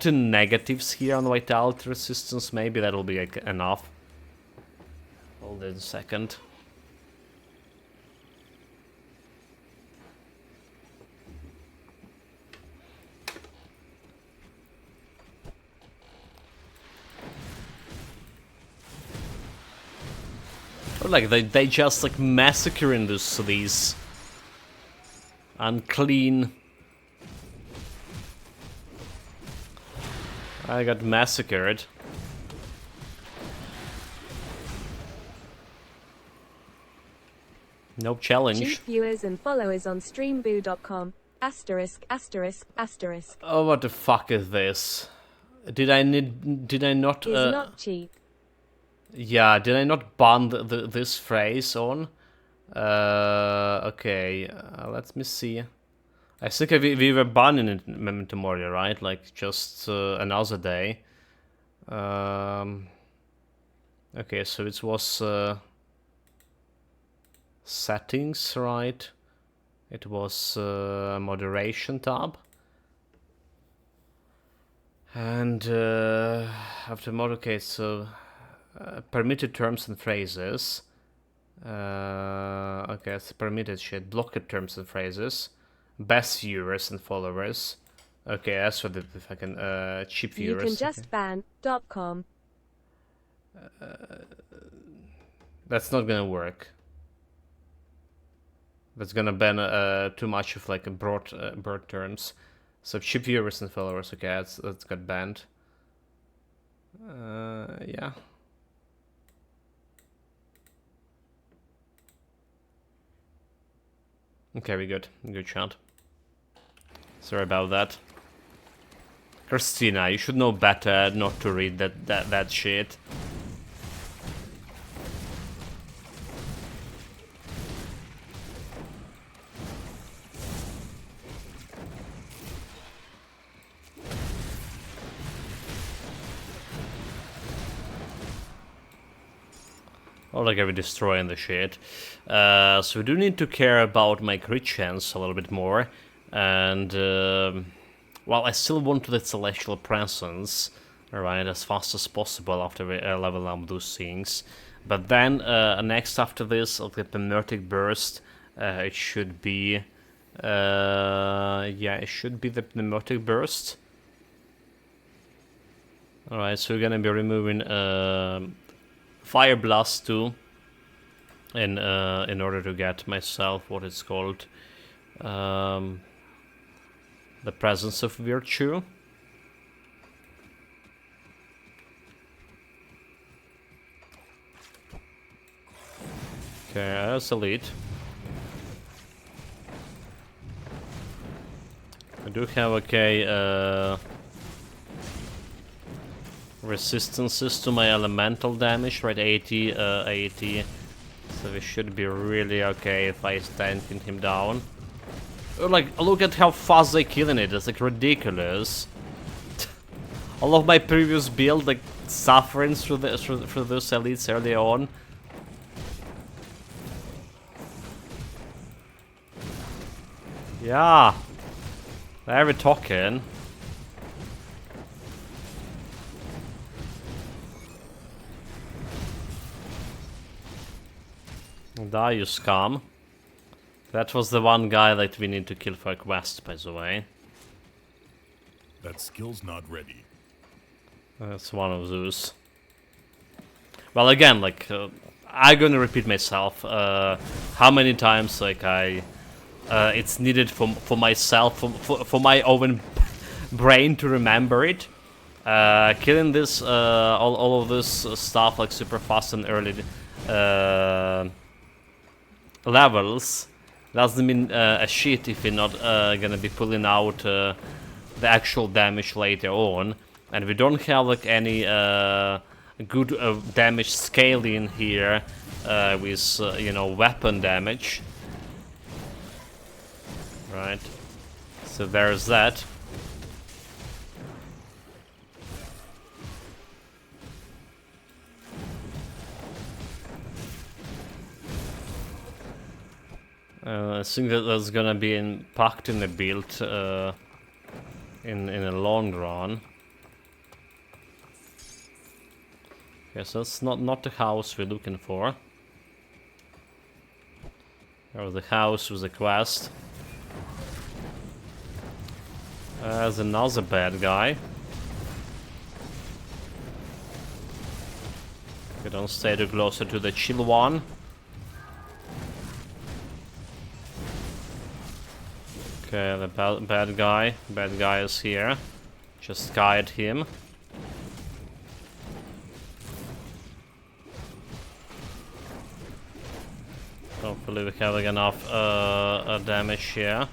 in negatives here on vitality resistance. Maybe that'll be like, enough. Hold it a second. Or like they just like massacring these unclean. I got massacred. No challenge. Chief viewers and followers on streamboo.com. Asterisk, asterisk, asterisk. Oh, what the fuck is this? Did I not? Is not cheap. Yeah, did I not ban this phrase on? Okay, let me see. I think we were banning it in Memento Mori, right? Like just another day. Okay, so it was settings, right? It was moderation tab. And after mod, okay, so permitted terms and phrases. Okay, it's permitted shit. Blocked terms and phrases. Best viewers and followers. Okay, that's what if I can cheap viewers. You can just ban .com. That's not gonna work. That's gonna ban too much of like a broad terms. So cheap viewers and followers. Okay, that's got banned. Yeah. Okay, we good. Good shot. Sorry about that. Christina, you should know better not to read that shit. Or like every destroying the shit. So we do need to care about my crit chance a little bit more. And, well, I still want the Celestial Presence, alright, as fast as possible after we level up those things. But then, next after this, I'll get the Pneumatic Burst. It should be, yeah, it should be the Pneumatic Burst. Alright, so we're gonna be removing, Fire Blast too, in order to get myself what it's called, the Presence of Virtue. Okay, that's elite. I do have okay resistances to my elemental damage, right? 80, 80. So we should be really okay if I stanking him down. Like, look at how fast they're killing it. It's like ridiculous. All of my previous build, like, suffering through those elites early on. Yeah. There we're talking. Die, you scum. That was the one guy that we need to kill for a quest, by the way. That skill's not ready. That's one of those. Well, again, like, I'm gonna repeat myself. How many times, like, it's needed for myself, for my own brain to remember it. Killing this, all of this stuff, like, super fast and early levels doesn't mean a shit if you're not gonna be pulling out the actual damage later on, and we don't have like any good damage scaling here with you know, weapon damage. Right. So there's that. I think that that's gonna be impact in the build in the long run. Okay, so that's not the house we're looking for. Or the house with the quest. There's another bad guy. We don't stay too closer to the chill one. Okay, the bad guy is here. Just guide him. Hopefully we have enough damage here.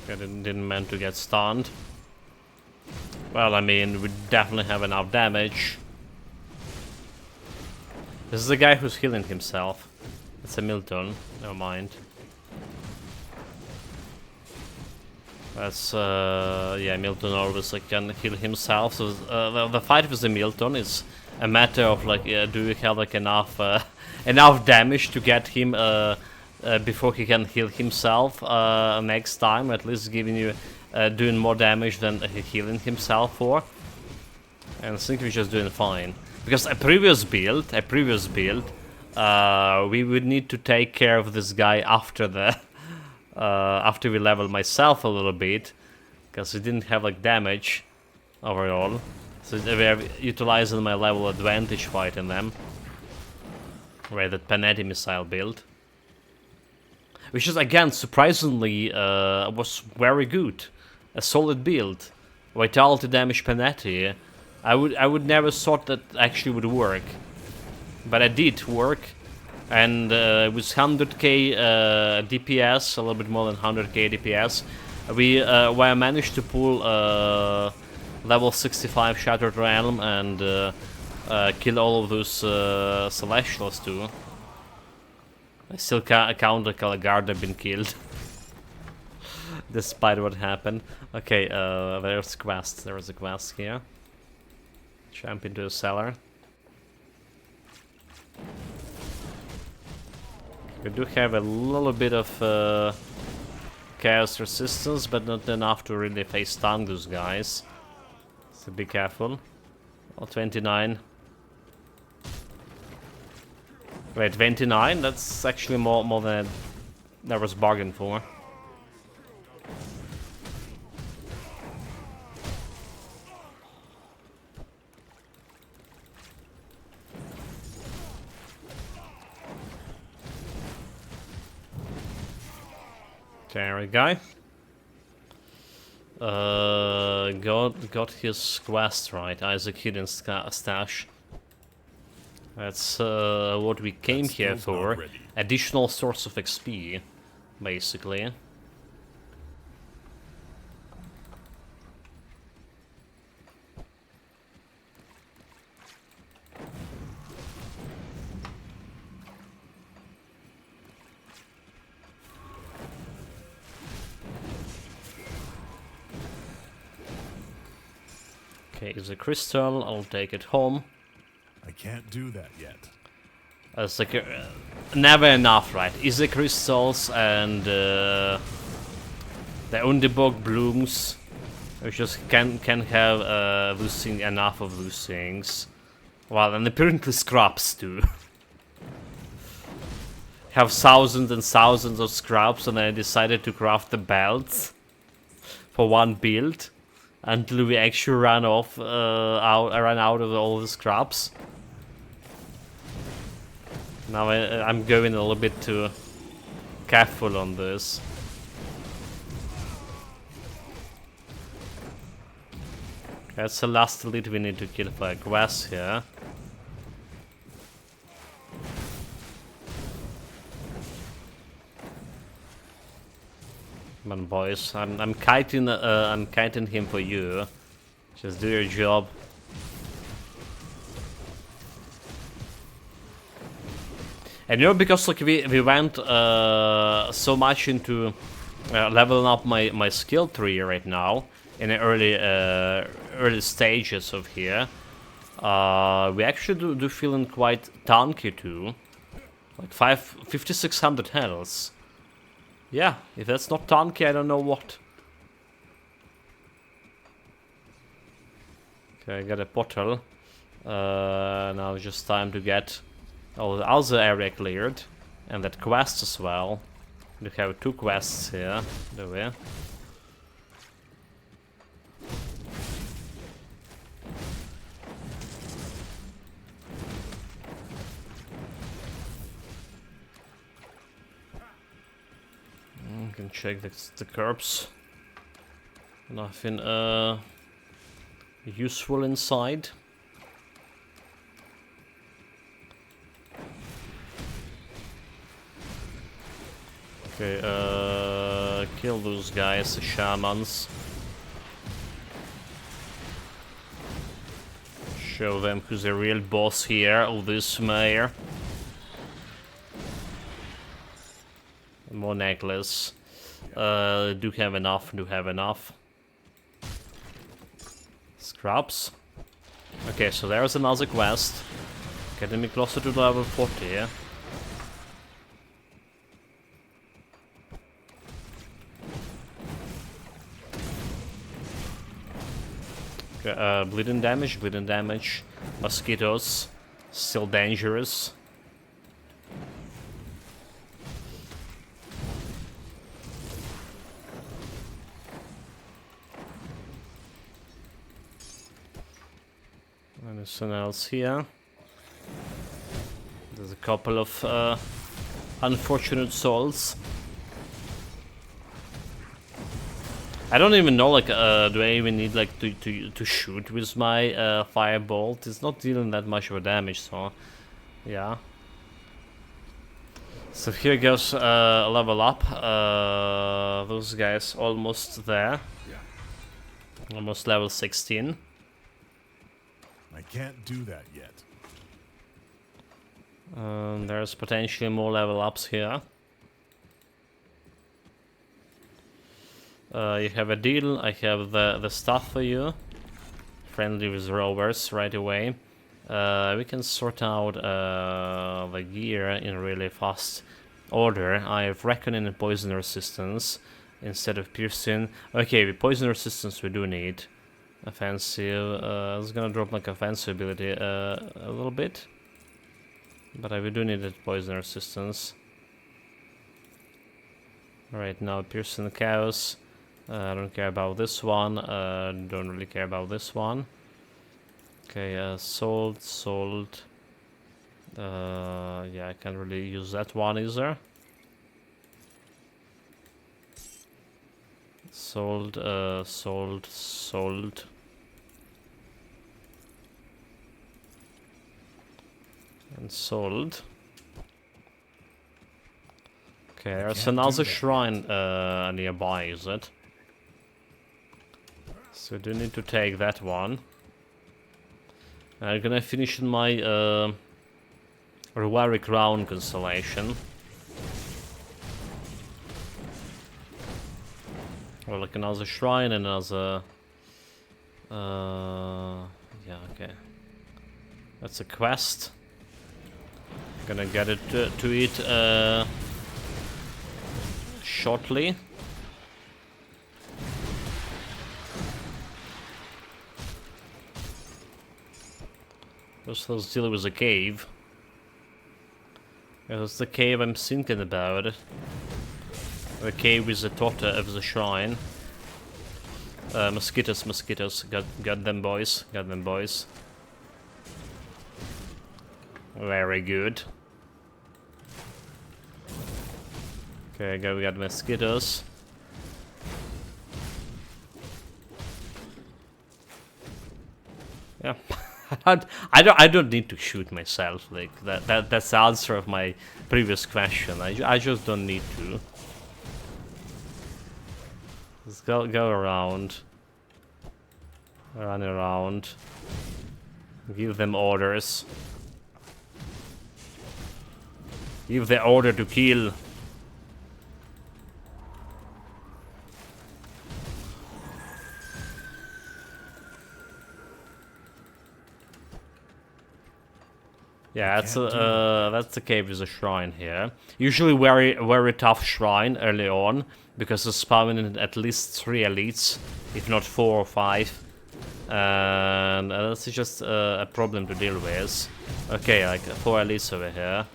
I didn't mean to get stunned. Well, I mean, we definitely have enough damage. This is the guy who's healing himself. It's a Milton. Never mind. That's yeah, Milton always like can heal himself. So the fight with the Milton is a matter of like, do we have like enough enough damage to get him before he can heal himself next time, at least giving you doing more damage than healing himself for. And I think we're just doing fine, because a previous build, we would need to take care of this guy after the after we level myself a little bit, because he didn't have like damage overall. So we are utilizing my level advantage fighting them. Right, that Panetti missile build, which is again surprisingly was very good, a solid build. Vitality damage Panetti. I would never thought that actually would work, but it did work. And with 100k DPS, a little bit more than 100k DPS, we managed to pull level 65 Shattered Realm and kill all of those Celestials too. I still count the Calagarda been killed, despite what happened. Okay, there's quest. There is a quest here. Jump into the cellar. We do have a little bit of chaos resistance, but not enough to really face stun those guys. So be careful. Oh, 29. Wait, 29? That's actually more than there was bargained for. There we go. Got his quest right. Isaac hidden stash. That's what we came here for. Additional source of XP, basically. Okay, is a crystal. I'll take it home. I can't do that yet. It's like never enough, right? Is the crystals and the Underbog blooms. We just can have losing enough of those things. Well, and apparently scraps too. Have thousands and thousands of scraps, and I decided to craft the belts for one build until we actually ran out of all the scraps. Now I'm going a little bit too careful on this. That's the last elite we need to kill for a quest here. Come on, boys. I'm kiting him for you. Just do your job. And you know, because like we went so much into leveling up my skill tree right now in the early stages of here, we actually do feeling quite tanky too, like 5600 health. Yeah, if that's not tanky, I don't know what. Okay, I got a portal. Now it's just time to get all the other area cleared, and that quest as well. We have 2 quests here, do we? You can check the curbs. Nothing useful inside. Okay, kill those guys, the shamans. Show them who's the real boss here of this mayor. More necklace. Do have enough. Scraps. Okay, so there's another quest. Getting me closer to level 40 here. Okay, bleeding damage. Mosquitoes. Still dangerous. Anything else here? There's a couple of unfortunate souls. I don't even know, like, do I even need, like, to shoot with my firebolt? It's not dealing that much of a damage, so yeah. So here goes level up. Those guys almost there. Almost level 16. I can't do that yet. There's potentially more level ups here. You have a deal. I have the stuff for you. Friendly with rovers right away. We can sort out the gear in really fast order. I have reckoning and poison resistance instead of piercing. Okay, with poison resistance we do need offensive. It's gonna drop like offensive ability a little bit, but we do need that poison resistance. Right now, piercing the cows. I don't care about this one. Don't really care about this one. Okay, sold. Yeah, I can't really use that one either. Sold. And sold. Okay, there's another shrine nearby, is it? So I do need to take that one. I'm gonna finish in my Rewari Crown constellation. Or like another shrine and another... yeah, okay. That's a quest. Gonna get it to it shortly. Let's deal with the cave. Yeah, that's the cave I'm thinking about. The cave with the daughter of the shrine. Mosquitoes. Got them boys. Very good. Okay, we got mosquitoes. Yeah. I don't need to shoot myself, like that's the answer of my previous question. I just don't need to. Just go around. Run around. Give them orders. Give the order to kill. Yeah, that's the cave with a shrine here. Usually very tough shrine early on, because it's spawning at least 3 elites, if not 4 or 5. And that's just a problem to deal with. Okay, like 4 elites over here.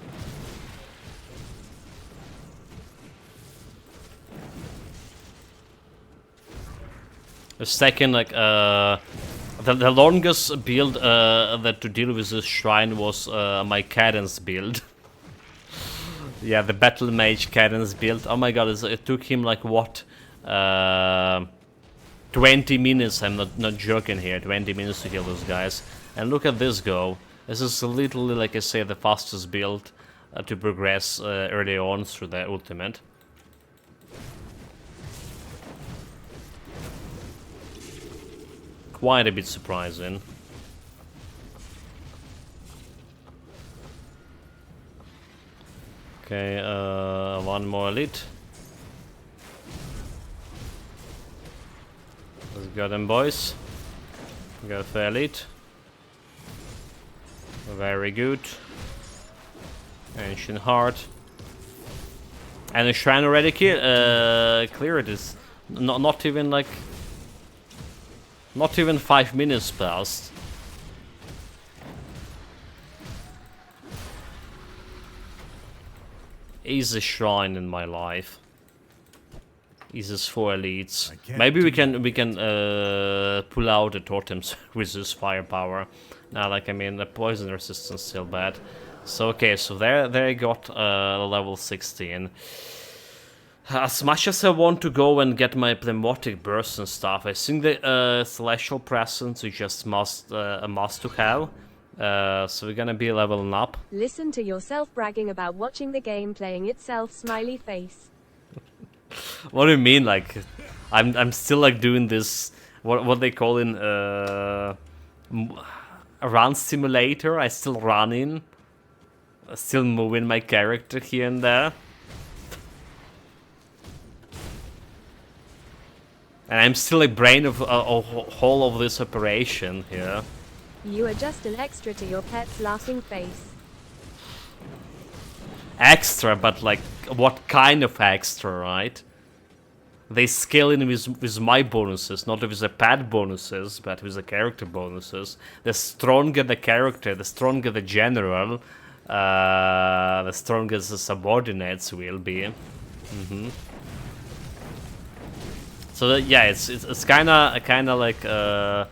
The second, like, the longest build that to deal with this shrine was my cadence build. Yeah, the battle mage cadence build. Oh my god, it took him like what? 20 minutes, I'm not joking here, 20 minutes to kill those guys. And look at this go. This is literally, like I say, the fastest build to progress early on through the ultimate. Quite a bit surprising. Okay, one more elite. Let's go them, boys. Go for elite. Very good. Ancient Heart. And the shrine already cleared is not even like... Not even 5 minutes passed. Easy shrine in my life. Easiest 4 elites. Maybe we can pull out the totems with this firepower. Now, like I mean, the poison resistance still bad. So okay, so there I got level 16. As much as I want to go and get my Plemotic burst and stuff, I think the Celestial Presence is just a must to have. So we're gonna be leveling up. Listen to yourself bragging about watching the game playing itself, smiley face. What do you mean? Like, I'm still like doing this. What they call in a run simulator. I still running, still moving my character here and there. And I'm still a brain of whole of this operation here. You are just an extra to your pet's laughing face. Extra, but like, what kind of extra, right? They scale in with my bonuses, not with the pet bonuses, but with the character bonuses. The stronger the character, the stronger the general, the stronger the subordinates will be. So yeah, it's kind of like I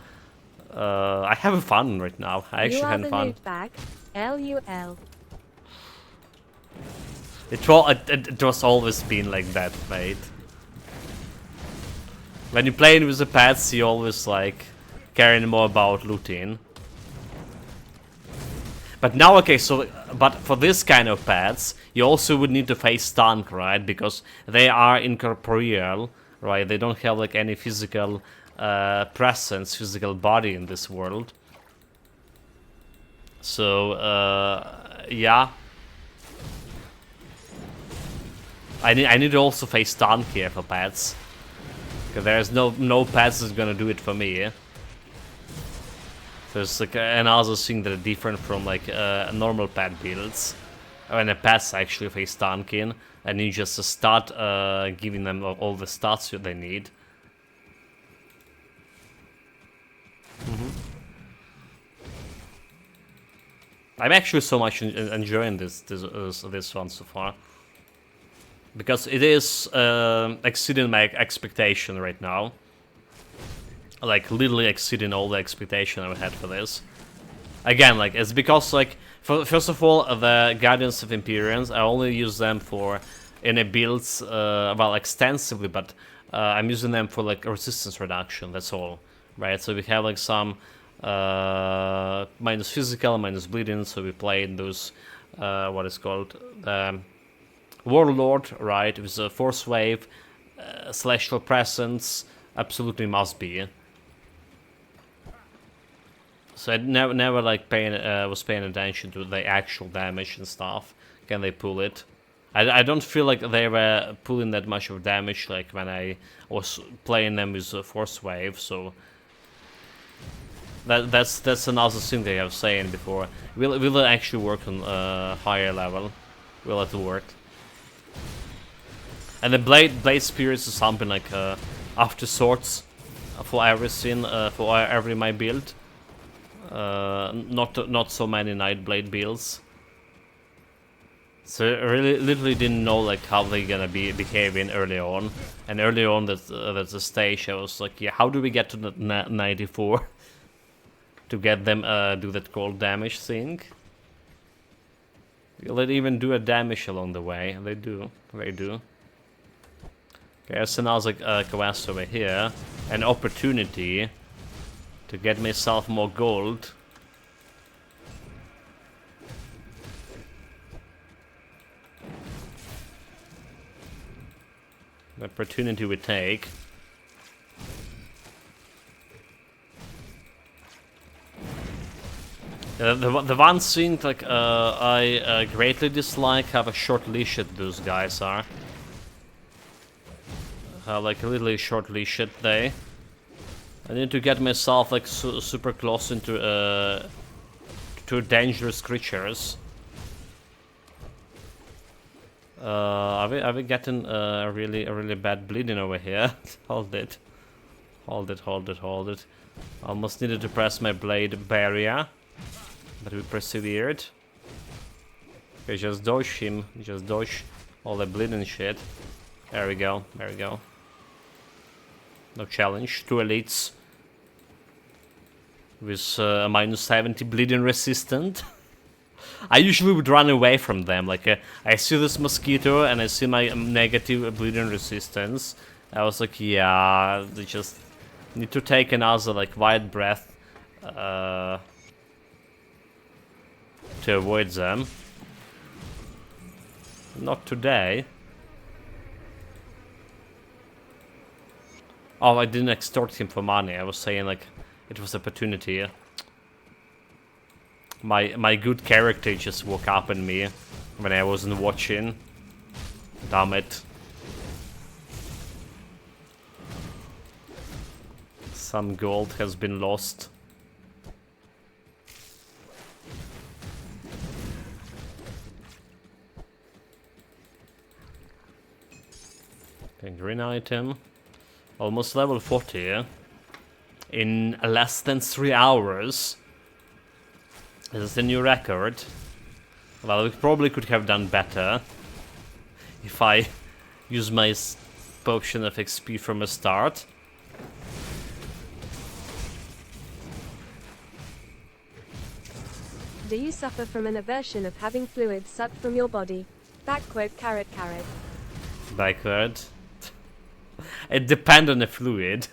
have fun right now. I actually had fun. Loot bag. LUL. It was always been like that, mate. When you're playing with the pets, you always like caring more about looting. But now, okay, so but for this kind of pets, you also would need to face stun, right? Because they are incorporeal. Right, they don't have like any physical presence, physical body in this world. So yeah, I need to also face stun here for pets, because there's no pets that's gonna do it for me. There's like another thing that is different from like normal pet builds, when the pets actually face stunking. And you just start giving them all the stats that they need. I'm actually so much enjoying this one so far, because it is exceeding my expectation right now. Like literally exceeding all the expectation I had for this. Again, like it's because like. First of all, the Guardians of Empyrion, I only use them for in a builds, well, extensively, but I'm using them for like resistance reduction. That's all, right? So we have like some minus physical, minus bleeding. So we played those what is called Warlord, right? With a Force Wave, Celestial Presence, absolutely must be. So I never like was paying attention to the actual damage and stuff, Can they pull it? I don't feel like they were pulling that much of damage like when I was playing them with Force Wave, so that's another thing they have saying before. Will it actually work on higher level? Will it work? And the blade spirits is something like after sorts for everything, for every my build. Not so many Nightblade builds. So I really literally didn't know like how they gonna be behaving early on, and early on that's the stage I was like, yeah, how do we get to the 94 to get them do that cold damage thing? Will it even do a damage along the way? They do. Okay, so now there's like a quest over here, an opportunity to get myself more gold. The opportunity we take. The one thing like I greatly dislike how short leashed those guys are. Like literally short leashed they. I need to get myself like super close into to dangerous creatures. Are we getting a really bad bleeding over here? Hold it. Almost needed to press my blade barrier, but we persevered. Okay, just dodge him. Just dodge all the bleeding shit. There we go. No challenge. 2 elites with a minus 70 bleeding resistant. I usually would run away from them. Like I see this mosquito and I see my negative bleeding resistance. I was like, yeah, they just need to take another like wide breath to avoid them. Not today. Oh, I didn't extort him for money. I was saying like it was opportunity. My good character just woke up in me when I wasn't watching. Damn it. Some gold has been lost. Okay, green item. Almost level 40. In less than 3 hours. This is a new record. Well, we probably could have done better if I use my potion of XP from the start. Do you suffer from an aversion of having fluids sucked from your body? Backward carrot carrot. Backward. It depends on the fluid.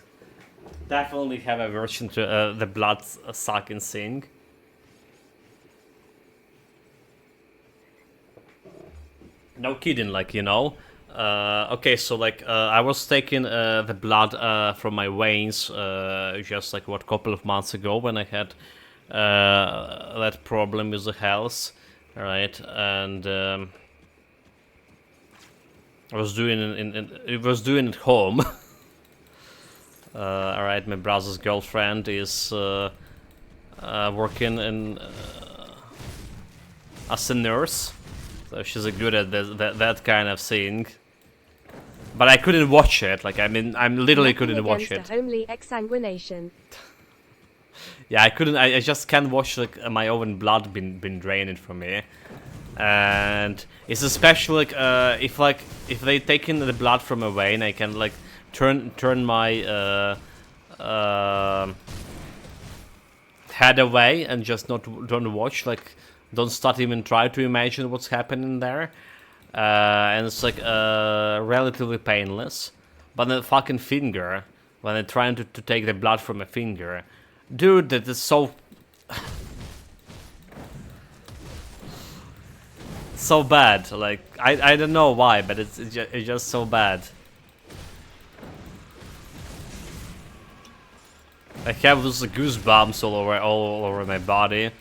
Definitely have aversion to the blood sucking thing. No kidding, like, you know. Okay, so like I was taking the blood from my veins just like what couple of months ago when I had that problem with the health, right? And I was doing it was doing it home. All right, my brother's girlfriend is working in as a nurse. So she's good at that kind of thing. But I couldn't watch it. Like, I mean, I literally couldn't watch it. Homely exsanguination. Yeah, I couldn't. I just can't watch like my own blood been drained from me. And it's especially like if they taking the blood from a vein, I can like turn my head away and just don't watch, like. Don't start even try to imagine what's happening there. And it's like relatively painless. But the fucking finger, when they're trying to take the blood from a finger. Dude, that is so... so bad. Like, I don't know why, but it's just so bad. I have those goosebumps all over my body.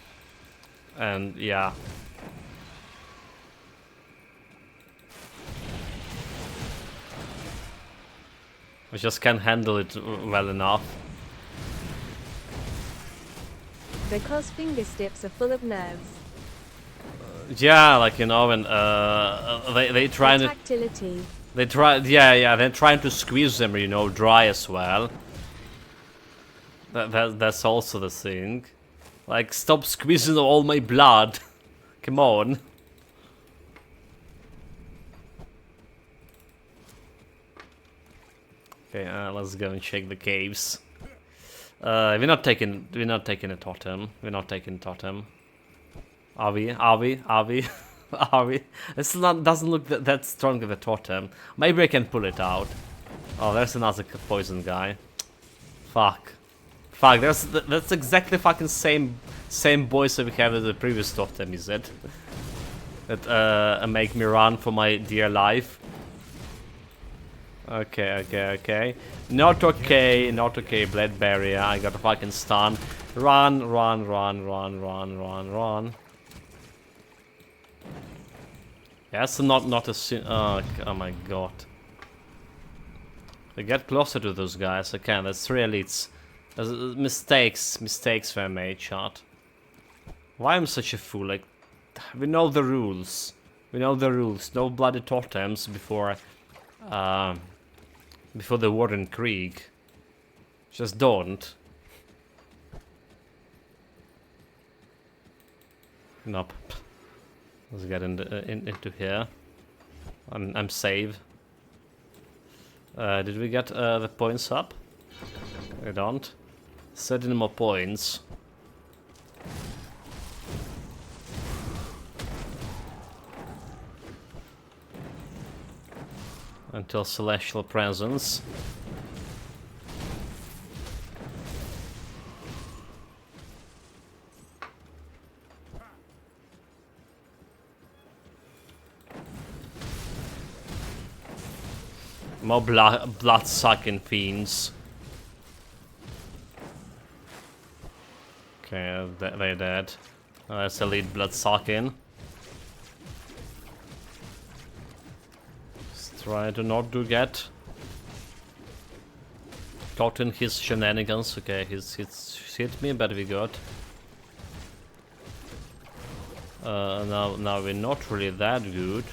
And yeah. I just can't handle it well enough. Because finger tips are full of nerves. Yeah, like, you know, when they try to Tactility. they're trying to squeeze them, you know, dry as well. That's also the thing. Like, stop squeezing all my blood. Come on. Okay, let's go and check the caves. We're not taking a totem. We're not taking a totem. Are we? Are we? Are we? Are we? This doesn't look that strong of a totem. Maybe I can pull it out. Oh, there's another poison guy. Fuck. Fuck, that's exactly fucking same boys that we have as the previous totem, is it? That make me run for my dear life. Okay. Not okay, Blade Barrier. I got a fucking stun. Run. That's not a sin. Oh my god. I get closer to those guys. I can. That's 3 elites. Mistakes for a mage shot. Why am I such a fool? Like, we know the rules. No bloody totems before the Warden Krieg. Just don't. Nope. Let's get into here. I'm safe. Did we get the points up? We don't. 13 more points. Until Celestial Presence. More blood-sucking fiends. Okay, they're dead. That's elite blood-sucking. Try to not get caught in his shenanigans. Okay, he's hit me, but we got. Now we're not really that good.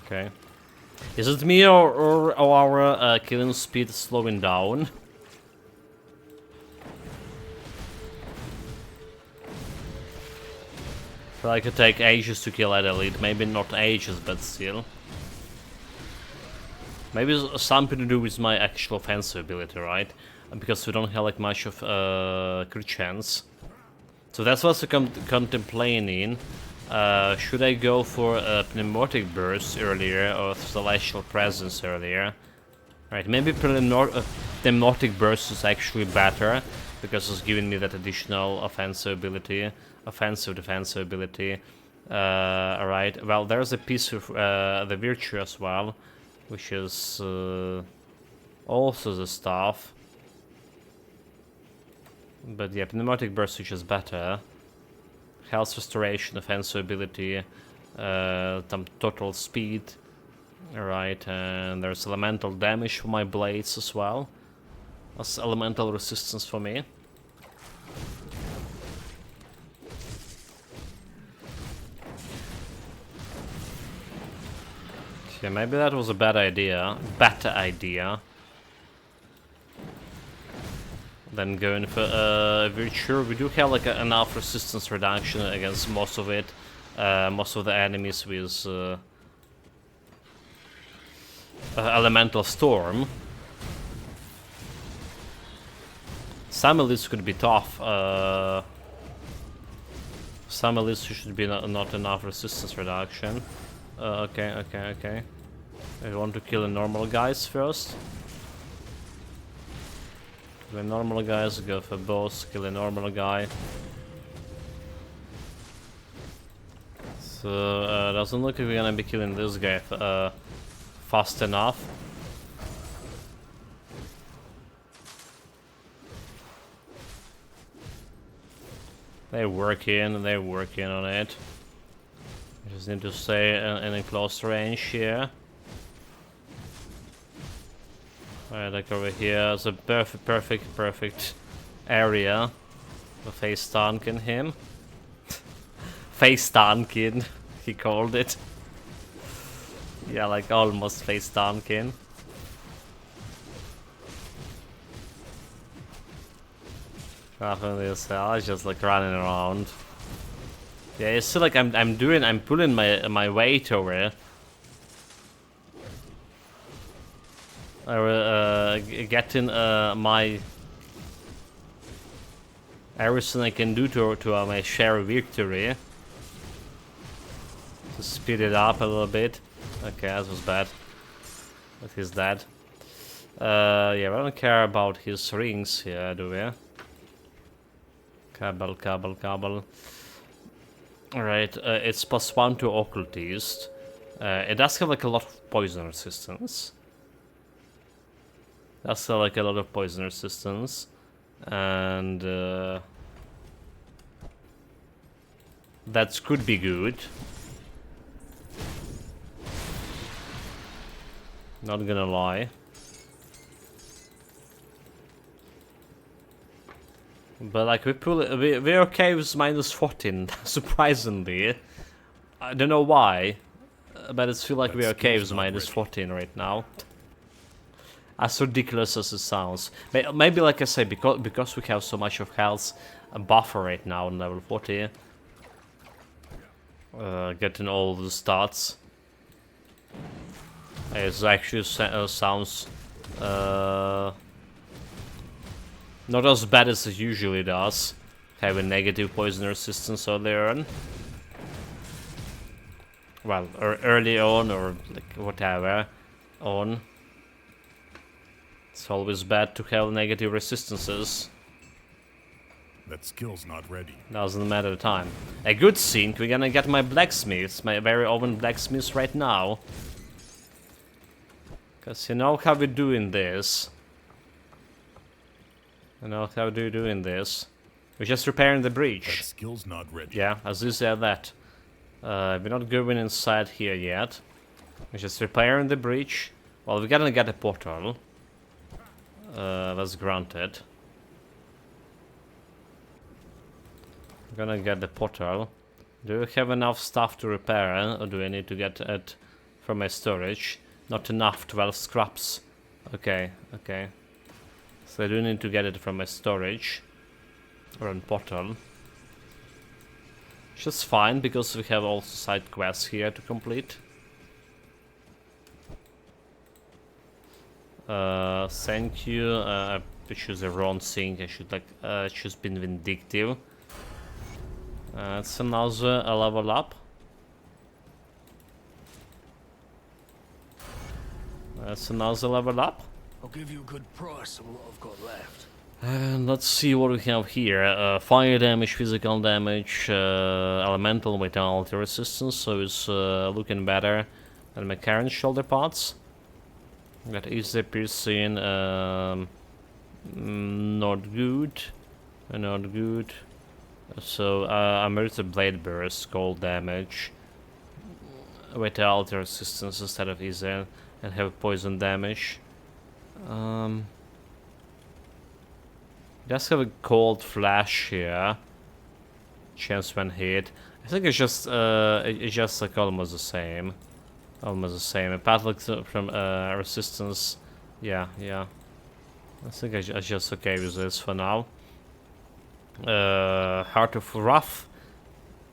Okay, is it me or our killing speed slowing down? I could take ages to kill that elite. Maybe not ages, but still. Maybe it's something to do with my actual offensive ability, right? Because we don't have like much of crit chance. So that's what's contemplating. Should I go for a Pneumatic Burst earlier or Celestial Presence earlier? Right, maybe Pneumatic Burst is actually better because it's giving me that additional offensive ability. Defensive ability. Alright, well, there's a piece of the Virtue as well, which is also the stuff. But yeah, Pneumatic Burst, which is better. Health Restoration, offensive ability, some total speed. Alright, and there's elemental damage for my blades as well. That's elemental resistance for me. Okay, maybe that was a bad idea. Better idea than going for Virtue. We do have like enough resistance reduction against most of it. Most of the enemies with Elemental Storm. Some elites could be tough. Some elites should be not enough resistance reduction. Okay. I want to kill the normal guys first. The normal guys, go for boss, kill a normal guy. So, doesn't look like we're gonna be killing this guy fast enough. They're working on it. I just need to stay in a close range here. Right, like over here is a perfect area for face tanking him. Face tanking, he called it. Yeah, like almost face tanking. This hell, just like running around. Yeah, it's still like I'm pulling my weight over it. Getting my everything I can do to my share of victory. To speed it up a little bit. Okay, that was bad. But he's dead. Yeah, we don't care about his rings here, do we? Cabal. Alright, it's +1 to occultist. It does have like a lot of poison resistance. That's like a lot of poison resistance. And that could be good. Not gonna lie. But like we're okay with -14, surprisingly. I don't know why, but it's feel like we're okay with -14 right now. As ridiculous as it sounds. Maybe like I say, because we have so much of health buffer right now on level 40. Getting all the stats. It actually sounds not as bad as it usually does, having negative poison resistance earlier on. Well, or early on, or like whatever on. It's always bad to have negative resistances. That skill's not ready. Doesn't matter the time. A good thing, we're gonna get my blacksmiths, my very own blacksmiths right now. Cause you know how we're doing this. You know how we're doing this. We're just repairing the breach. That skill's not ready. Yeah, as you said that. We're not going inside here yet. We're just repairing the breach. Well, we're gonna get a portal. That's granted. We're gonna get the portal. Do we have enough stuff to repair it, or do I need to get it from my storage? Not enough, 12 scraps. Okay. So I do need to get it from my storage. Or on portal. Which is fine, because we have also side quests here to complete. Thank you. I choose the wrong thing. I should like choose being vindictive. It's another level up. That's another level up. I'll give you a good price on what I've got left. And let's see what we have here. Fire damage, physical damage, elemental vitality resistance, so it's looking better than my current shoulder parts. Got easy piercing, not good. Not good. So I'm ready to blade burst, cold damage, vitality resistance instead of easy, and have poison damage. Does have a cold flash here. Chance when hit. I think it's just like almost the same. Almost the same. Apart like from resistance. Yeah. I think I'm just okay with this for now. Heart of Wrath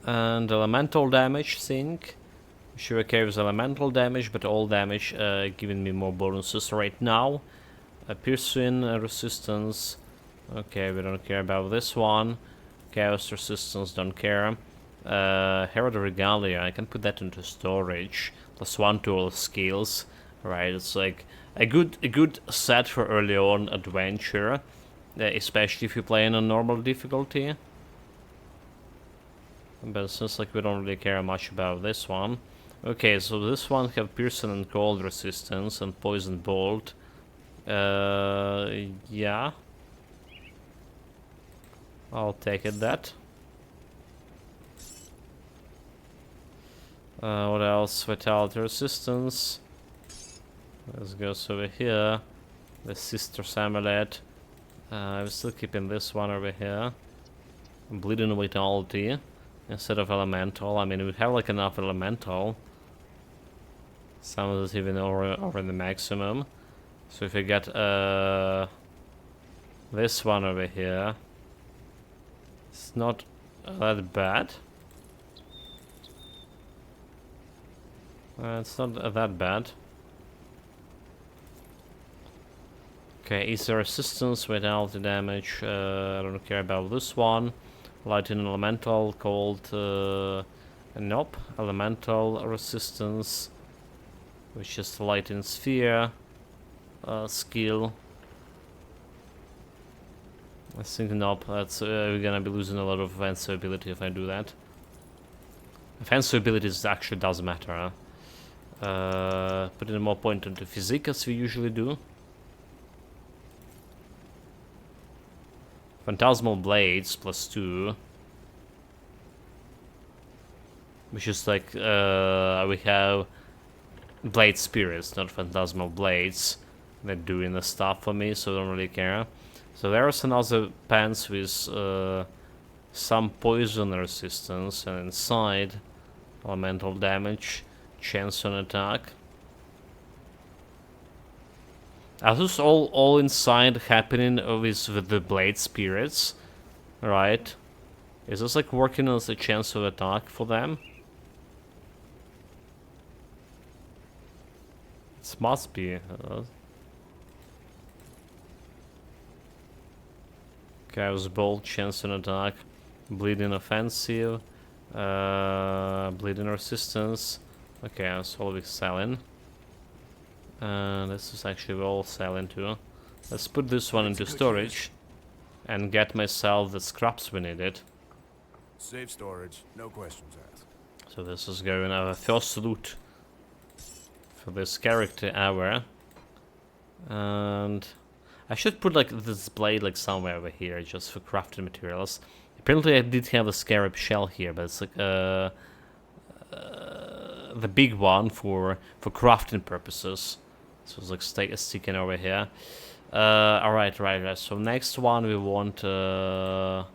and elemental damage, think. Sure, okay with elemental damage, but all damage giving me more bonuses right now. Piercing resistance. Okay, we don't care about this one. Chaos resistance, don't care. Herald Regalia, I can put that into storage. +1 to all skills. Right, it's like a good set for early on adventure. Especially if you play in a normal difficulty. But it seems like we don't really care much about this one. Okay, so this one have piercing and cold resistance and poison bolt. Yeah. I'll take it that. What else? Vitality resistance. This goes over here. The Sister's Amulet. I'm still keeping this one over here. Bleeding Vitality instead of Elemental. I mean, we have like enough Elemental. Some of this even over the maximum. So if we get this one over here, it's not that bad. It's not that bad. Okay, easy resistance without the damage. I don't care about this one. Lightning Elemental called nope. Elemental resistance, which is Lightning Sphere skill. I think nope. That's we're gonna be losing a lot of offensive ability if I do that. Offensive abilities actually does matter. Putting more point into physique as we usually do. Phantasmal Blades +2. Which is like, we have Blade Spirits, not Phantasmal Blades. They're doing the stuff for me, so I don't really care. So there's another pants with some poison resistance, and inside, elemental damage, chance on attack. Are those all inside happening with the Blade Spirits? Right. Is this like working as a chance of attack for them? It must be. Chaos Bolt, chance on attack, bleeding offensive, bleeding resistance. Okay, that's all we're selling. This is actually all selling too. Let's put this one into storage and get myself the scraps we needed. Safe storage, no questions asked. So this is going our first loot for this character hour. And I should put like this blade like somewhere over here just for crafting materials. Apparently I did have a scarab shell here, but it's like the big one for crafting purposes. So it's like sticking over here. Alright, right. So next one we want to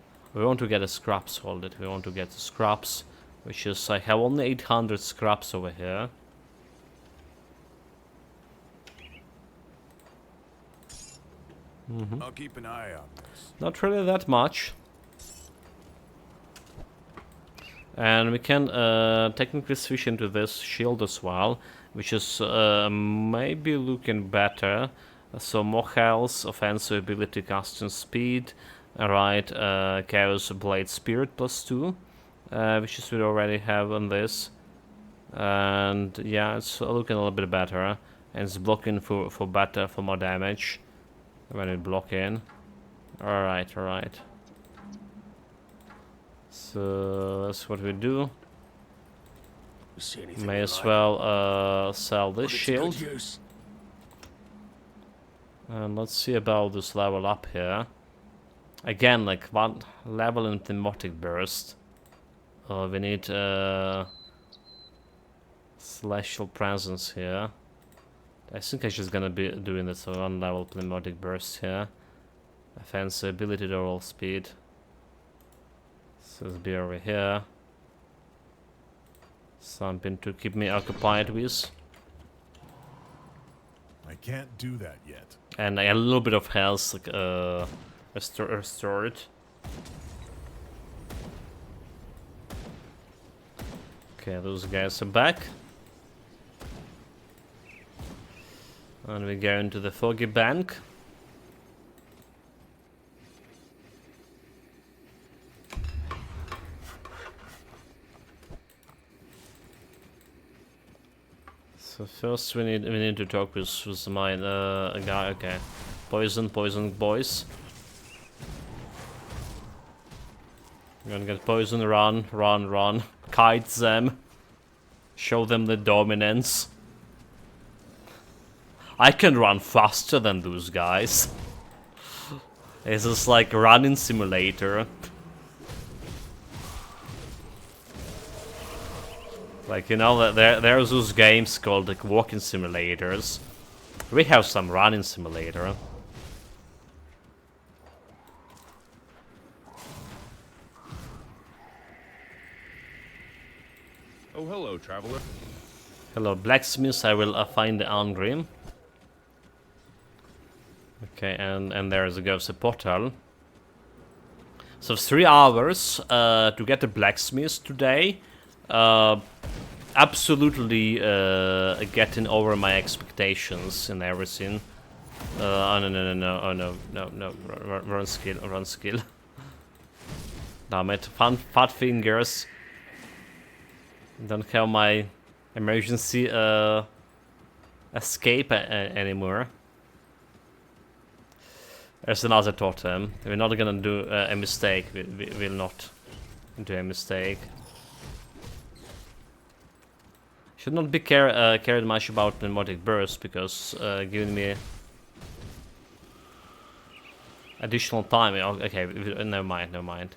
get a scraps hold. We want to get the scraps, which is I have only 800 scraps over here. I'll keep an eye on this. Not really that much. And we can technically switch into this shield as well, which is maybe looking better. So more health, offensive ability, casting speed. Alright, Chaos Blade Spirit +2, which is we already have on this. And yeah, it's looking a little bit better. And it's blocking for more damage when it block in. Alright. So that's what we do. May as well sell this shield. And let's see about this level up here. Again, like one level in Thematic Burst. We need Celestial Presence here. I think I'm just gonna be doing this on one level Thematic Burst here. Offensive ability, roll speed. So let's be over here. Something to keep me occupied with. I can't do that yet. And a little bit of health, like, restored. Okay, those guys are back. And we go into the Foggy Bank. So first we need to talk with my guy. Okay, poison boys. I'm gonna get poison. Run. Kite them. Show them the dominance. I can run faster than those guys. This is like running simulator. Like, you know, there's those games called like walking simulators. We have some running simulator. Oh, hello, traveler. Hello, blacksmith. I will find the Angrim. Okay, and there's a portal. So 3 hours to get the blacksmith today. Absolutely getting over my expectations and everything. Oh no, run skill. Damn it, fat fingers. Don't have my emergency escape anymore. There's another totem. We're not gonna do a mistake. We will not do a mistake. Should not be cared much about pneumatic burst because giving me additional time. Okay, never mind.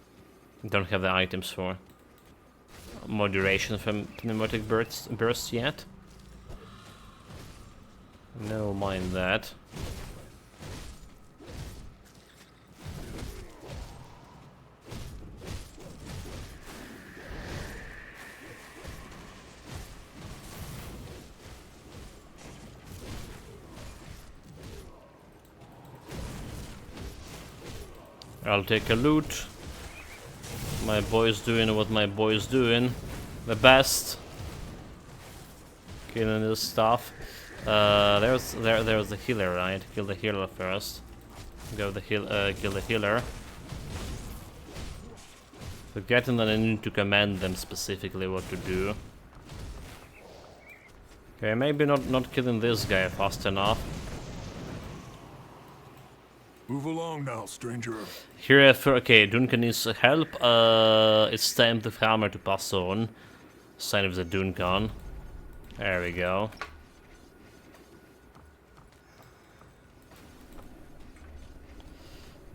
Don't have the items for more duration from pneumatic bursts yet. Never mind that. I'll take a loot. My boy's doing what my boy's doing. The best. Killing this stuff. There's the healer, right? Kill the healer first. Kill the healer. Forgetting that I need to command them specifically what to do. Okay, maybe not killing this guy fast enough. Move along now, stranger. Here, okay, Duncan needs help. It's time for Hammer to pass on. Sign of the Duncan. There we go.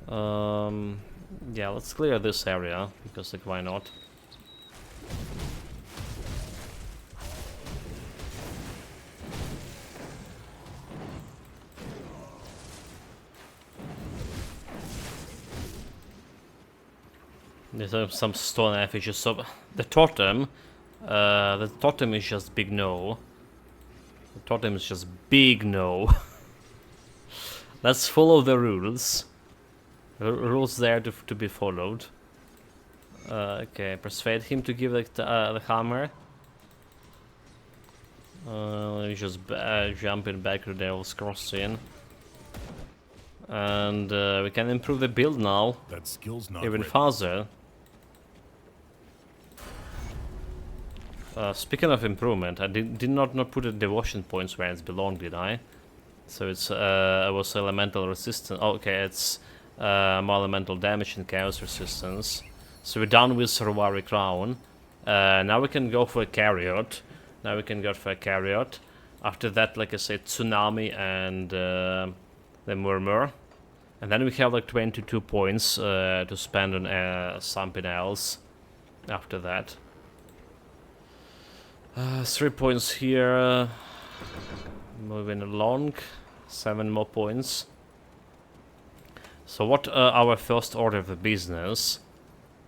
Yeah, let's clear this area because, like, why not? There's some stone effigies. So the totem is just big no. The totem is just big no. Let's follow the rules. The rules there to be followed. Okay, persuade him to give the hammer. He's just jumping back to Devil's Crossing. And we can improve the build now. That skill's not Even ready. faster. Speaking of improvement, I did not put the devotion points where it belonged, did I? So it was elemental resistance. Oh, okay, it's more elemental damage and chaos resistance. So we're done with Sarwari Crown. Now we can go for a Chariot. After that, like I said, Tsunami and the Murmur. And then we have like 22 points to spend on something else after that. 3 points here. Moving along. 7 more points. So what our first order of business?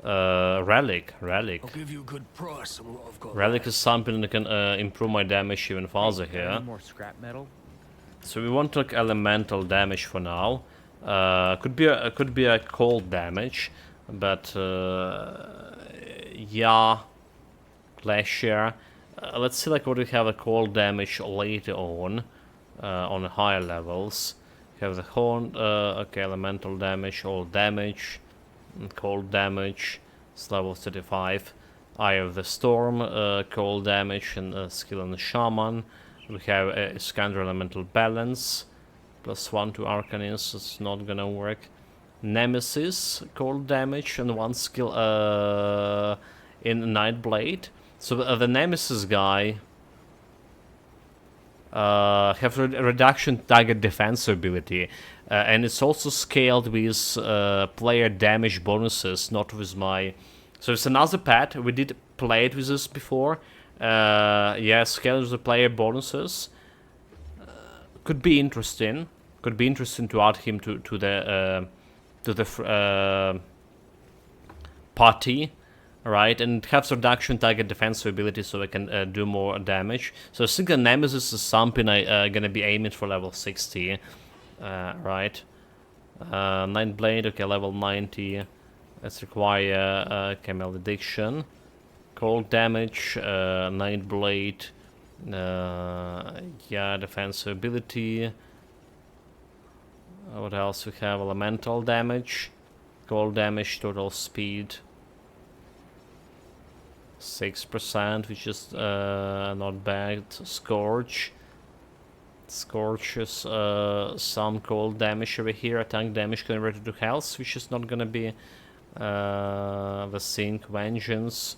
Relic. I'll give you a good price on what I've got Relic left. is something that can improve my damage even faster here. More scrap metal. So we want like elemental damage for now. Could be a cold damage, but yeah, glacier. Let's see like what we have a cold damage later on higher levels. We have the horn. Okay, elemental damage, all damage, and cold damage. It's level 35. Eye of the Storm, cold damage, and skill on the Shaman. We have a Iskander elemental balance, +1 to Arcanist. It's not gonna work. Nemesis, cold damage, and 1 skill in Nightblade. So the Nemesis guy have a reduction target defense ability, and it's also scaled with player damage bonuses, not with my. So it's another pet. We did play it with this before. Yeah, scales the player bonuses. Could be interesting. Could be interesting to add him to the party, right? And have reduction target defensive ability, so I can do more damage. So I think the Nemesis is something I gonna be aiming for level 60, right? Night Blade, okay, level 90. Let's require Malediction. Cold damage, Night Blade. Yeah, defensive ability. What else we have? Elemental damage. Cold damage, total speed. 6%, which is not bad. Scourge. Scourge is some cold damage over here. Attack damage converted to health, which is not gonna be the Sync. Vengeance.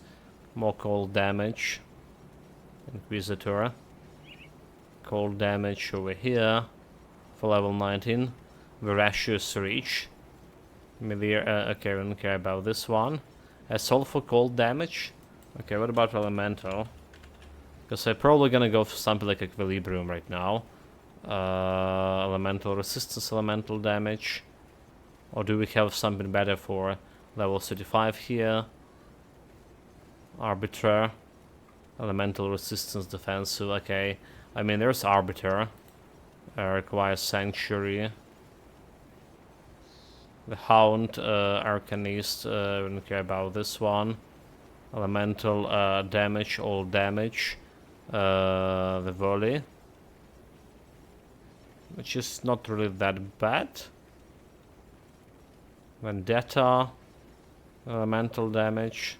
More cold damage. Inquisitor. Cold damage over here for level 19. Voracious Reach. Maybe, okay, we don't care about this one. Assault for cold damage. Okay, what about Elemental? Because I'm probably gonna go for something like Equilibrium right now. Elemental Resistance, Elemental Damage. Or do we have something better for level 35 here? Arbiter. Elemental Resistance, Defensive, okay. I mean, there's Arbiter. Requires Sanctuary. The Hound, Arcanist, we don't care about this one. Elemental damage, all damage. The Volley. Which is not really that bad. Vendetta. Elemental damage.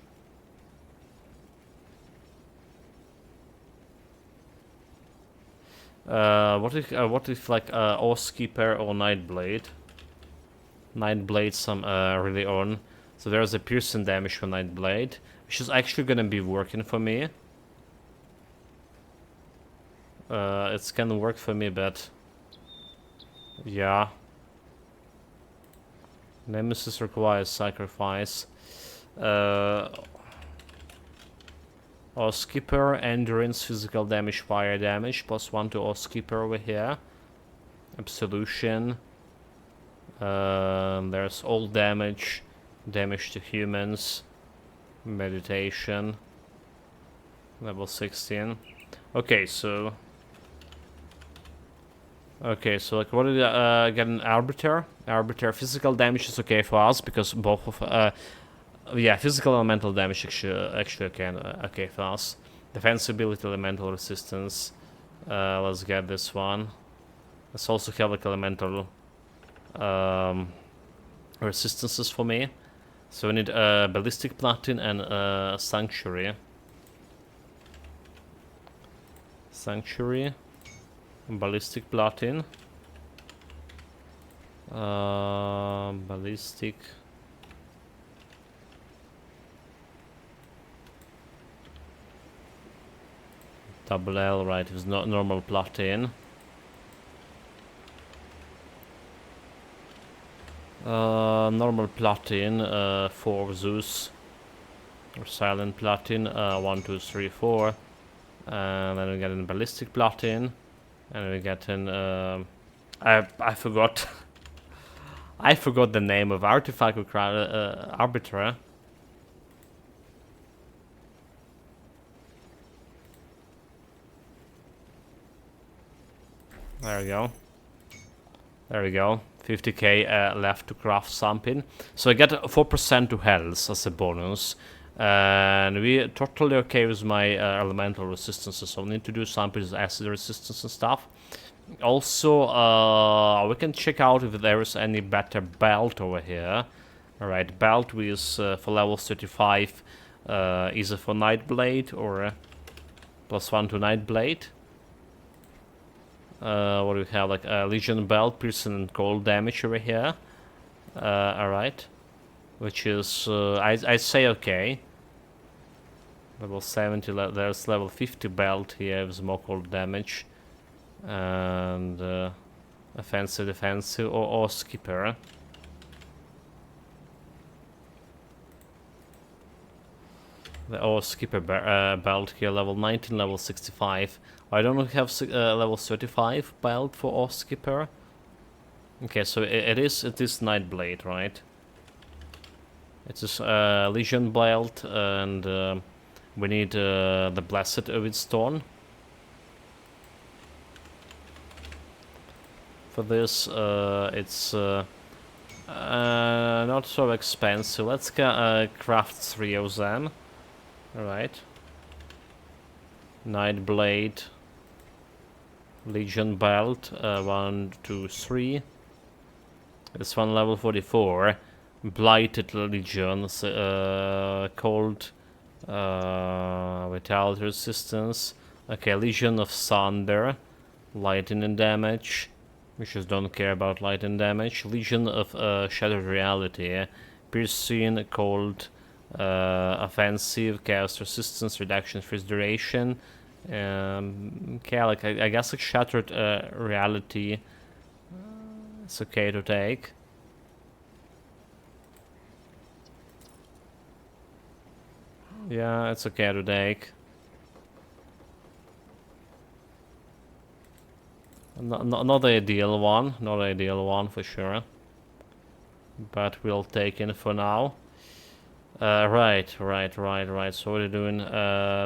What if like Oathkeeper or Nightblade? Nightblade some really on. So there's a piercing damage for Nightblade, which is actually gonna be working for me. It's gonna work for me, but yeah. Nemesis requires sacrifice. Oathkeeper, endurance, physical damage, fire damage, +1 to Oathkeeper over here. Absolution. There's all damage, damage to humans, meditation, level 16. Okay, so like, what did I get? An Arbiter? Arbiter, physical damage is okay for us because both of yeah, physical elemental damage actually okay for us. Defensibility, elemental resistance. Let's get this one. Let's also have like elemental resistances for me. So we need ballistic platin and sanctuary. Sanctuary, ballistic platin, ballistic. Double L, right? It was not normal platin. Normal platin, 4 Zeus. Or silent platin, 1, 2, 3, 4. And then we get in ballistic platin. And we get in, I forgot. I forgot the name of artifact arbiter. There we go. There we go. 50k left to craft something. So I get 4% to health as a bonus. And we totally okay with my elemental resistances. So we need to do something with acid resistance and stuff. Also, we can check out if there is any better belt over here. Alright, belt with for level 35 either for Nightblade or +1 to Nightblade. What do we have? Like Legion belt, piercing and cold damage over here. Alright, which is I'd say okay. Level 70. There's level 50 belt here with more cold damage and offensive, defensive, or skipper. The Ore Skipper belt here, level 19, level 65. I don't have level 35 belt for Ore Skipper. Okay, so it is Nightblade, right? It's a Legion belt, and we need the Blessed Ovidstone. For this, it's not so expensive. Let's craft 3 of them. Alright. Nightblade. Legion belt. 1, 2, 3. This one level 44. Blighted Legion. Cold. Vitality resistance. Okay, Legion of Thunder. Lightning damage. We just don't care about lightning damage. Legion of Shattered Reality. Piercing, Cold, Offensive, Chaos Resistance, Reduction, Freeze Duration. Okay, like I guess like Shattered Reality. It's okay to take. Yeah, it's okay to take. Not the ideal one, not the ideal one for sure. But we'll take it for now. Right. So what are you doing?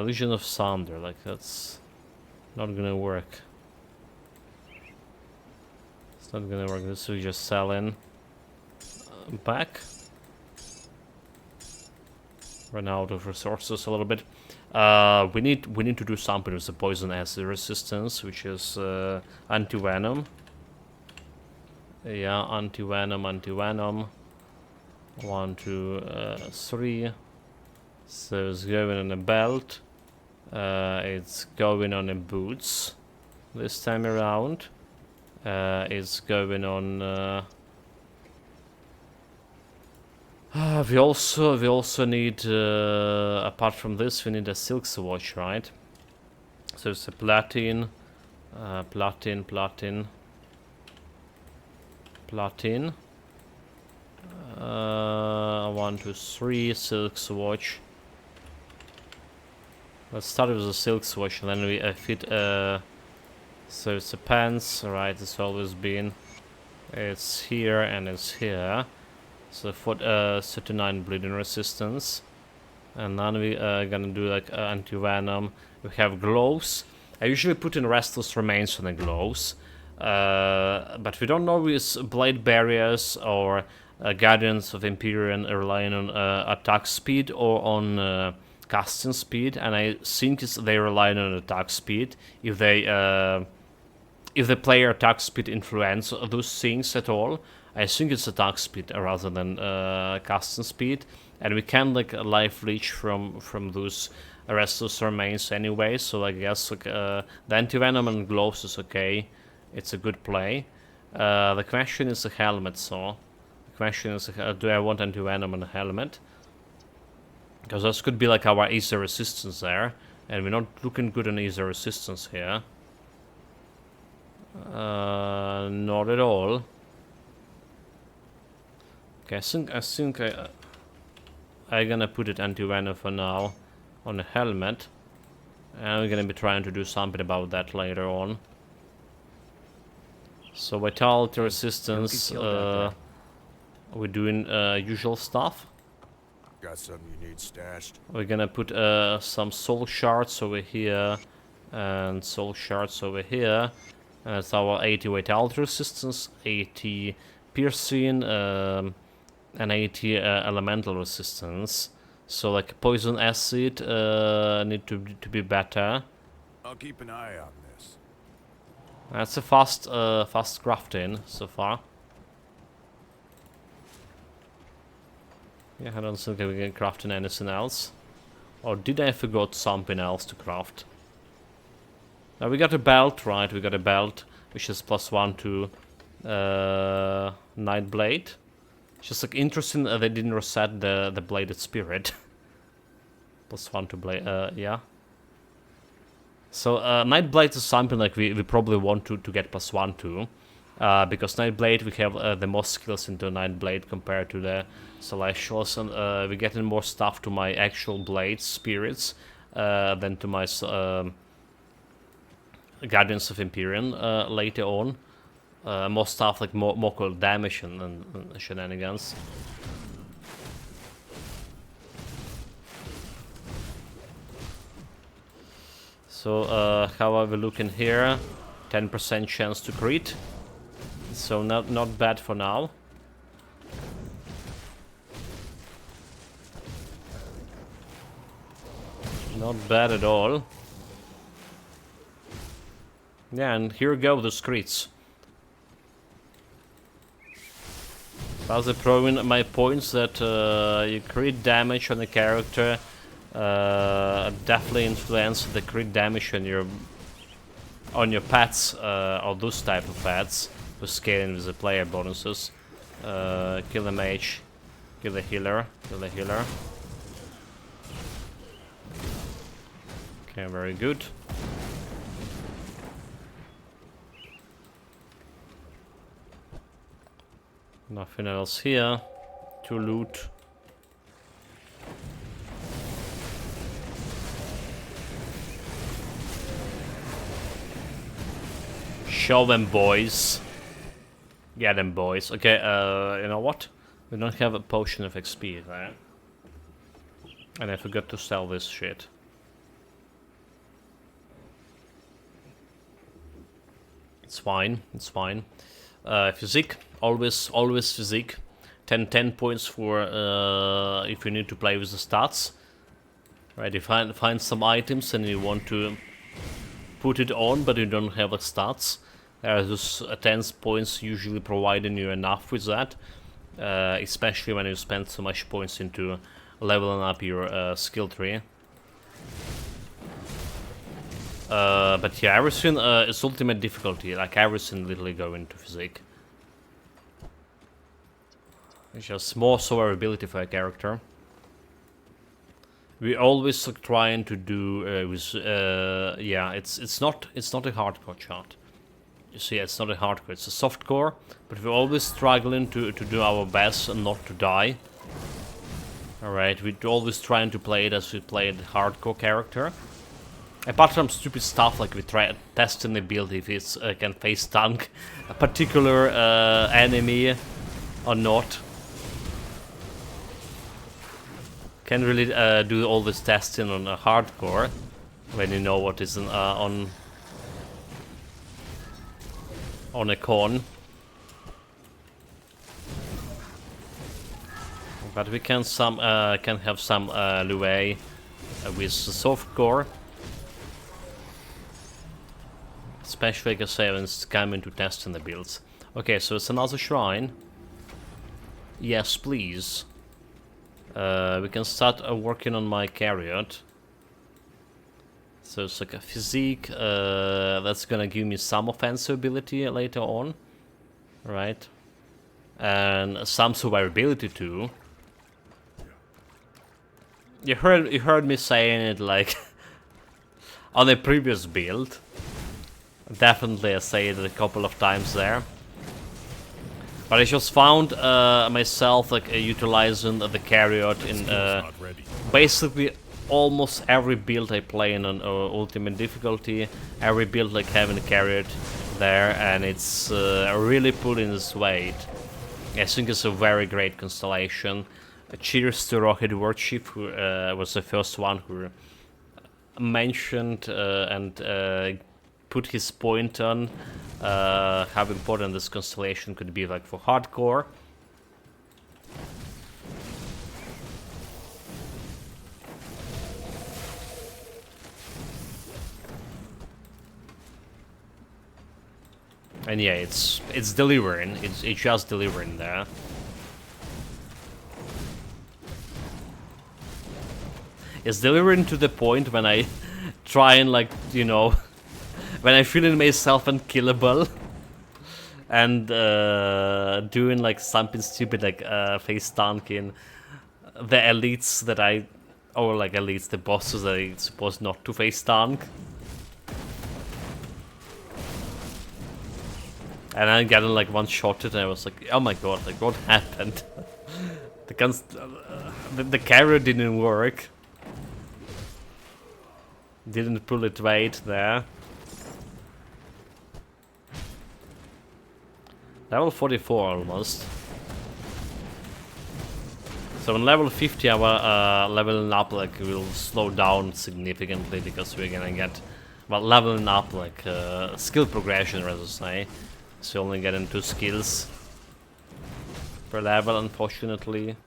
Legion of Thunder, like that's not gonna work. It's not gonna work. This will just sell in. Back. Run out of resources a little bit. We need to do something with the poison acid resistance, which is anti-venom. Yeah, anti-venom. 1, 2, 3. So it's going on a belt. It's going on a boots this time around. It's going on. We also need, apart from this, we need a silk swatch, right? So it's a platin, 1, 2, 3, silk swatch. Let's start with the silk swatch, and then we fit. So it's a pants, right? It's always been. It's here and it's here. So for 39 bleeding resistance, and then we gonna do like anti-venom. We have gloves. I usually put in Restless Remains on the gloves, but we don't know with blade barriers or Guardians of Empyrion relying on attack speed or on casting speed, and I think they rely on attack speed. If the player attack speed influence those things at all, I think it's attack speed rather than casting speed, and we can like life leech from those Restless Remains anyway. So I guess like the anti-venom and gloves is okay. It's a good play. The question is the helmet. So the question is, do I want anti-venom and a helmet? Because this could be like our easy resistance there, and we're not looking good on easy resistance here. Not at all. Okay, I think I'm gonna put it anti-venom for now on the helmet, and we're gonna be trying to do something about that later on. So vitality resistance, we're doing usual stuff. Got something you need stashed? We're gonna put some soul shards over here and soul shards over here. And it's our 80 vitality resistance, 80 piercing, and 80 elemental resistance. So like poison acid need to be better. I'll keep an eye on this. That's a fast crafting so far. Yeah, I don't think we can craft anything else. Or did I forgot something else to craft? Now we got a belt, right? We got a belt, which is +1 to Nightblade. Just like interesting they didn't reset the bladed spirit. +1 to blade, yeah. So Nightblade is something like we probably want to get +1 to. Because Nightblade, we have the most skills into Nightblade compared to the Celestials, and we're getting more stuff to my actual blades, spirits, than to my Guardians of Empyrion later on. More stuff like more cold damage and shenanigans. So how are we looking here? 10% chance to crit. So not bad for now. Not bad at all. Yeah, and here go the crits. As I proving my points that you crit damage on a character definitely influence the crit damage on your pets or those type of pets for scaling with the player bonuses. Kill the mage, kill the healer, kill the healer. Okay, very good. Nothing else here to loot. Show them, boys. Get them, boys. Okay, you know what? We don't have a potion of XP there. And I forgot to sell this shit. It's fine, it's fine. Physique, always physique. 10 points for if you need to play with the stats. Right, you find some items and you want to put it on, but you don't have the stats. Those 10 points usually providing you enough with that, especially when you spend so much points into leveling up your skill tree. But yeah, everything is ultimate difficulty, like everything literally go into physique. It's just more survivability for a character. We always trying to do with yeah, it's not a hardcore chart. You see, it's not a hardcore, it's a softcore, but we're always struggling to do our best and not to die. Alright, we're always trying to play it as we played hardcore character. Apart from stupid stuff like we try testing the build if it can face tank a particular enemy or not. Can't really do all this testing on a hardcore when you know what is on a con. But we can have some leeway with the softcore. Especially, like I say, when it's coming to testing the builds. Okay, so it's another shrine. Yes, please. We can start working on my chariot. So it's like a physique. That's gonna give me some offensive ability later on. Right. And some survivability too. You heard me saying it like on a previous build. Definitely I say it a couple of times there. But I just found myself like utilizing the chariot in basically almost every build I play in on ultimate difficulty. Every build like having a chariot there, and it's really pulling its weight. I think it's a very great constellation. Cheers to Rocket Worship, who was the first one who mentioned and put his point on how important this constellation could be like for hardcore. And yeah, it's delivering. It's just delivering there. It's delivering to the point when I try and, like, you know, when I feel myself unkillable and doing like something stupid like face tanking the elites that or like elites, the bosses that I'm supposed not to face tank. And I got like one shot it, and I was like, oh my god, like what happened? The guns, the carrier didn't work. Didn't pull its weight there. Level 44 almost. So on level 50 our leveling up like will slow down significantly because we're gonna get, well, leveling up like skill progression, rather say. So you only getting 2 skills per level, unfortunately.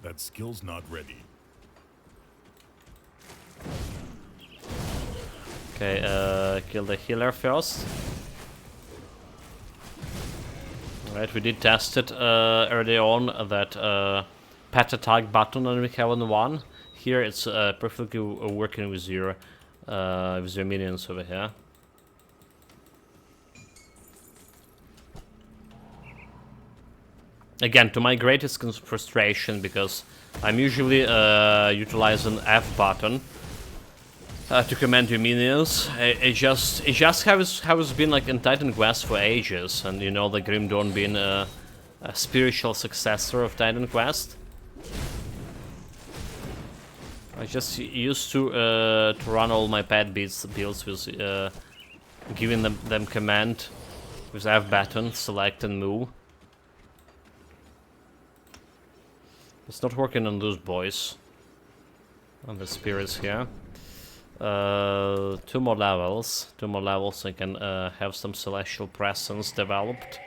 That skill's not ready. Okay, kill the healer first. Right, we did test it early on, that pet attack button on we have on 1. Here it's perfectly working with your minions over here. Again, to my greatest frustration, because I'm usually utilizing F button to command your minions. It just has been like in Titan Quest for ages, and you know the Grim Dawn being a spiritual successor of Titan Quest. I just used to run all my pet builds with giving them command with F button, select and move. It's not working on those boys, on the spirits here. 2 more levels. 2 more levels, I can have some celestial presence developed.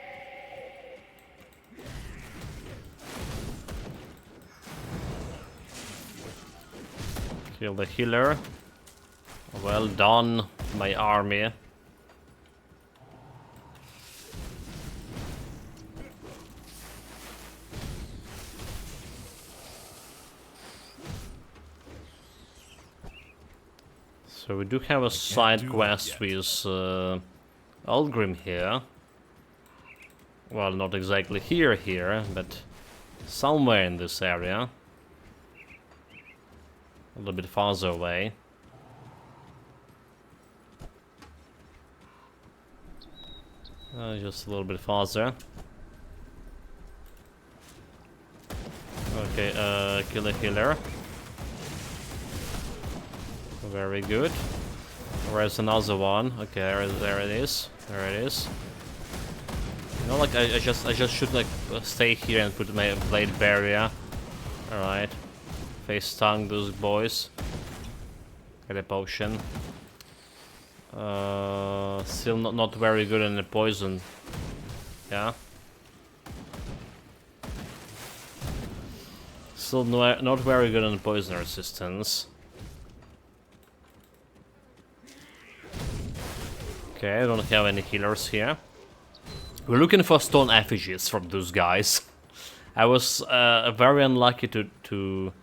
Kill the healer. Well done, my army. So we do have a side quest with Algrim here. Well, not exactly here, but somewhere in this area. A little bit farther away. Just a little bit farther. Okay, kill the healer. Very good. Where's another one? Okay, there it is. There it is. You know, like I just should like stay here and put my blade barrier. All right. Face tongue those boys. Get a potion. Still not very good in the poison. Yeah. Still not very good on poison resistance. Okay, I don't have any healers here. We're looking for stone effigies from those guys. I was very unlucky to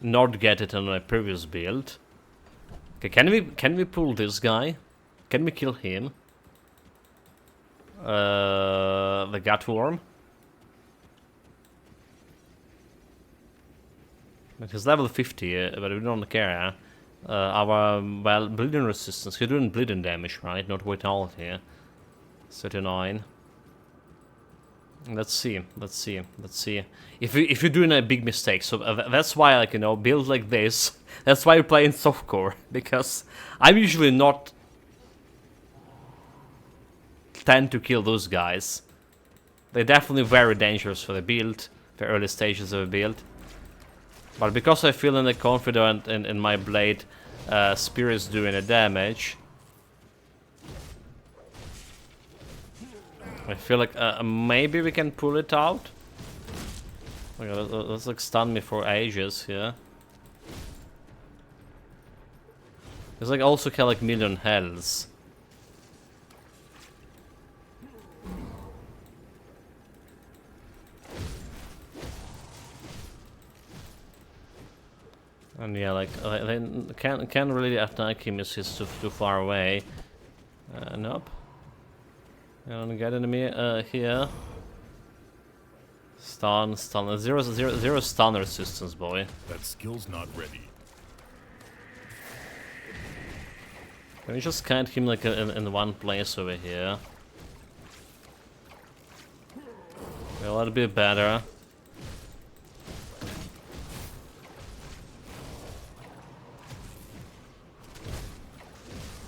not get it on my previous build. Okay, can we pull this guy? Can we kill him? The Gutworm. But he's level 50, but we don't care. Our, well, bleeding resistance. You're doing bleeding damage, right? Not vitality. 39. Let's see. If you're doing a big mistake, so that's why, like, you know, build like this. That's why you're playing softcore, because I'm usually not tend to kill those guys. They're definitely very dangerous for the build, the early stages of a build. But because I feel confident in my blade, spirits doing the damage, I feel like maybe we can pull it out. Okay, that's like stun me for ages here. It's like also kind of like million healths. And yeah, like they can't really attack him if he's too far away. Nope. I don't get enemy here. Stun. Zero stun resistance, boy. That skill's not ready. Can we just kite him like in one place over here? A little bit better.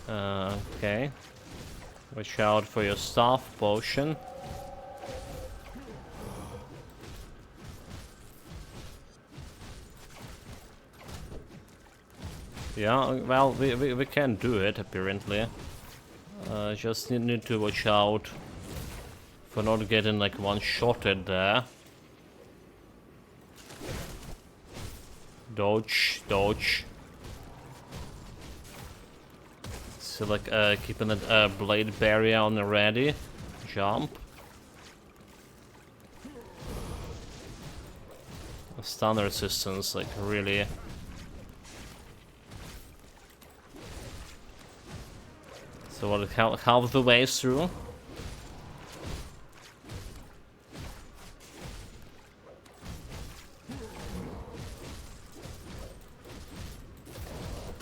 Okay. Watch out for your staff potion. Yeah, well, we can do it, apparently. Just need to watch out for not getting, like, one-shotted there. Dodge, dodge. So, like, keeping that blade barrier on the ready. Jump. Stun resistance, like, really... So what, half the way through?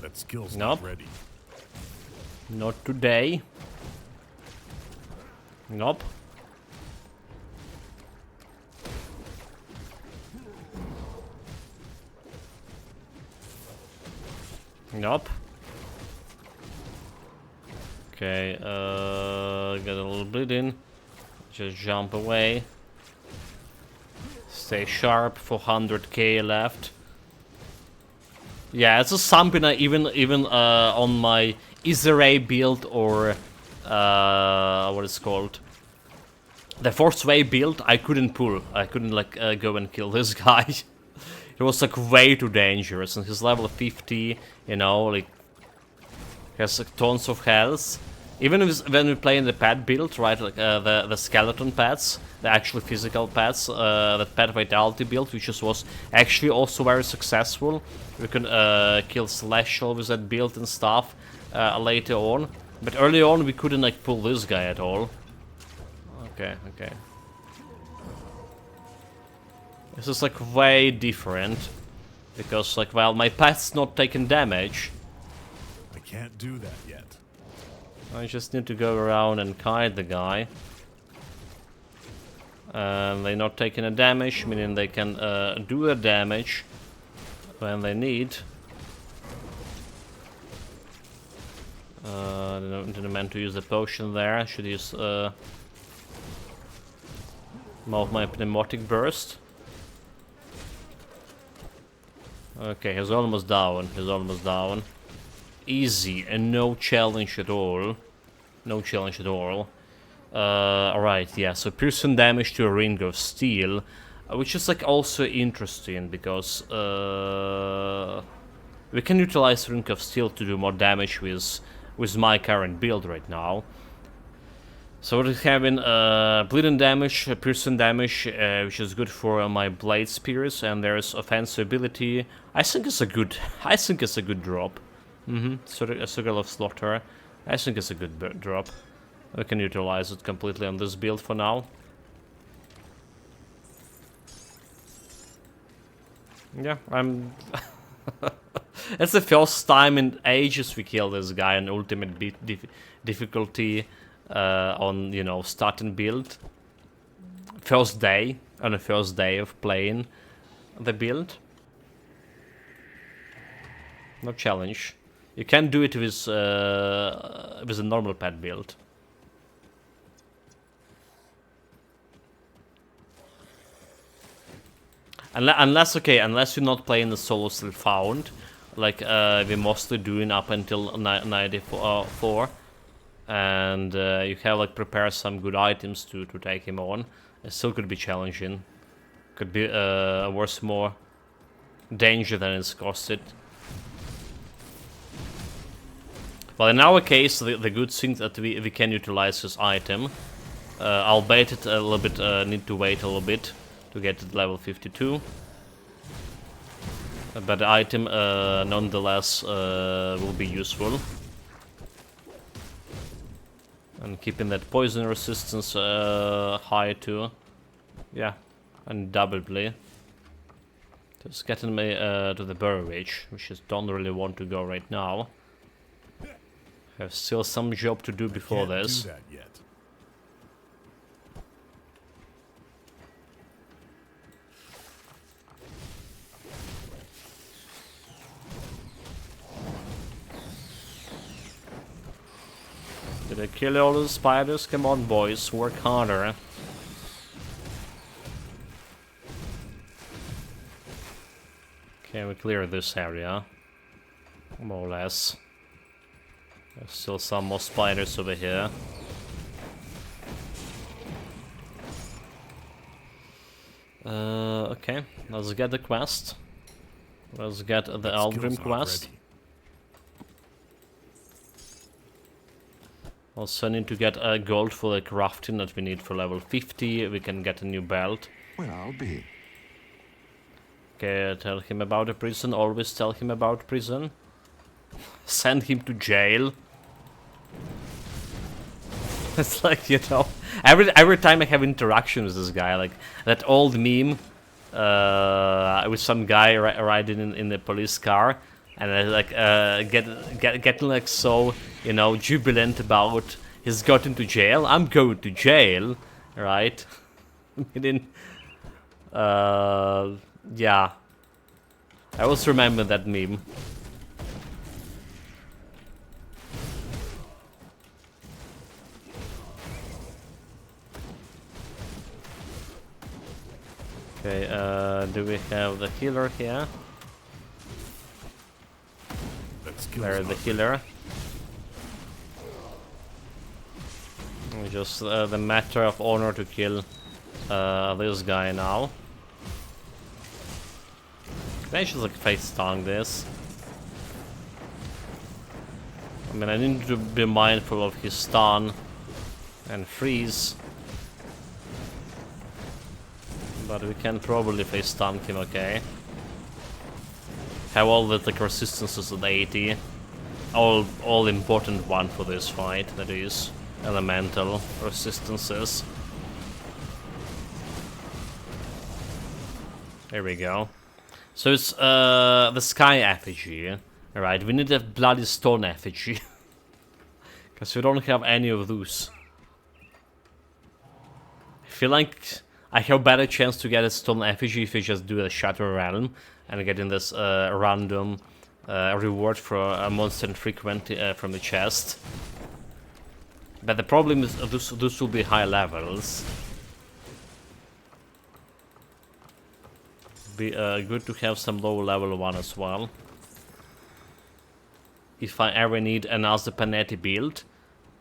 That skill's Nope. not ready. Not today. Nope. Nope. Okay, get a little bleeding. Just jump away. Stay sharp. 400k left. Yeah, it's a something I even on my Isere build or what is it called? The Force Way build, I couldn't pull. I couldn't like go and kill this guy. It was like way too dangerous, and he's level 50. You know, like he has like, tons of health. Even when we play in the pet build, right, like the skeleton pets, the actually physical pets, that pet vitality build, which was actually also very successful. We can kill Celestial with that build and stuff later on. But early on we couldn't like pull this guy at all. Okay, okay. This is like way different. Because like, well, my pet's not taking damage. I can't do that yet. I just need to go around and kite the guy. They're not taking a damage, meaning they can do a damage when they need. Didn't meant to use the potion there. I should use more of my pneumatic burst. Okay, he's almost down. He's almost down. Easy and no challenge at all. No challenge at all. Alright, yeah, so piercing damage to a ring of steel, which is like also interesting because we can utilize ring of steel to do more damage with my current build right now. So we're having bleeding damage, piercing damage, which is good for my blade spears, and there's offensive ability. I think it's a good drop. Circle of Slaughter. I think it's a good drop. We can utilize it completely on this build for now. Yeah, I'm... It's the first time in ages we kill this guy on ultimate difficulty on, you know, starting build. On the first day of playing the build. No challenge. You can do it with a normal pet build. Unless you're not playing the solo still found, like we're mostly doing up until 94, and you have like prepare some good items to take him on. It still could be challenging. Could be worth more danger than it's costed. Well, in our case, the good thing that we can utilize this item. I'll bait it a little bit, need to wait a little bit to get to level 52. But the item, nonetheless, will be useful. And keeping that poison resistance high too. Yeah, and doubly. Just getting me to the Dervish, which I don't really want to go right now. Have still some job to do before this. Do that yet. Did I kill all the spiders? Come on, boys, work harder. Okay, we cleared this area. More or less. There's still some more spiders over here. Okay, let's get the quest. Let's get the Eldrim quest. Also need to get a gold for the crafting that we need for level 50. We can get a new belt. Well, I'll be. Okay, tell him about the prison. Always tell him about prison. Send him to jail. It's like, you know, every time I have interaction with this guy, like that old meme with some guy riding in the police car, and I like getting like so, you know, jubilant about he's got into jail. I'm going to jail, right? Meaning, yeah, I always remember that meme. Okay, do we have the healer here? There's the healer. Just the matter of honor to kill this guy now. Can I just like face stun this? I mean, I need to be mindful of his stun and freeze. But we can probably face stun him, okay. Have all the like resistances at 80. All important one for this fight, that is. Elemental resistances. There we go. So it's the sky effigy. Alright, we need a bloody stone effigy. Because we don't have any of those. I feel like I have better chance to get a stone effigy if we just do a Shatter Realm and getting this random reward for a monster infrequent from the chest. But the problem is those will be high levels. Be good to have some low level one as well. If I ever need another Panetti build.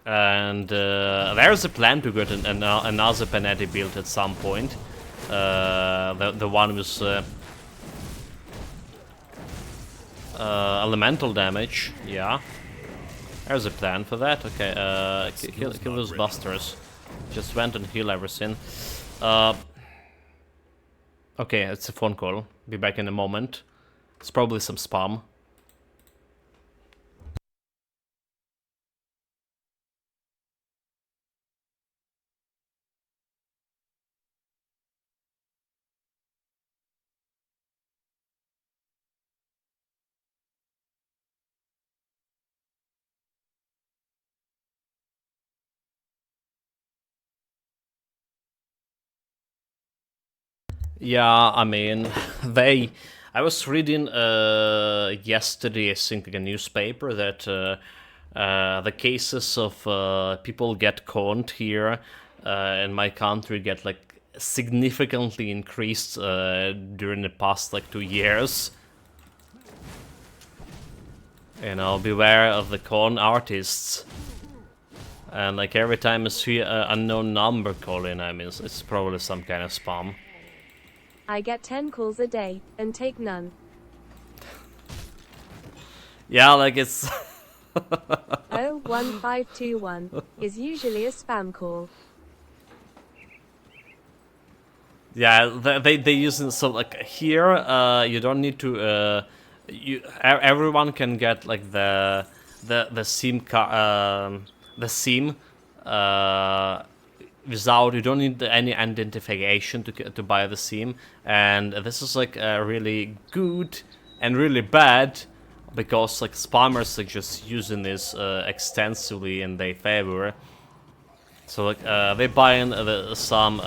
And there's a plan to get another Panetti build at some point. The one with elemental damage, yeah. There's a plan for that. Okay, kill those busters. Just went and heal everything. Okay, it's a phone call. Be back in a moment. It's probably some spam. Yeah, I mean, I was reading yesterday, I think, like a newspaper that the cases of people get conned here in my country get like significantly increased during the past like 2 years. You know, beware of the con artists. And like every time I see an unknown number calling, I mean, it's probably some kind of spam. I get 10 calls a day, and take none. Yeah, like it's... 01521 is usually a spam call. Yeah, they use it, so like here, you don't need to, everyone can get like the SIM without, you don't need any identification to buy the SIM, and this is like really good and really bad, because like spammers are just using this extensively in their favor. So like they buy in some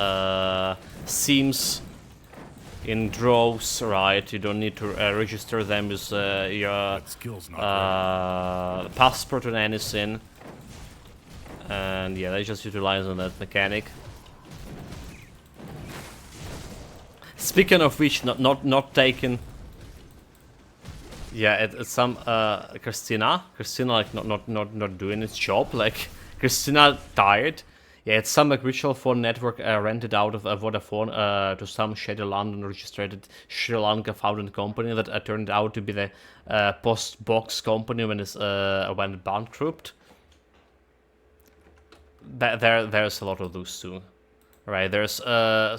SIMs in droves, right? You don't need to register them with your passport or anything. And yeah, they just utilize on that mechanic. Speaking of which, not taken. Yeah, it's some Christina like not doing its job. Like Christina tired. Yeah, it's some like ritual phone network rented out of Vodafone to some shady London registered Sri Lanka founded company that turned out to be the post box company when it's went bankrupt. There's a lot of those too. Right, there's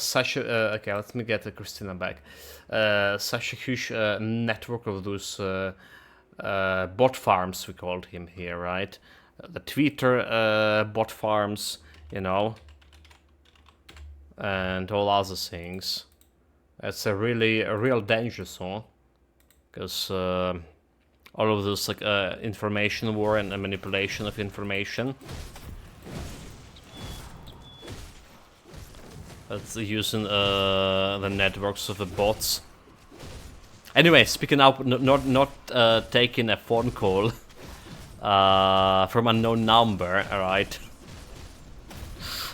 such a okay. Let me get Christina back. Such a huge network of those bot farms, we called him here, right? The Twitter bot farms, you know, and all other things. It's a real danger zone, because all of this like information war and manipulation of information. That's using the networks of the bots. Anyway, speaking out, not taking a phone call from unknown number. All right.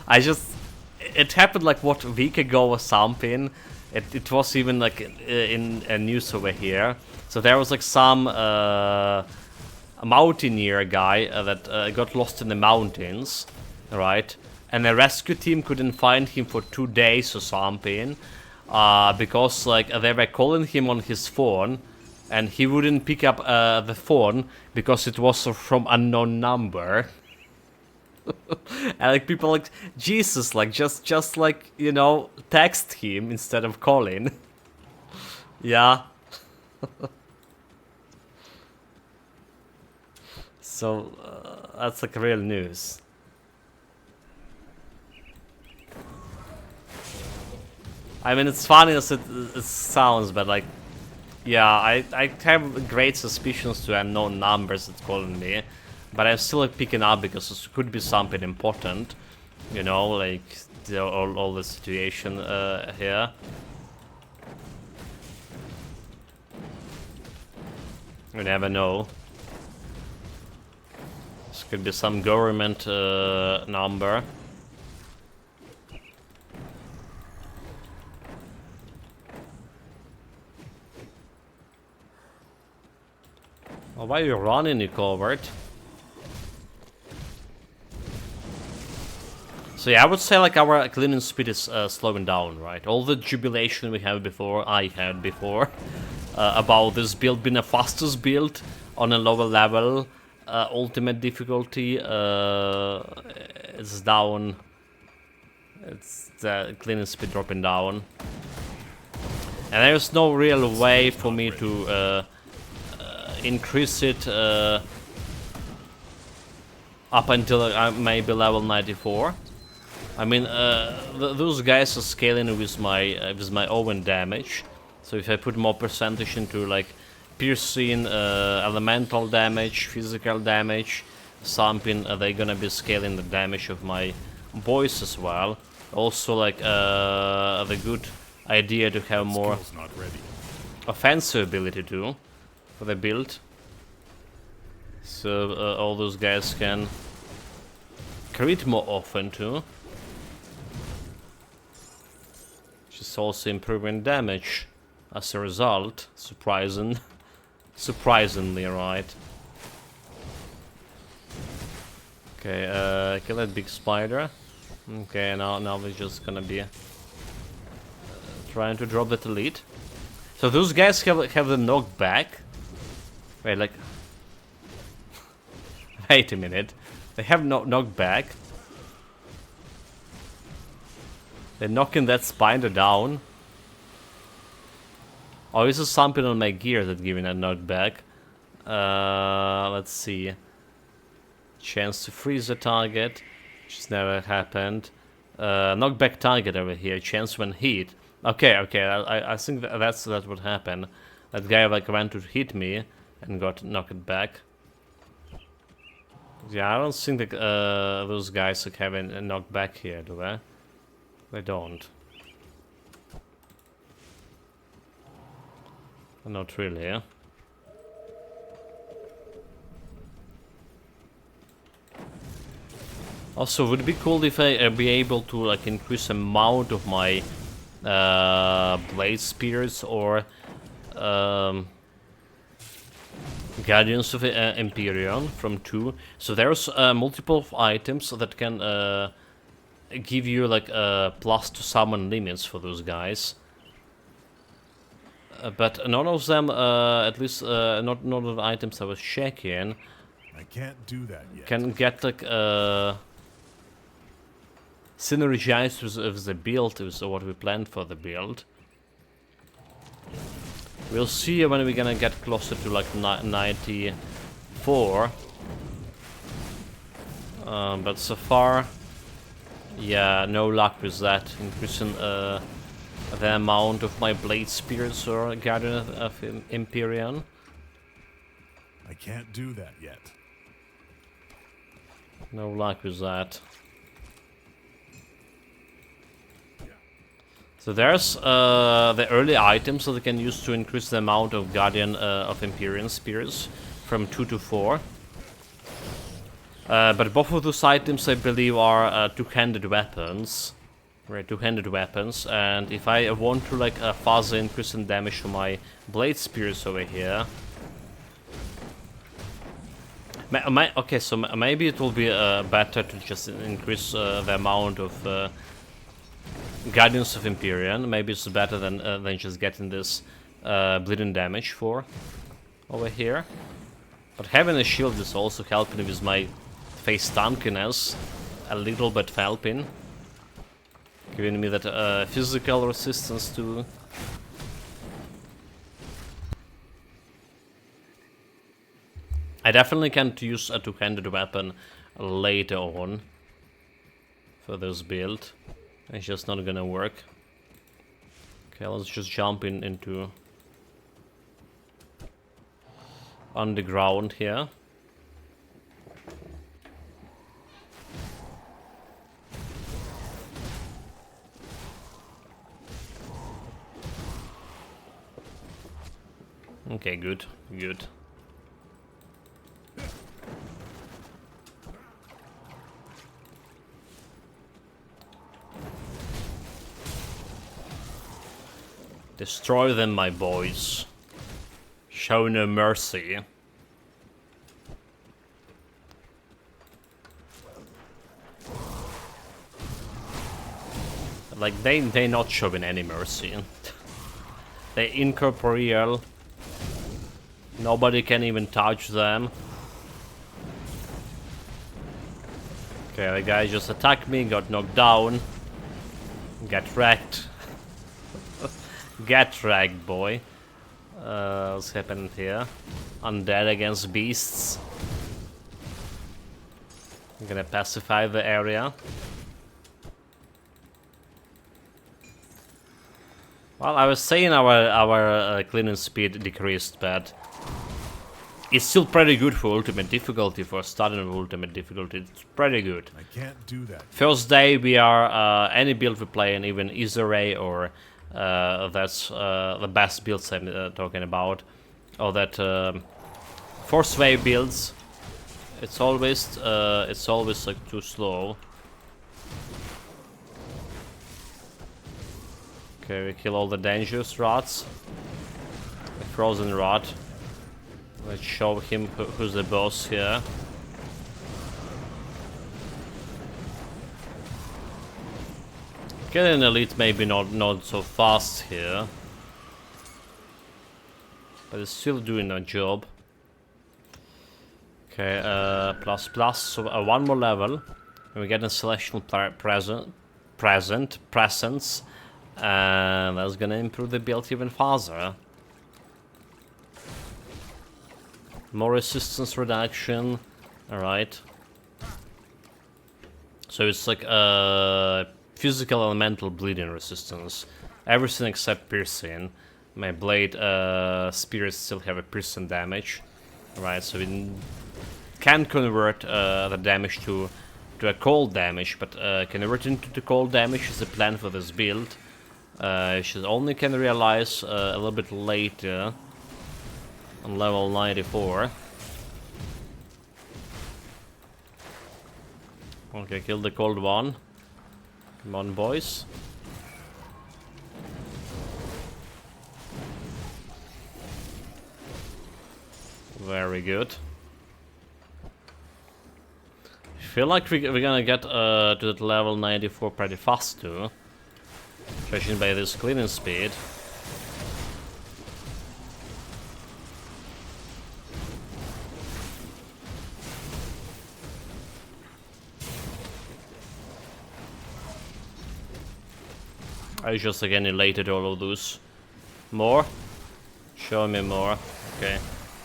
It happened like what, a week ago or something. It was even like in a news over here. So there was like some a mountaineer guy that got lost in the mountains, right? And the rescue team couldn't find him for 2 days or something, because like they were calling him on his phone, and he wouldn't pick up the phone because it was from unknown number. And like people like, Jesus, like just like, you know, text him instead of calling. Yeah. So that's like real news. I mean, it's funny as it sounds, but like, yeah, I have great suspicions to unknown numbers that's calling me, but I'm still like picking up because it could be something important, you know, like all the situation here. You never know. This could be some government number. Oh, why are you running, you coward? So yeah, I would say like our cleaning speed is slowing down, right? All the jubilation we had before, I had before, about this build being the fastest build on a lower level, ultimate difficulty, it's down. It's the cleaning speed dropping down. And there's no real way for me to increase it up until maybe level 94. I mean, those guys are scaling with my own damage. So if I put more percentage into like piercing, elemental damage, physical damage, something, they're gonna be scaling the damage of my boys as well. Also, like the good idea to have more offensive ability too for the build, so all those guys can crit more often too, which is also improving damage as a result. Surprisingly, right? Okay, kill that big spider. Okay, now we're just gonna be trying to drop that elite. So those guys have the knockback. Wait, like, wait a minute. They have no knockback. They're knocking that spider down. Oh, is there something on my gear that's giving a knockback? Let's see. Chance to freeze the target, which has never happened. Knockback target over here. Chance when hit. Okay, I think that's what happened. That guy like ran to hit me and got knocked back. Yeah, I don't think that those guys like have a knockback here, do they? They don't. Not really, yeah? Also, would it be cool if I be able to like increase the amount of my blade spears or Guardians of Empyrion from 2. So there's multiple items that can give you like plus to summon limits for those guys. But none of them, at least not none of the items I was checking, I can't do that yet. can get like synergized with the build, with what we planned for the build. We'll see when we're gonna get closer to like 94. But so far, yeah, no luck with that. Increasing the amount of my blade spears or Guardian of Empyrion. I can't do that yet. No luck with that. So there's the early items that they can use to increase the amount of Guardian of Empyrion spears from 2 to 4. But both of those items, I believe, are two-handed weapons. Right, two-handed weapons. And if I want to like further increase in damage to my blade spears over here, okay, so maybe it will be better to just increase the amount of Guardians of Empyrion. Maybe it's better than just getting this bleeding damage for over here. But having a shield is also helping with my face tankiness a little bit, helping, giving me that physical resistance to. I definitely can't use a two-handed weapon later on for this build. It's just not gonna work. Okay, let's just jump into underground here. Okay, good, good. Destroy them, my boys. Show no mercy. Like, they're not showing any mercy. They're incorporeal. Nobody can even touch them. Okay, the guy just attacked me, got knocked down. Get wrecked. Get wrecked, boy. What's happening here? Undead against beasts. I'm gonna pacify the area. Well, I was saying our cleaning speed decreased, but it's still pretty good for ultimate difficulty, for starting with ultimate difficulty. It's pretty good. I can't do that. First day we are any build we play, and even Ether Ray or that's the best builds I'm talking about, or that force wave builds. It's always like too slow. Okay, we kill all the dangerous rods. The frozen rod. Let's show him who's the boss here. Getting elite maybe not so fast here, but it's still doing a job. Okay, plus, so one more level, and we get a celestial presence, and that's gonna improve the build even further. More resistance reduction, alright. So it's like physical elemental bleeding resistance. Everything except piercing. My blade spears still have a piercing damage. Right, so we can convert the damage to a cold damage, but converting to the cold damage is the plan for this build. She only can realize a little bit later on level 94. Okay, kill the cold one. Come on, boys. Very good. I feel like we're gonna get to that level 94 pretty fast too. Judging by this cleaning speed. I just again elated all of those. More? Show me more. Okay.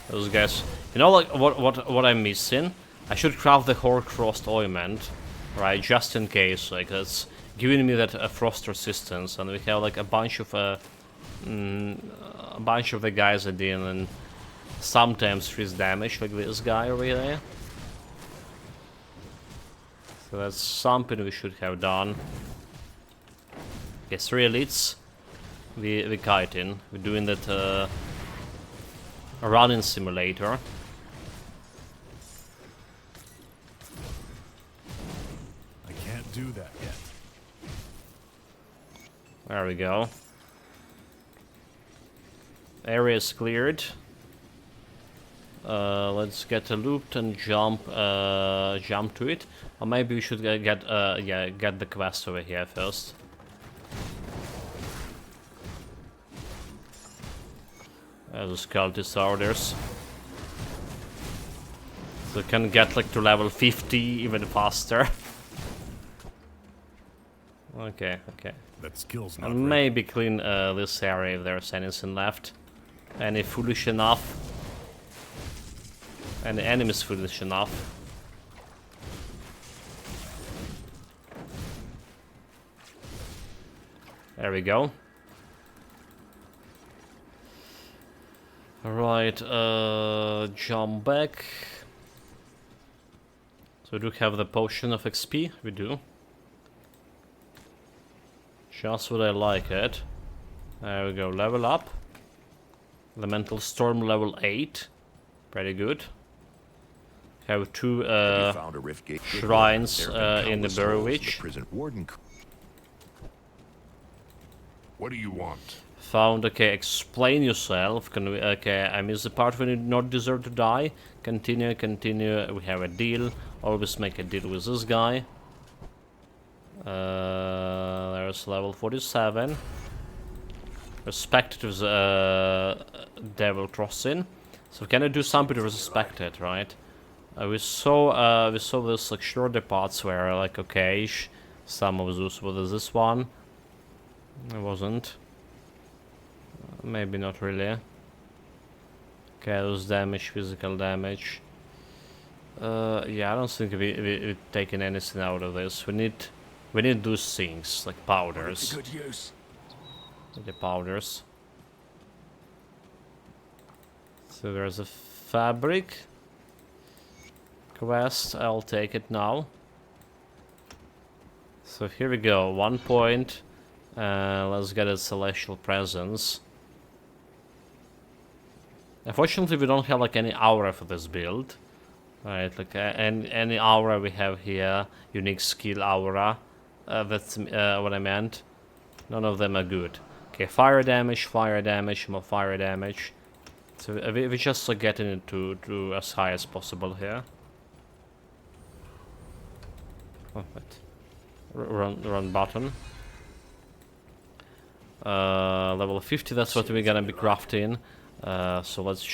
Those guys. You know, like what I'm missing? I should craft the hoar-frost ointment, right? Just in case, like that's giving me that frost resistance, and we have like a bunch of the guys that deal and sometimes freeze damage, like this guy over here. So that's something we should have done. Okay, 3 elites. We kiting. We're doing that running simulator. I can't do that yet. There we go. Area is cleared. Let's get a loop and jump to it. Or maybe we should get the quest over here first. Those cultist orders. So we can get like to level 50 even faster. Okay. That skill's not And ready. maybe clean this area if there's anything left. Any foolish enough? Any enemies foolish enough? There we go. Alright, jump back. So we do have the potion of XP, we do. Just what I like it. There we go, level up. Elemental Storm level 8. Pretty good. Have 2 You found a rift gate. shrines There have been in the countless souls Dervish. the prison warden. What do you want? Found, okay, explain yourself. Can we, okay, I missed the part when you not deserve to die. Continue. We have a deal. Always make a deal with this guy. There's level 47. Respected with Devil Crossing. So can I do something to respect it, right? We saw this like shorter parts where like okay, some of those. What is this one? It wasn't. Maybe not really. Okay, those damage, physical damage. Yeah, I don't think we've taken anything out of this. We need those things like powders. Good use. The powders. So there's a fabric quest. I'll take it now. So here we go. 1 point. Let's get a celestial presence. Unfortunately, we don't have like any aura for this build. Right, like any aura we have here, unique skill aura. That's what I meant. None of them are good. Okay, fire damage, more fire damage. So we're just like getting it to as high as possible here. Oh, wait. Run button. Level 50, that's what we're gonna be crafting. So let's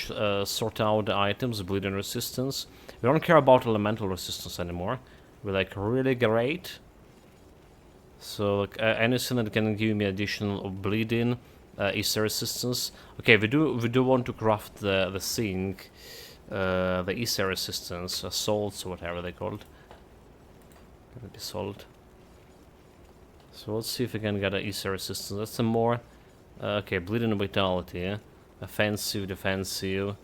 sort out the items. Bleeding resistance. We don't care about elemental resistance anymore. We're like really great. So like, anything that can give me additional bleeding, Easter resistance. Okay, we do want to craft the thing, the Easter resistance, salts or whatever they called. Gonna be salt. So let's see if we can get an Easter resistance. That's some more. Okay, bleeding and vitality. Yeah? Offensive, defensive,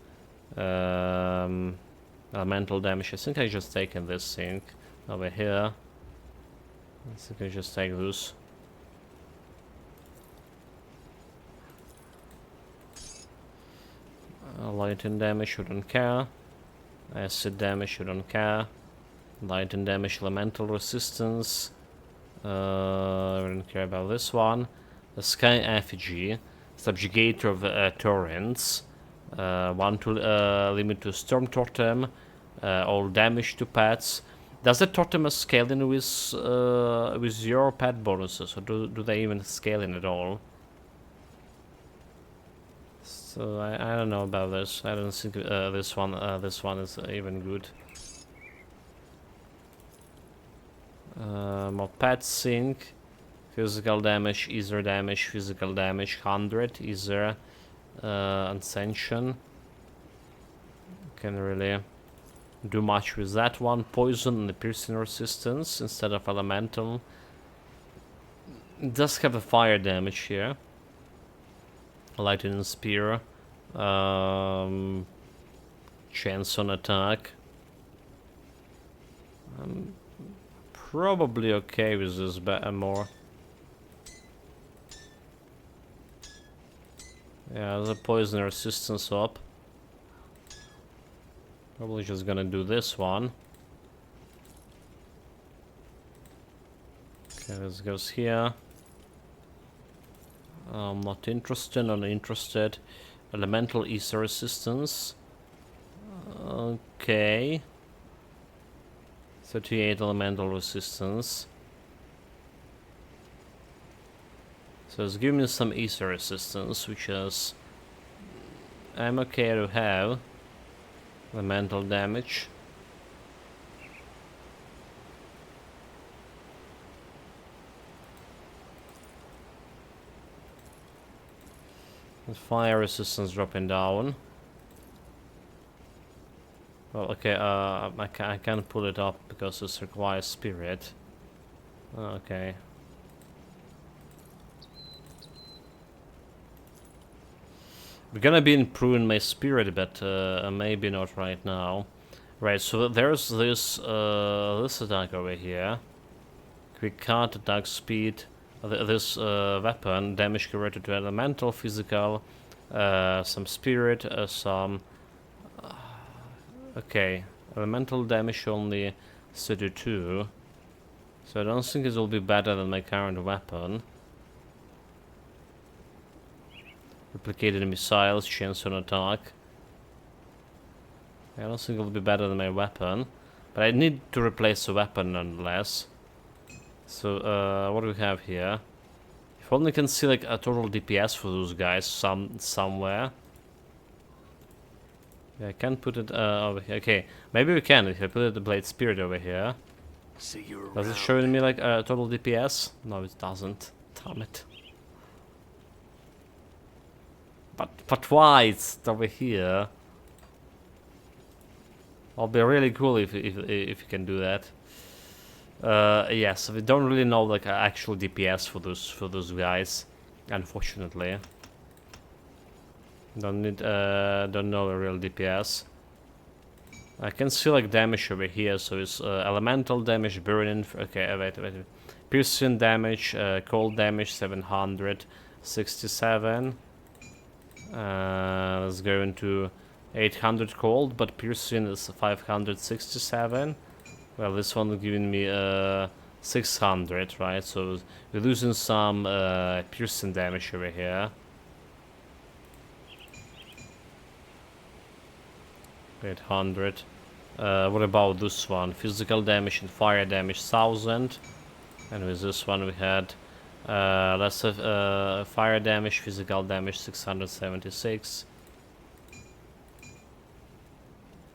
elemental damage. I think I just taken this thing over here. I think I just take those. Lightning damage, shouldn't care. Acid damage, shouldn't care. Light and damage, elemental resistance. We don't care about this one. The Sky Effigy, Subjugator of Torrents. 1 to limit to Storm Totem. All damage to pets. Does the totem scale in with your pet bonuses, or do they even scale in at all? So I don't know about this. I don't think this one is even good. More pet sync, physical damage, ether damage, physical damage 100, ether, ascension. Can really do much with that one. Poison and the piercing resistance instead of elemental. It does have a fire damage here. Lightning spear. Chance on attack. I'm probably okay with this more. Yeah, the poison resistance up. Probably just gonna do this one. Okay, this goes here. I'm not interested, uninterested. Elemental ether resistance. Okay. 38 elemental resistance. So it's giving me some ether resistance, which is I'm okay to have. Elemental damage. And fire resistance dropping down. Well, okay, I can't pull it up because this requires spirit. Okay. We're gonna be improving my spirit, but maybe not right now. Right, so there's this this attack over here. Quick cut, attack speed. This weapon, damage converted to elemental, physical, some spirit, some... okay, elemental damage only 32. So I don't think it will be better than my current weapon. Replicated missiles, chance on attack. I don't think it will be better than my weapon. But I need to replace the weapon nonetheless. So, what do we have here? If only can see like a total DPS for those guys somewhere. Yeah, I can't put it over here. Okay, maybe we can if I put the Blade Spirit over here. Does it show me like a total DPS? No, it doesn't. Damn it. But why it's over here? It'll be really cool if you can do that. Yes, we don't really know like actual DPS for those guys, unfortunately. Don't know a real DPS. I can see like damage over here, so it's elemental damage, burning. Okay, wait. Piercing damage, cold damage 767. Let's go into 800 cold, but piercing is 567. Well, this one giving me 600, right? So we're losing some piercing damage over here. 800. What about this one? Physical damage and fire damage 1000. And with this one we had less fire damage, physical damage 676.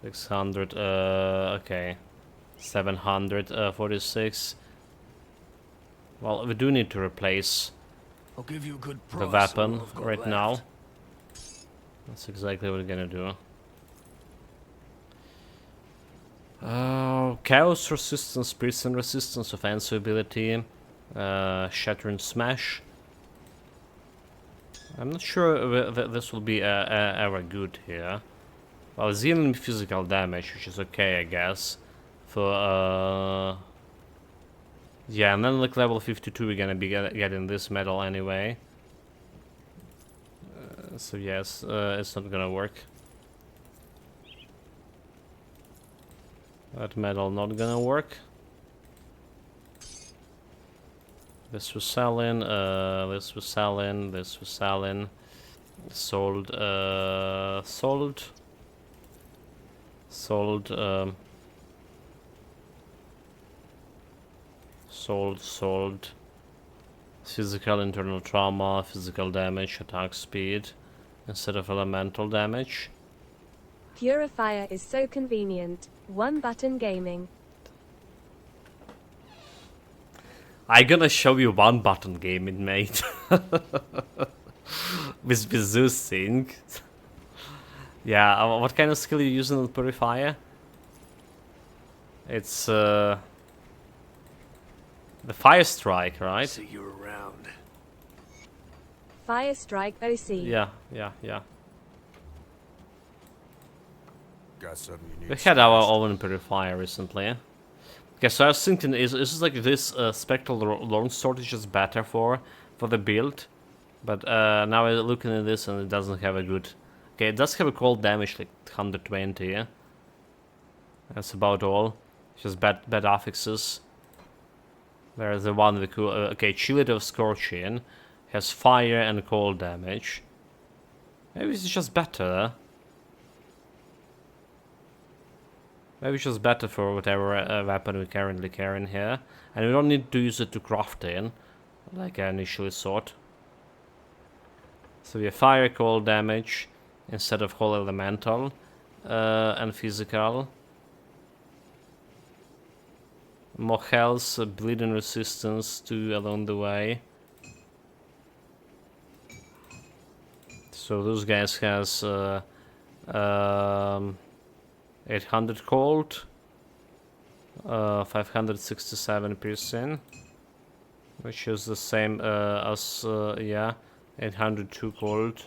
600, okay. 746. Well, we do need to replace I'll give you a good the price for weapon what I've got right left. now. That's exactly what we're gonna do. Chaos resistance, prison resistance, offensive ability, shattering smash. I'm not sure that this will be ever good here. Well, it's dealing with physical damage, which is okay, I guess. For yeah, and then like level 52 we're gonna be getting this medal anyway. So yes, it's not gonna work. That metal not gonna work. This was selling, this was selling, this was selling. Sold, sold. Sold, sold. Physical internal trauma, physical damage, attack speed instead of elemental damage. Purifier is so convenient. One button gaming. I gonna show you one button gaming, mate. with Zeus thing. Yeah, what kind of skill you using on Purifier? It's the Fire Strike, right? See you around. Fire Strike OC. Yeah. Got something you We need. had our own Purifier recently. Okay, so I was thinking, is like this Spectral Longsword is just better for the build, but now I'm looking at this and it doesn't have a good. Okay, it does have a cold damage like 120. Yeah? That's about all. Just bad affixes. There's the one with cool. Okay, Chillet of Scorching has fire and cold damage. Maybe it's just better. Maybe it's just better for whatever weapon we currently carrying here. And we don't need to use it to craft in, like I initially thought. So we have fire, cold damage, instead of whole elemental, and physical. More health, bleeding resistance too along the way. So those guys has 800 cold, 567 piercing, which is the same as, yeah, 802 cold,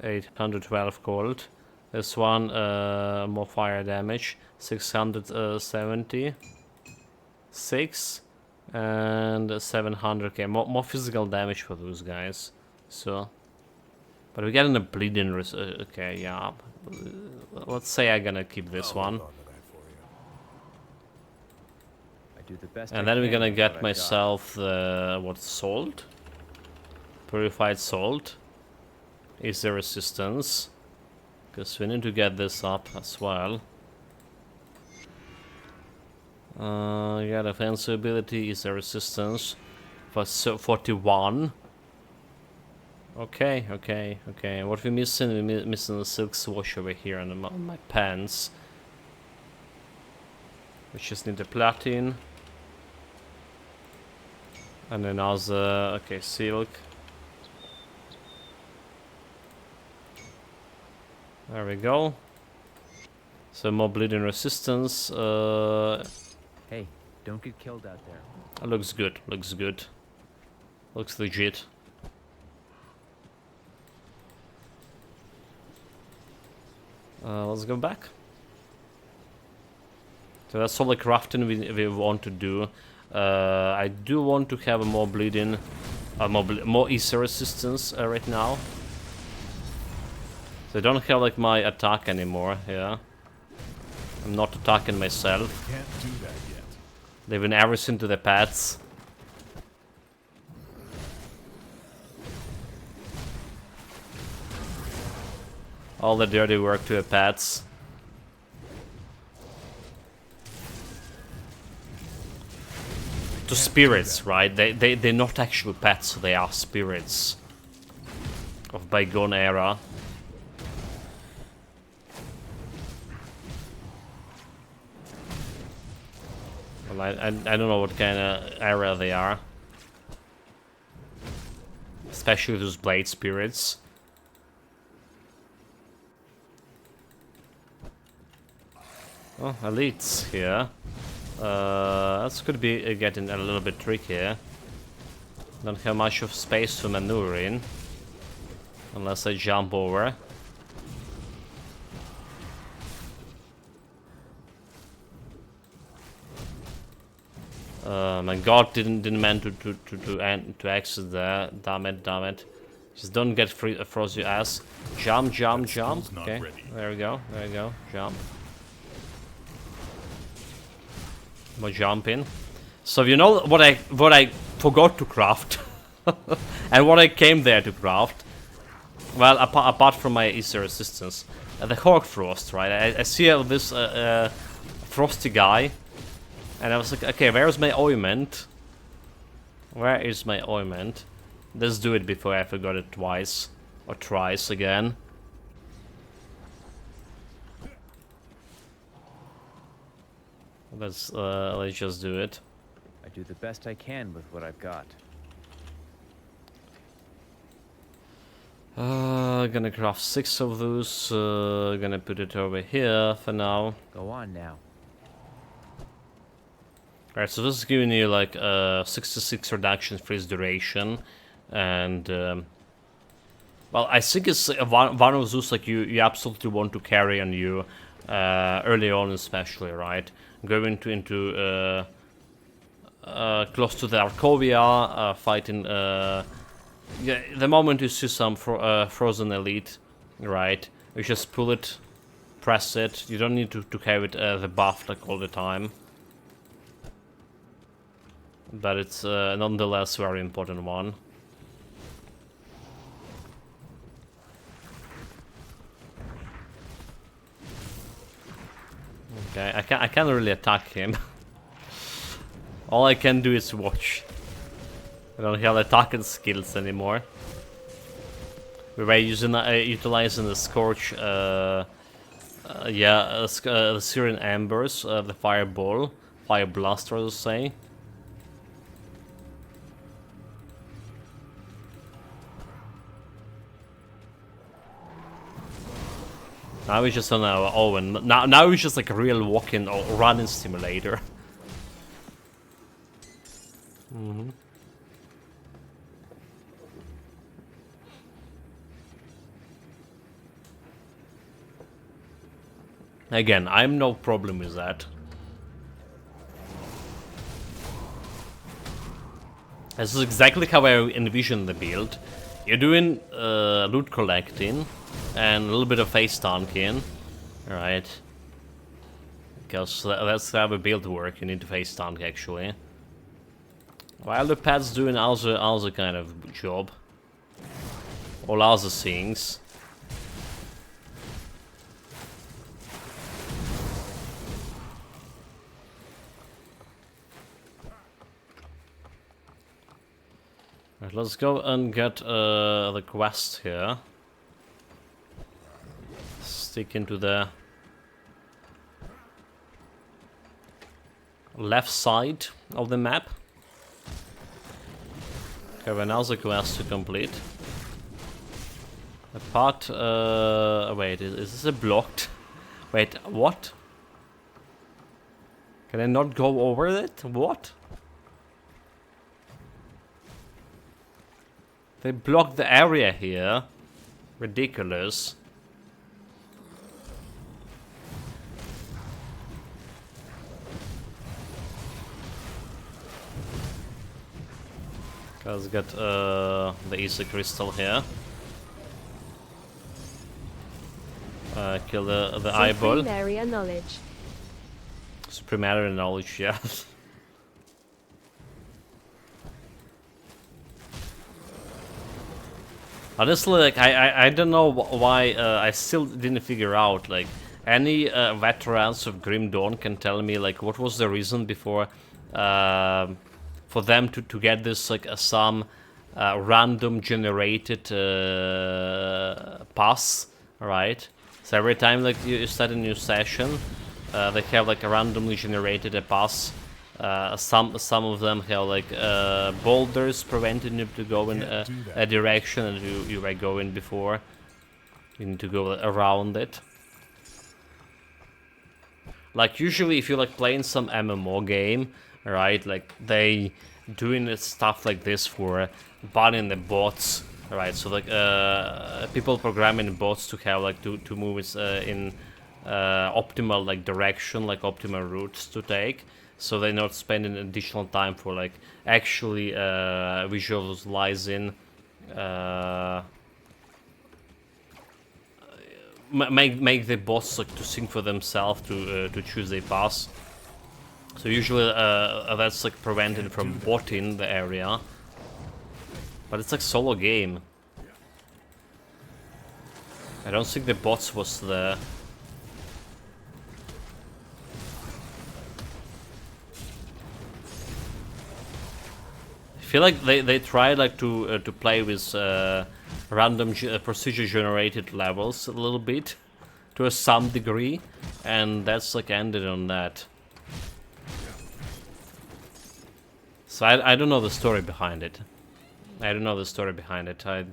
812 cold. This one, more fire damage, 676, and 700, okay, more physical damage for those guys, so. But we're getting a bleeding okay, yeah. Let's say I'm gonna keep this one. And then we're gonna get myself the, what's salt? Purified salt. Is there resistance? Because we need to get this up as well. Yeah, defense ability is there resistance. For 41. Okay. What we missing? We're missing the silk swoosh over here on my pants. We just need the platin. And another, okay, silk. There we go. So more bleeding resistance. Hey, don't get killed out there. Looks good. Looks legit. Let's go back. So that's all the crafting we want to do. I do want to have a more bleeding, more easy resistance right now. So I don't have like my attack anymore. Yeah, I'm not attacking myself. Can't do that yet. Leaving everything to the pets. All the dirty work to the pets. To spirits, right? They're not actual pets, they are spirits of bygone era. Well, I don't know what kind of era they are. Especially those blade spirits. Oh, elites here. That's could be getting a little bit tricky. Don't have much of space to maneuver in. Unless I jump over. My god didn't mean to exit there. Damn it. Just don't get froze your ass. Jump. Okay, there we go. Jump. More jump in. So you know what I forgot to craft, and what I came there to craft. Well, apart from my Easter resistance, the Hawk Frost, right? I see this frosty guy, and I was like, okay, where's my ointment? Where is my ointment? Let's do it before I forgot it twice or thrice again. Let's just do it. I do the best I can with what I've got. Gonna craft 6 of those. Gonna put it over here for now. Go on now. Alright, so this is giving you like 66 reduction freeze duration, and well, I think it's one of those like you absolutely want to carry on you early on, especially, right? Going into close to the Arcovia, fighting. Yeah, the moment you see some frozen elite, right? You just pull it, press it. You don't need to carry it the buff like all the time. But it's nonetheless a very important one. Okay, I can't really attack him. All I can do is watch. I don't have attacking skills anymore. We were utilizing the Scorch, the Syrian Embers, the Fireball, Fire Blaster, let's say. Now we're just on our own. Now we're just like a real walking or running simulator. Again, I'm no problem with that. This is exactly how I envision the build. You're doing loot collecting and a little bit of face tanking, right? Because that's how the build work. You need to face tank actually. While the pet's doing other kind of job, all other things. Right, let's go and get the quest here. Stick into the left side of the map. Have another quest to complete. A part. Wait, is this a blocked? Wait, what? Can I not go over it? What? They blocked the area here. Ridiculous. Let's get the Easter Crystal here. Kill the eyeball. Supreme area knowledge. Supreme area knowledge, yeah. Honestly, like I don't know why I still didn't figure out like any veterans of Grim Dawn can tell me like what was the reason before for them to get this like some random generated pass, right? So every time like you start a new session, they have like a randomly generated a pass. Some of them have like boulders preventing you to go in a direction and you were going before. You need to go around it. Like usually if you're like playing some MMO game, right, like they doing stuff like this for banning the bots, right? So like people programming bots to have like to move in optimal like direction, like optimal routes to take. So they're not spending additional time for like actually visualizing, make the bots like to think for themselves to choose a pass. So usually that's like prevented from botting the area. But it's like solo game. I don't think the bots was there. I feel like they tried like to play with random procedure generated levels a little bit to some degree, and that's like ended on that. So I don't know the story behind it. I don't know the story behind it. I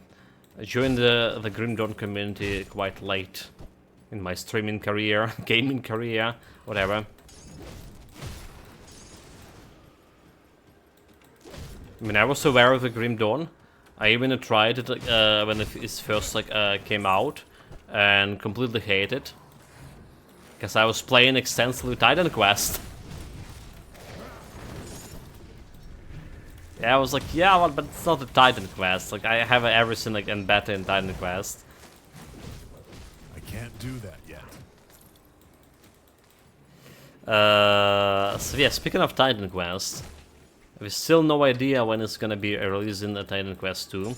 joined the Grim Dawn community quite late in my streaming career, gaming career, whatever. I mean, I was aware of the Grim Dawn. I even tried it when it first came out, and completely hated it. Because I was playing extensively Titan Quest. Yeah, I was like, yeah, well, but it's not a Titan Quest. Like, I have everything like and better in Titan Quest. I can't do that yet. So yeah, speaking of Titan Quest, we still no idea when it's gonna be releasing the Titan Quest 2.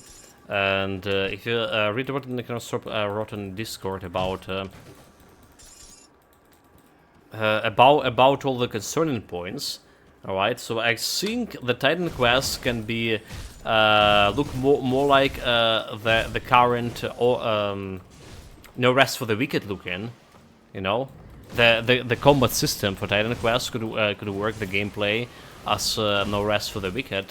And if you read what Nick wrote on Discord about all the concerning points. Alright, so I think the Titan Quest can be look more like the current No Rest for the Wicked looking, you know. The combat system for Titan Quest could work the gameplay as No Rest for the Wicked.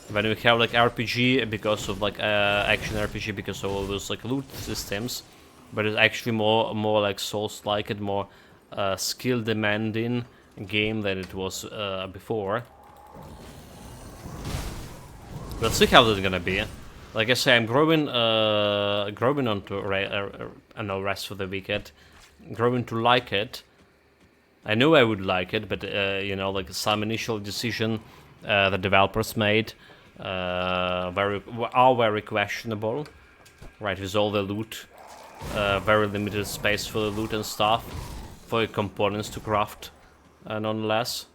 When we have like RPG because of like action RPG because of all those like loot systems, but it's actually more like Souls-like and more skill demanding game than it was before. We'll see how that's gonna be. Like I say, I'm growing onto No Rest for the Wicked, growing to like it. I knew I would like it, but you know, like some initial decision the developers made are very questionable. Right, with all the loot, very limited space for the loot and stuff, for components to craft, nonetheless.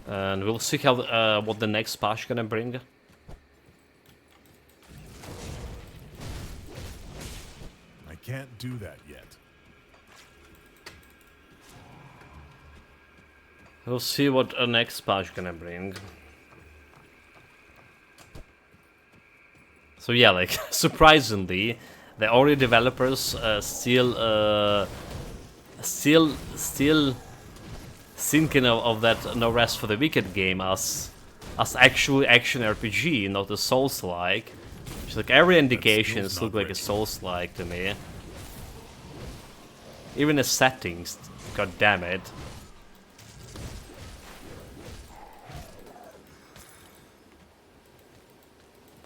And we'll see how what the next patch gonna bring. I can't do that yet. We'll see what a next patch gonna bring. So yeah, like surprisingly, the early developers still thinking of that No Rest for the Wicked game as actual action RPG, not a Souls-like. It's like every indications look like a Souls-like to me. Even the settings, god damn it.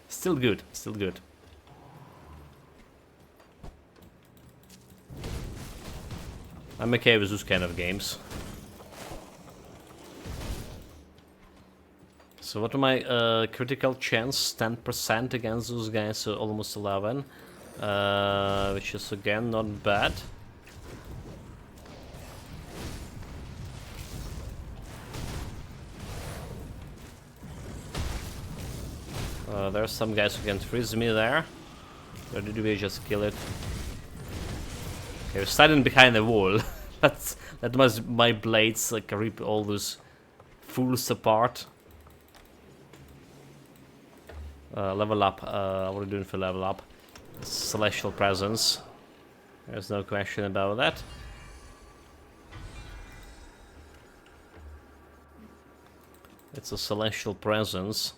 Still good, still good. I'm okay with those kind of games. So what are my critical chance? 10% against those guys, so almost 11. Which is again not bad. There's some guys who can freeze me there. Or did we just kill it? Okay, we're standing behind the wall. That must my blades like rip all those fools apart. Level up. What are we doing for level up? Celestial Presence. There's no question about that. It's a Celestial Presence.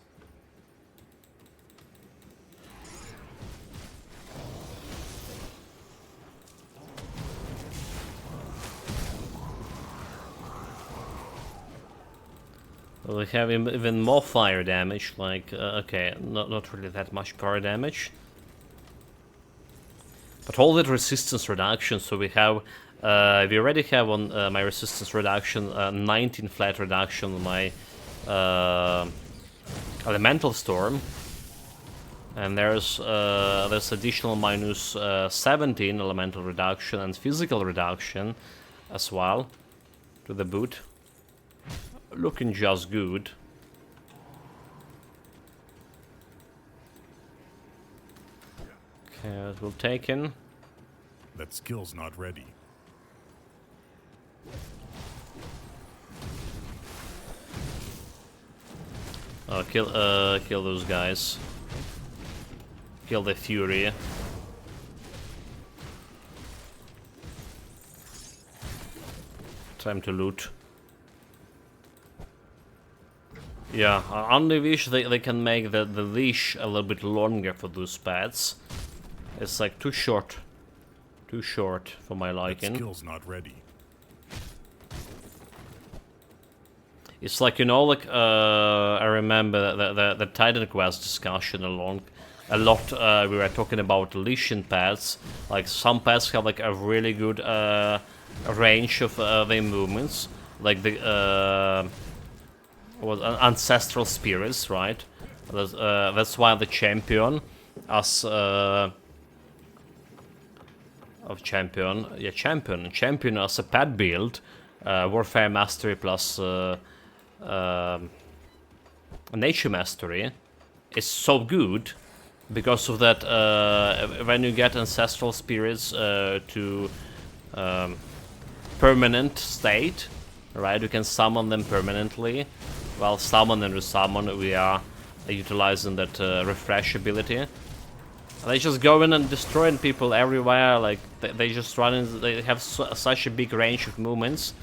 We have even more fire damage, like, okay, not really that much power damage. But all that resistance reduction, so we have, we already have on my resistance reduction, 19 flat reduction on my Elemental Storm. And there's additional minus 17 elemental reduction and physical reduction as well to the boot. Looking just good. Okay, it will take in. That skill's not ready. Kill those guys. Kill the Fury. Time to loot. Yeah, on the leash they can make the leash a little bit longer for those pets. It's like too short. Too short for my liking. That skill's not ready. It's like, you know, like I remember the Titan Quest discussion a lot. We were talking about leashing pets. Like some pets have like a really good range of their movements, like the ancestral spirits, right? That's why the champion, as champion as a pet build, warfare mastery plus nature mastery is so good because of that. When you get ancestral spirits to permanent state, right? You can summon them permanently. While summon and resummon, we are utilizing that refresh ability. And they just go in and destroying people everywhere. Like they just run in. They have such a big range of movements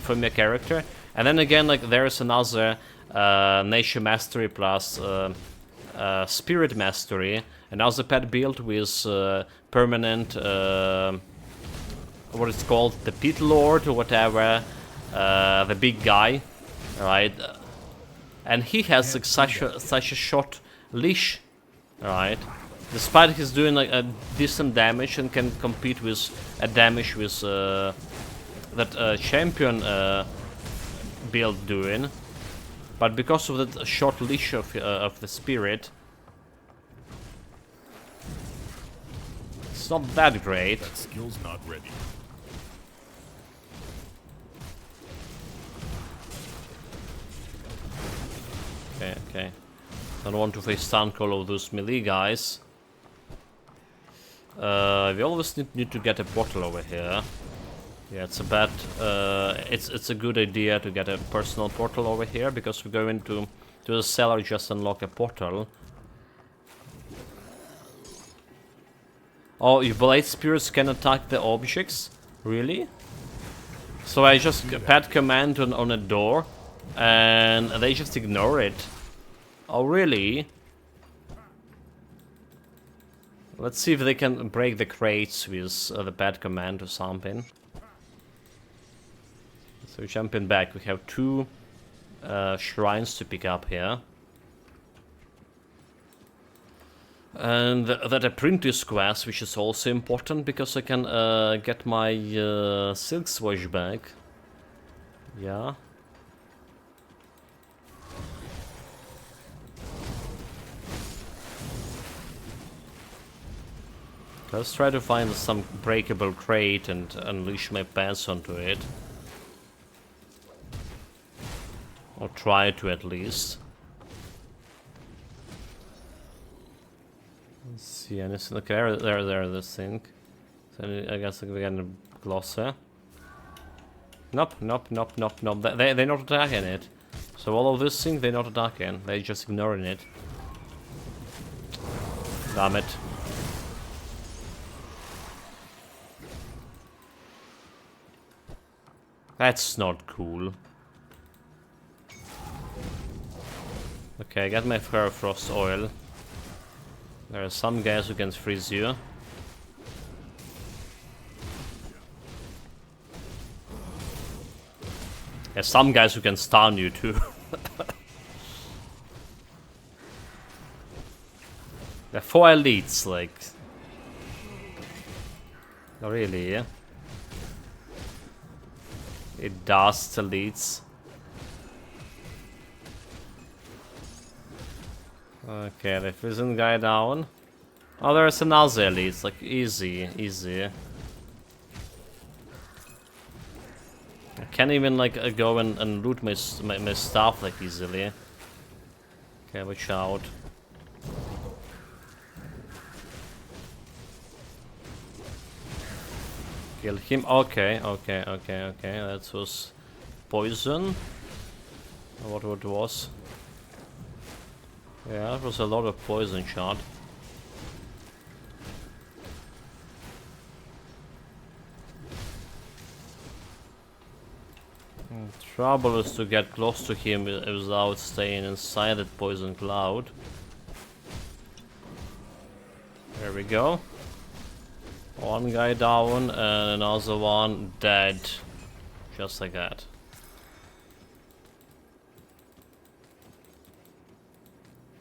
from your character. And then again, like there is another nature mastery plus spirit mastery, another pet build with permanent what it's called, the pit lord or whatever, the big guy, right? And he has like such a short leash, right? Despite he's doing like a decent damage and can compete with a damage with that champion build doing, but because of that short leash of the spirit, it's not that great. That skill's not ready. Okay. Don't want to face tank all of those melee guys. We always need to get a portal over here. Yeah, it's a bad. It's a good idea to get a personal portal over here because we go into the cellar, just unlock a portal. Oh, your blade spirits can attack the objects? Really? So I just pad command on a door, and they just ignore it. Oh, really? Let's see if they can break the crates with the pad command or something. So jumping back, we have 2 shrines to pick up here. And that apprentice quest, which is also important because I can get my silk swash back. Yeah. Let's try to find some breakable crate and unleash my pants onto it. Or try to at least. Let's see anything. Okay, there, this thing. So I guess we get a glosser. Nope. They're not attacking it. So all of this thing, they're not attacking. They're just ignoring it. Damn it. That's not cool. Okay, I got my Ferrofrost oil. There are some guys who can freeze you. There's some guys who can stun you too. There are 4 elites, like... Oh, really, yeah? It dusts elites. Okay, the prison guy down. Oh, there's another elite. It's like easy, easy. I can't even like go and loot my stuff like easily. Okay, watch out. Kill him. Okay, okay, okay, okay. That was poison. What it was? Yeah, it was a lot of poison shot. Trouble is to get close to him without staying inside that poison cloud. There we go. One guy down and another one dead. Just like that.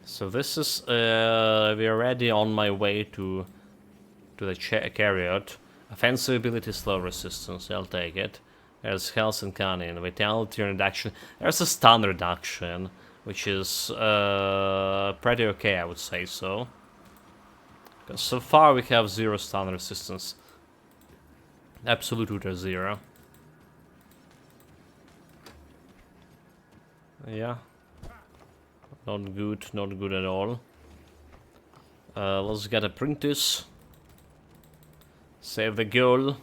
So this is we're already on my way to the chariot. Offensive ability, slow resistance. I'll take it. There's health and cunning, vitality reduction. There's a stun reduction, which is pretty okay, I would say so. Because so far we have 0 stun resistance. Absolute utter 0. Yeah. Not good at all. Let's get apprentice. Save the girl.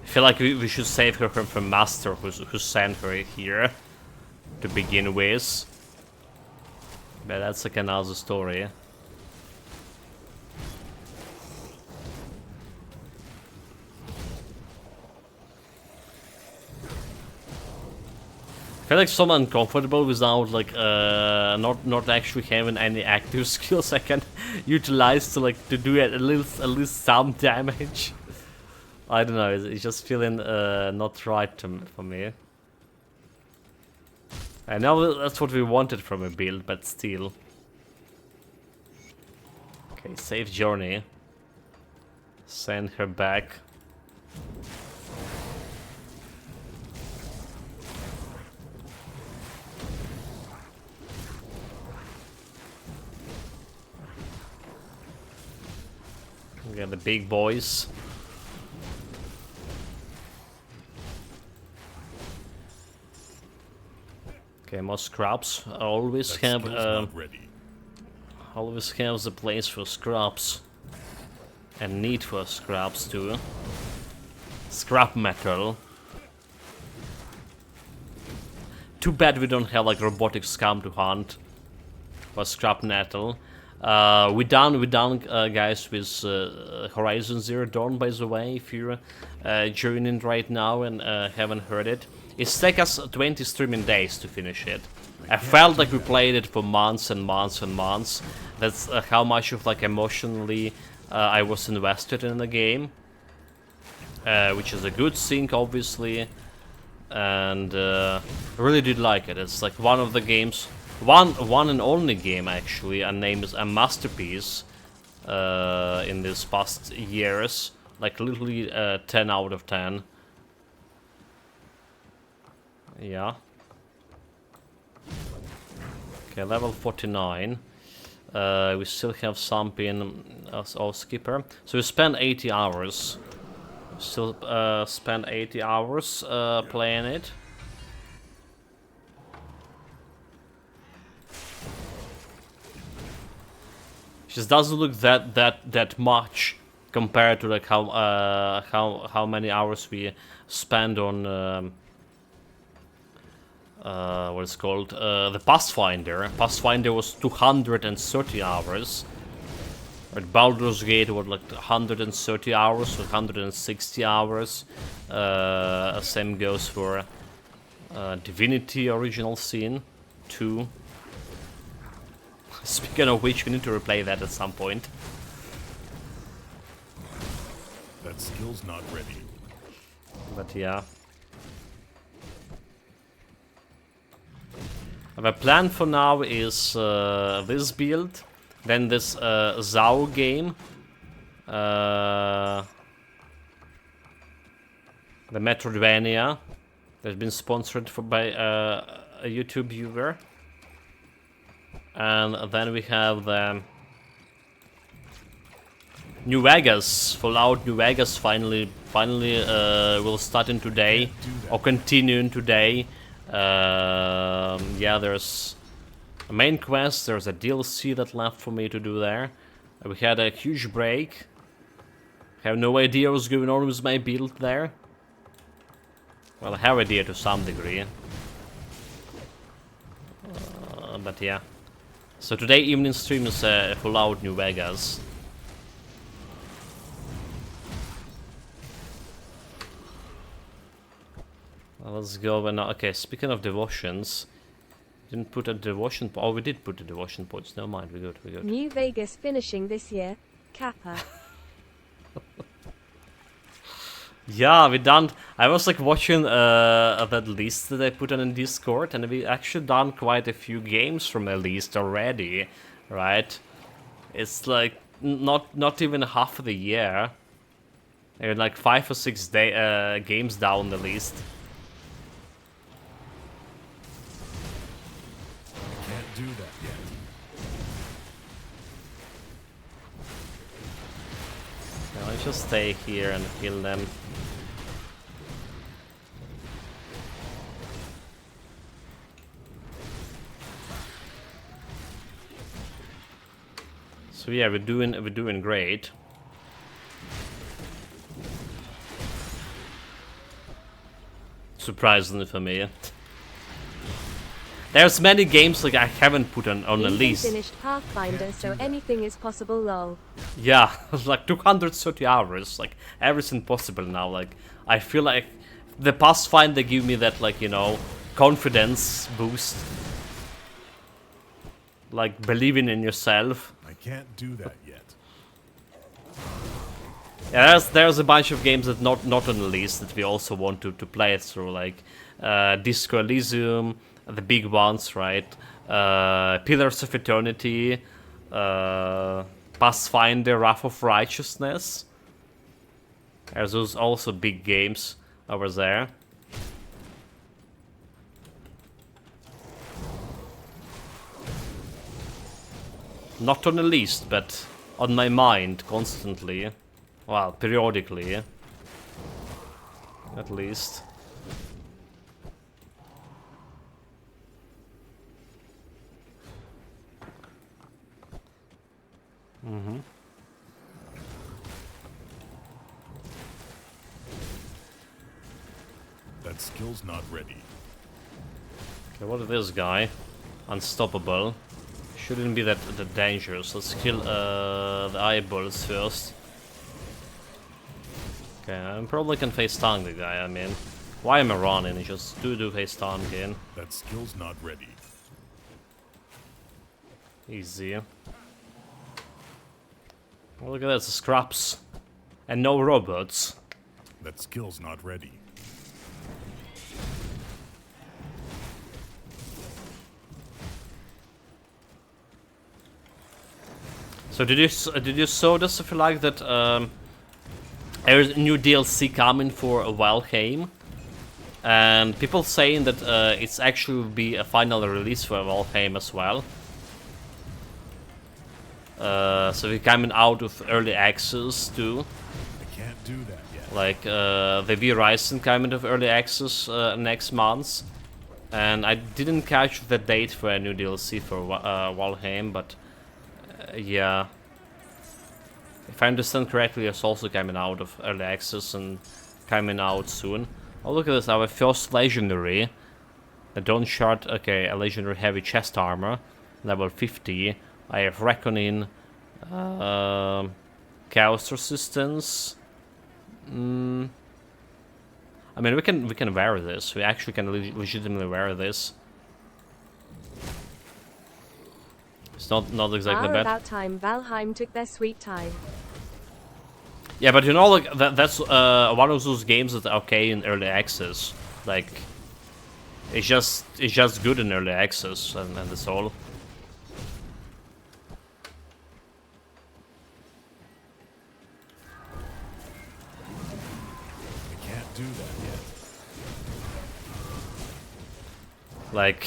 I feel like we should save her from Master, who sent her here to begin with. But that's like another story. I feel like so uncomfortable without like not actually having any active skills I can utilize to do at least some damage. I don't know, it's just feeling not right for me. I know that's what we wanted from a build, but still. Okay, safe journey. Send her back. We got the big boys. Okay, more scraps. I always have the place for scraps and need for scraps too. Scrap metal. Too bad we don't have like robotic scum to hunt for scrap metal. We done guys with Horizon Zero Dawn, by the way, if you're joining right now and haven't heard it. It's taken us 20 streaming days to finish it. I felt like we played it for months and months and months. That's how much of like emotionally I was invested in the game. Which is a good thing, obviously. And I really did like it. It's like one of the games, one and only game actually, and name is a masterpiece in these past years. Like literally 10 out of 10. Yeah. Okay, level 49. We still have something as our skipper. So we spent 80 hours. Still spent 80 hours playing it. Just doesn't look that much compared to like how many hours we spend on what it's called, the Pathfinder. Pathfinder was 230 hours. But Baldur's Gate was like 130 hours, or 160 hours. Same goes for Divinity Original Sin 2. Speaking of which, we need to replay that at some point. That skill's not ready. But yeah. The plan for now is this build, then this Zao game, the Metroidvania, That's been sponsored by a YouTube viewer. And then we have the New Vegas, Fallout New Vegas finally will start in today, or continue in today. Yeah, there's a main quest, there's a DLC that left for me to do there. We had a huge break. I have no idea what's going on with my build there. Well, I have idea to some degree. But yeah. So today evening stream is Fallout New Vegas. Let's go and okay, speaking of devotions, didn't put a devotion oh we did put a devotion points, never mind, we good. New Vegas finishing this year. Kappa. Yeah, we done. I was like watching that list that I put on in Discord, and we actually done quite a few games from the list already, right? It's like not even half of the year. They're like 5 or 6 games down the list. Can't do that yet. So let's just stay here and kill them. So yeah, we're doing great. Surprisingly for me. There's many games like I haven't put on the list. Finished Pathfinder, so anything is possible. Lol. Yeah, like 230 hours, like everything possible now. Like I feel like the Pathfinder give me that, like, you know, confidence boost. Like believing in yourself. I can't do that yet. Yeah, there's a bunch of games that not on the list that we also want to play through, like Disco Elysium, the big ones, right? Pillars of Eternity, Pathfinder, Wrath of Righteousness. There's those also big games over there. Not on the list, but on my mind constantly. Well, periodically. At least. That skill's not ready. Okay, what is this guy? Unstoppable. Shouldn't be that dangerous. Let's kill the eyeballs first. Okay, I probably can face tank the guy, I mean. Why am I running? Just do face tank again. That skill's not ready. Easy. Oh, look at that, scraps. And no robots. That skill's not ready. So did you saw this? I feel like that there's a new DLC coming for Valheim, and people saying that it's actually will be a final release for Valheim as well. So we're coming out of early access too. I can't do that yet. Like the V-Rising coming of early access next month, and I didn't catch the date for a new DLC for Valheim, but. Yeah. If I understand correctly, it's also coming out of early access and coming out soon. Oh, look at this, our first legendary. The Dawn Shard, okay, a legendary heavy chest armor, level 50. I have Reckoning, Chaos Resistance. I mean, we can wear this. We actually can legitimately wear this. It's not exactly bad. About time Valheim took their sweet time. Yeah, but you know, like that's one of those games that are okay in early access. Like, it's just good in early access, and that's all. I can't do that yet. Like,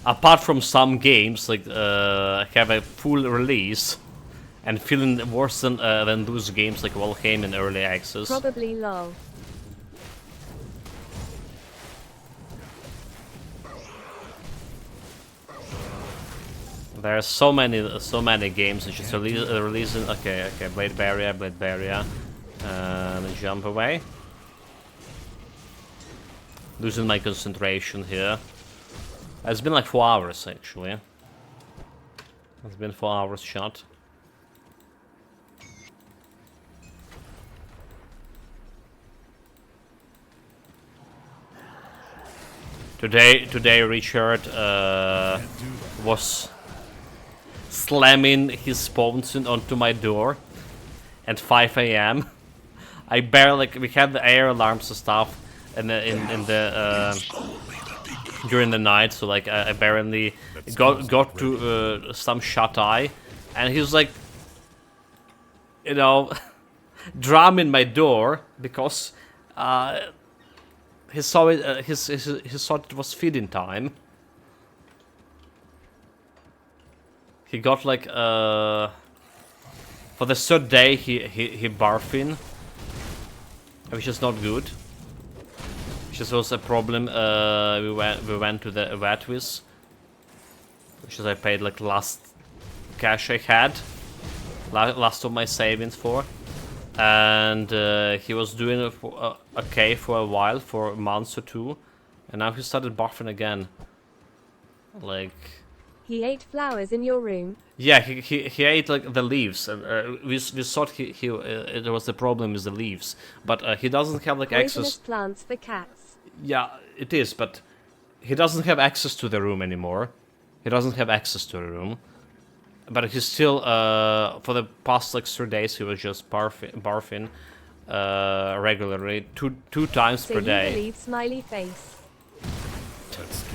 apart from some games, like, have a full release and feeling worse than those games like Valheim in early access. Probably lol. There are so many games that just releasing. Okay, Blade Barrier, jump away. Losing my concentration here. It's been like 4 hours actually. It's been 4 hours shot. Today Richard was slamming his spawns onto my door at 5 a.m. I barely, like, we had the air alarms and stuff in the during the night, so like I barely got to some shut eye, and he was like, you know, drumming my door because he saw it. He thought it was feeding time. He got like for the third day he barfing, which is not good. Which is also a problem. We went to the vet with, which is I paid like last cash I had, last of my savings for, and he was doing it for, okay for a while, for months or two, and now he started barfing again. Like. He ate flowers in your room. Yeah, he ate like the leaves, and we thought it was the problem with the leaves, but he doesn't have like Poisonous access. plants for cats. Yeah, it is, but he doesn't have access to the room anymore. He doesn't have access to the room, but he's still for the past like 3 days he was just barfing regularly, two times So per you day. believe smiley face.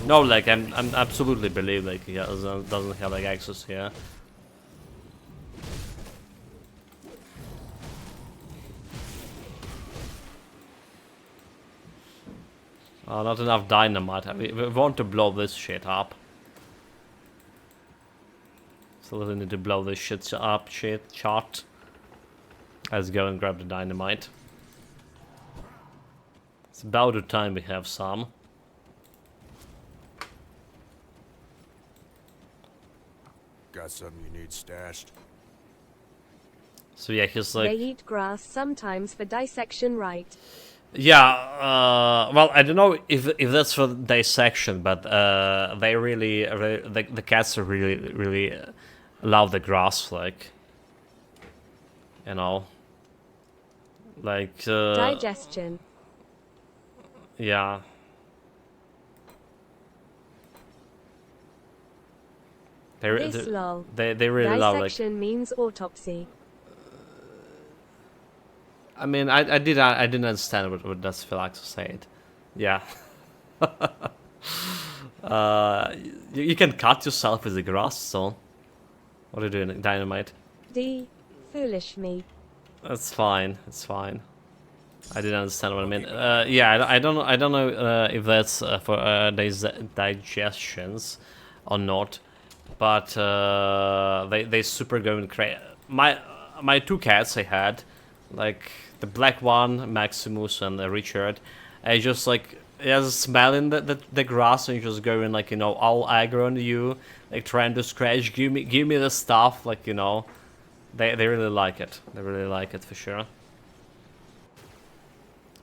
No, like I'm absolutely believe like he doesn't have like access here. Not enough dynamite. We want to blow this shit up. So we need to blow this shit up, chart. Let's go and grab the dynamite. It's about the time we have some. Got something you need stashed? So yeah, he's like... They eat grass sometimes for dissection, right? Yeah, well, I don't know if that's for dissection, but they really the cats really love the grass, like, you know, like digestion. Yeah. They really love, like... Dissection means autopsy. I mean, I didn't understand what does Philax said. Yeah. You can cut yourself with the grass, so... What are you doing, dynamite? Foolish me. That's fine, it's fine. I didn't understand what I meant. Yeah, I don't know if that's for digestions or not, but they super going crazy. My two cats I had, like the black one, Maximus, and Richard, I just like just smelling the grass and just going like, you know, all aggro on you, like trying to scratch. Give me the stuff, like, you know. They really like it. They really like it for sure.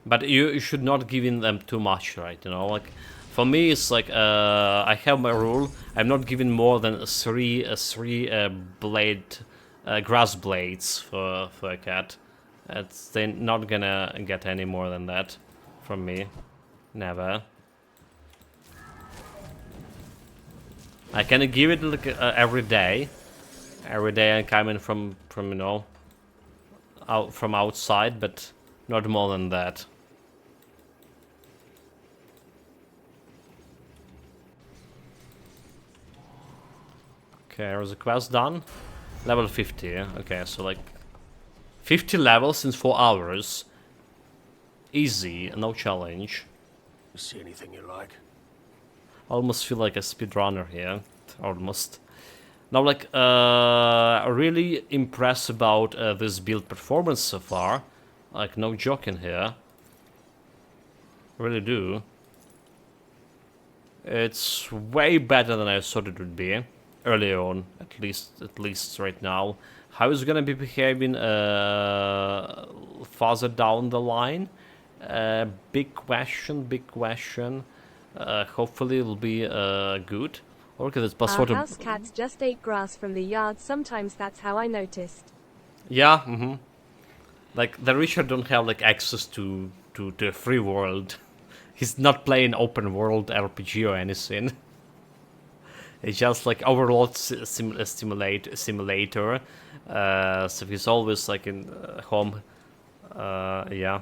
But you should not give in them too much, right? You know, like for me, it's like I have my rule. I'm not giving more than three grass blades for a cat. They're not gonna get any more than that from me. Never. I can give it like every day. Every day I'm coming from you know, from outside, but not more than that. Okay, was the quest done? Level 50. Okay, so like 50 levels in 4 hours. Easy, no challenge. See anything you like? Almost feel like a speedrunner here. Almost. Now, like, really impressed about this build performance so far. Like, no joking here. Really do. It's way better than I thought it would be earlier on, at least right now. How is it gonna be behaving farther down the line? Big question. Hopefully it'll be good. Or because it's Our house cats just ate grass from the yard. Sometimes that's how I noticed. Yeah, Like, the Richard don't have, like, access to a free world. He's not playing open world RPG or anything. It's just, like, overload simulator. So he's always, like, in home. Yeah.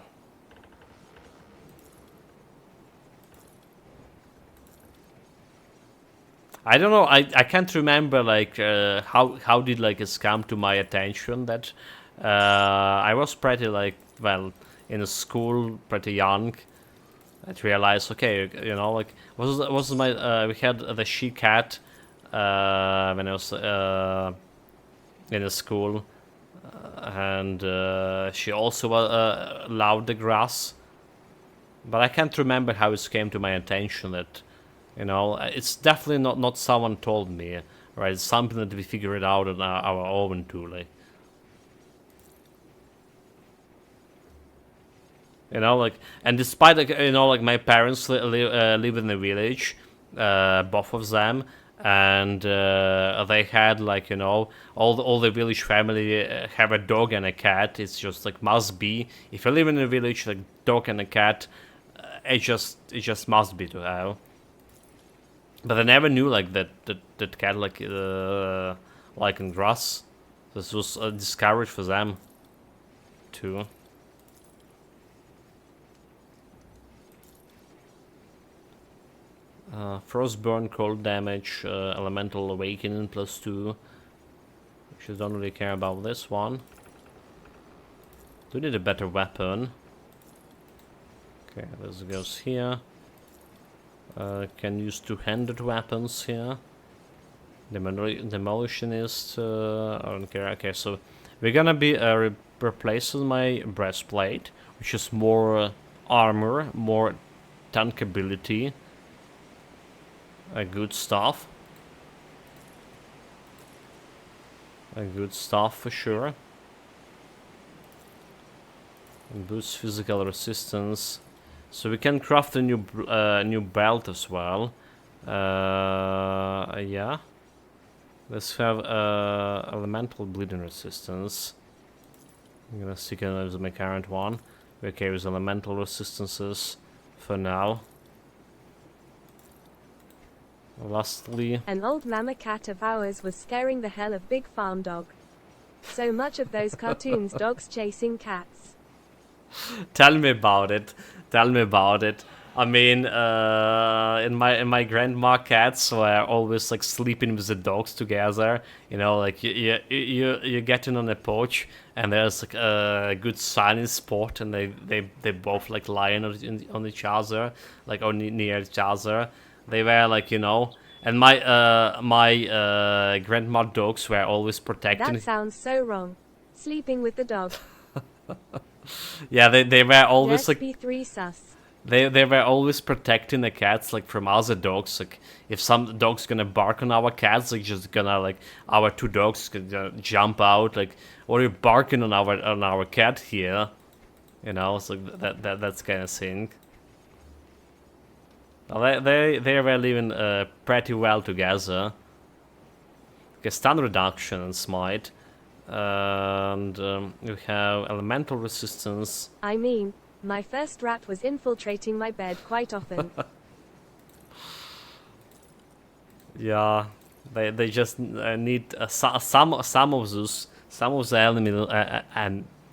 I don't know. I can't remember, like, how did, like, it come to my attention that I was pretty, like, well, in school, pretty young. I realized, okay, you know, like, was my we had the she cat when I was in the school, and she also allowed the grass, but I can't remember how it came to my attention that. You know, it's definitely not someone told me, right? It's something that we figured out on our own too, like. You know, like, and despite, like, you know, like, my parents live in the village, both of them, and they had, like, you know, all the village family have a dog and a cat. It's just, like, must be. If you live in a village, like, dog and a cat, it just must be to have. But I never knew, like, that cat, like in grass. This was a discovery for them too. Frostburn, cold damage, elemental awakening +2. Actually, don't really care about this one. Do need a better weapon. Okay, this goes here. Can use two-handed weapons here. Demolitionist, I don't care. Okay, so we're gonna be replacing my breastplate, which is more armor, more tankability. Good stuff. Good stuff for sure. And boosts physical resistance. So we can craft a new belt as well. Yeah. Let's have elemental bleeding resistance. I'm gonna stick it as my current one. We're okay with elemental resistances for now. Lastly, an old mama cat of ours was scaring the hell of Big Farm Dog. So much of those cartoons, dogs chasing cats. Tell me about it. Tell me about it. I mean, in my grandma cats were always, like, sleeping with the dogs together. You know, like, you get in on a porch and there's, like, a good silent spot, and they both, like, lying on each other, like, on near each other. They were, like, you know, and my grandma dogs were always protecting. That sounds so wrong. Sleeping with the dog. Yeah, they were always, like, SP3 sus. They were always protecting the cats, like, from other dogs. Like, if some dog's gonna bark on our cats, like, just gonna, like, our two dogs gonna jump out, like, what are you barking on our cat here? You know, so that's kind of thing. Well, they were living pretty well together. Okay, stun reduction and smite. And we have elemental resistance. I mean, my first rat was infiltrating my bed quite often. Yeah, they just need some of the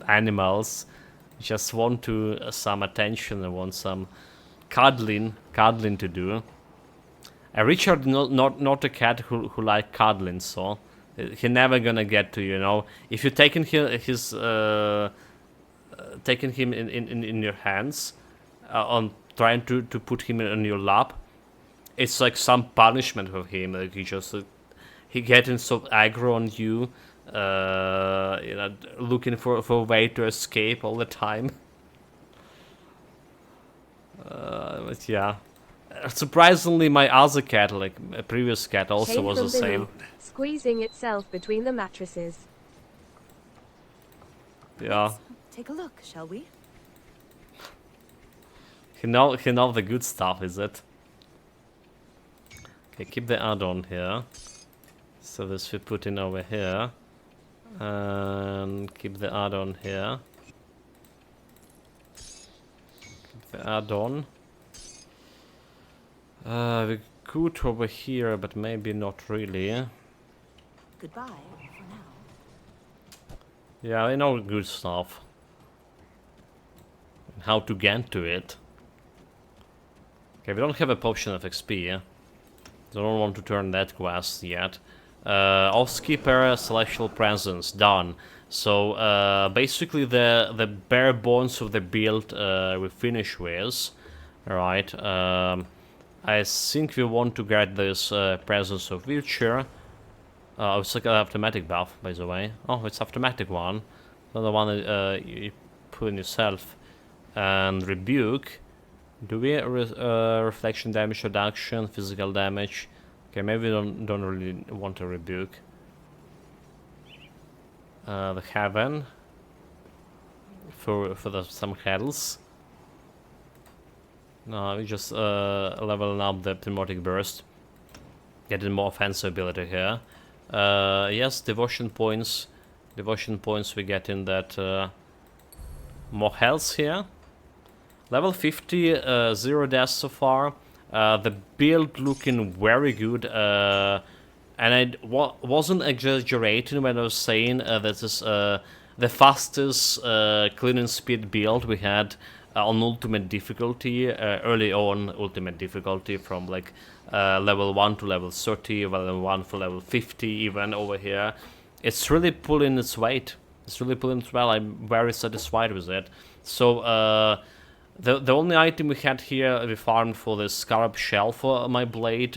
animals just want some attention and want some cuddling to do. Richard not a cat who like cuddling, so he never gonna get to, you know, if you're taking him in your hands, on trying to put him in your lap, it's like some punishment for him. Like he getting so aggro on you, you know, looking for a way to escape all the time. But yeah, surprisingly, my other cat, like a previous cat, also Chained was from the same. beneath, squeezing itself between the mattresses. Yeah, Take a look, shall we? he know the good stuff, is it? Okay, keep the add-on here. So this we put in over here, and keep the add-on here. Keep the add-on. We could over here, but maybe not really. Goodbye for now. Yeah, I know good stuff. And how to get to it. Okay, we don't have a potion of XP, yeah? So I don't want to turn that quest yet. Oathkeeper, Celestial Presence, done. So basically the bare bones of the build we finish with. Alright, I think we want to get this Presence of Wheelchair. It's like an automatic buff, by the way. Oh, it's automatic one. Not the one that you put in yourself. And Rebuke. Do we reflection damage reduction, physical damage? Okay, maybe we don't really want a Rebuke. The Heaven for some heals. No, we just leveling up the Pneumatic Burst, getting more offensive ability here. Yes, devotion points. Devotion points we get in that more health here. Level 50, 0 deaths so far. The build looking very good. And I wasn't exaggerating when I was saying this is the fastest cleaning speed build we had on ultimate difficulty. Early on ultimate difficulty from like level 1 to level 30, level 1 for level 50 even over here. It's really pulling its weight. It's really pulling its weight. I'm very satisfied with it. So the only item we had here, we farmed for the Scarab Shell for my blade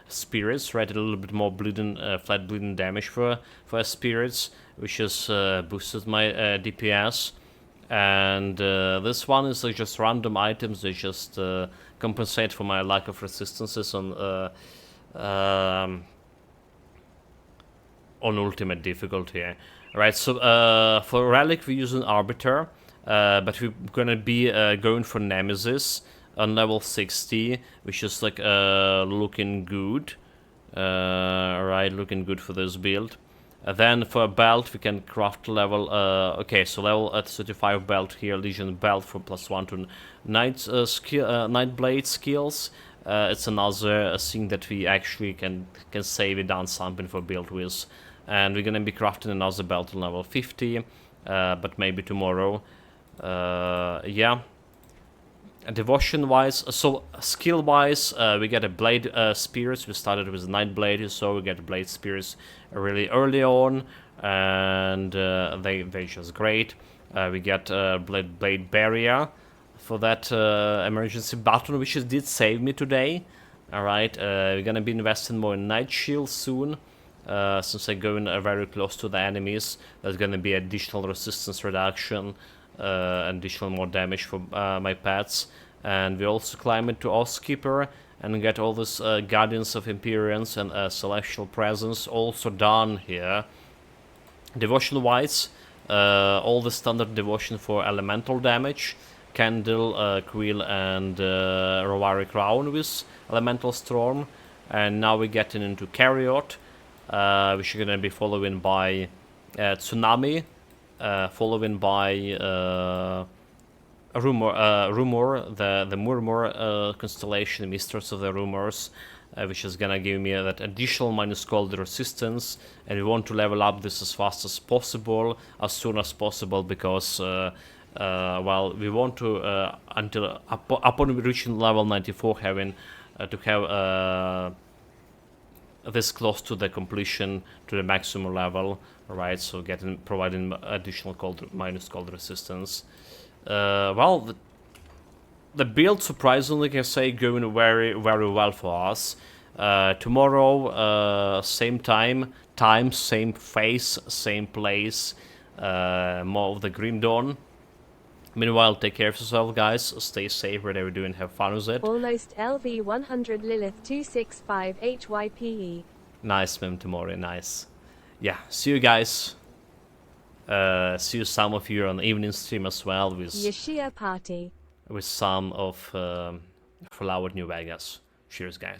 spirits, right? A little bit more bleeding, flat bleeding damage for spirits, which has boosted my DPS. And this one is like just random items. They just compensate for my lack of resistances on ultimate difficulty. Right. So for relic we use an arbiter. But we're gonna be going for Nemesis on level 60, which is like looking good. Right, looking good for this build. Then for a belt we can craft level. Okay, so level at 35 belt here, Legion belt for +1 to Nightblade skills. It's another thing that we actually can say we done something for build with, and we're gonna be crafting another belt on level 50, but maybe tomorrow. Yeah. Devotion wise, so skill wise, we get a blade spears. We started with night blade, so we get blade spears really early on, and they just great. We get blade barrier for that emergency button, which did save me today. All right, we're gonna be investing more in night shield soon. Since I'm going very close to the enemies, there's gonna be additional resistance reduction. Additional more damage for my pets, and we also climb into Oathkeeper and get all this Guardians of Empyrion and Celestial Presence also done here. Devotion wise, all the standard devotion for elemental damage, Candle, Quill, and Rovari Crown with Elemental Storm, and now we're getting into Chariot, which are gonna be following by Tsunami. Following by Rumor, the Murmur constellation, Mistress of the Rumors, which is gonna give me that additional minus cold resistance, and we want to level up this as fast as possible, as soon as possible, because well, we want to until upon reaching level 94, having to have this close to the completion to the maximum level. Right, so providing additional minus cold resistance. Well, the build, surprisingly, can say going very, very well for us. Tomorrow, same time, same face, same place, more of the Grim Dawn. Meanwhile, take care of yourself, guys. Stay safe wherever you're doing. Have fun with it. Almost LV 100 Lilith 265 HYPE. Nice, Mem Tomori. Nice. Yeah, see you guys. See you, some of you, on the evening stream as well with Yeshia Party. some of Fallout New Vegas. Cheers, guys.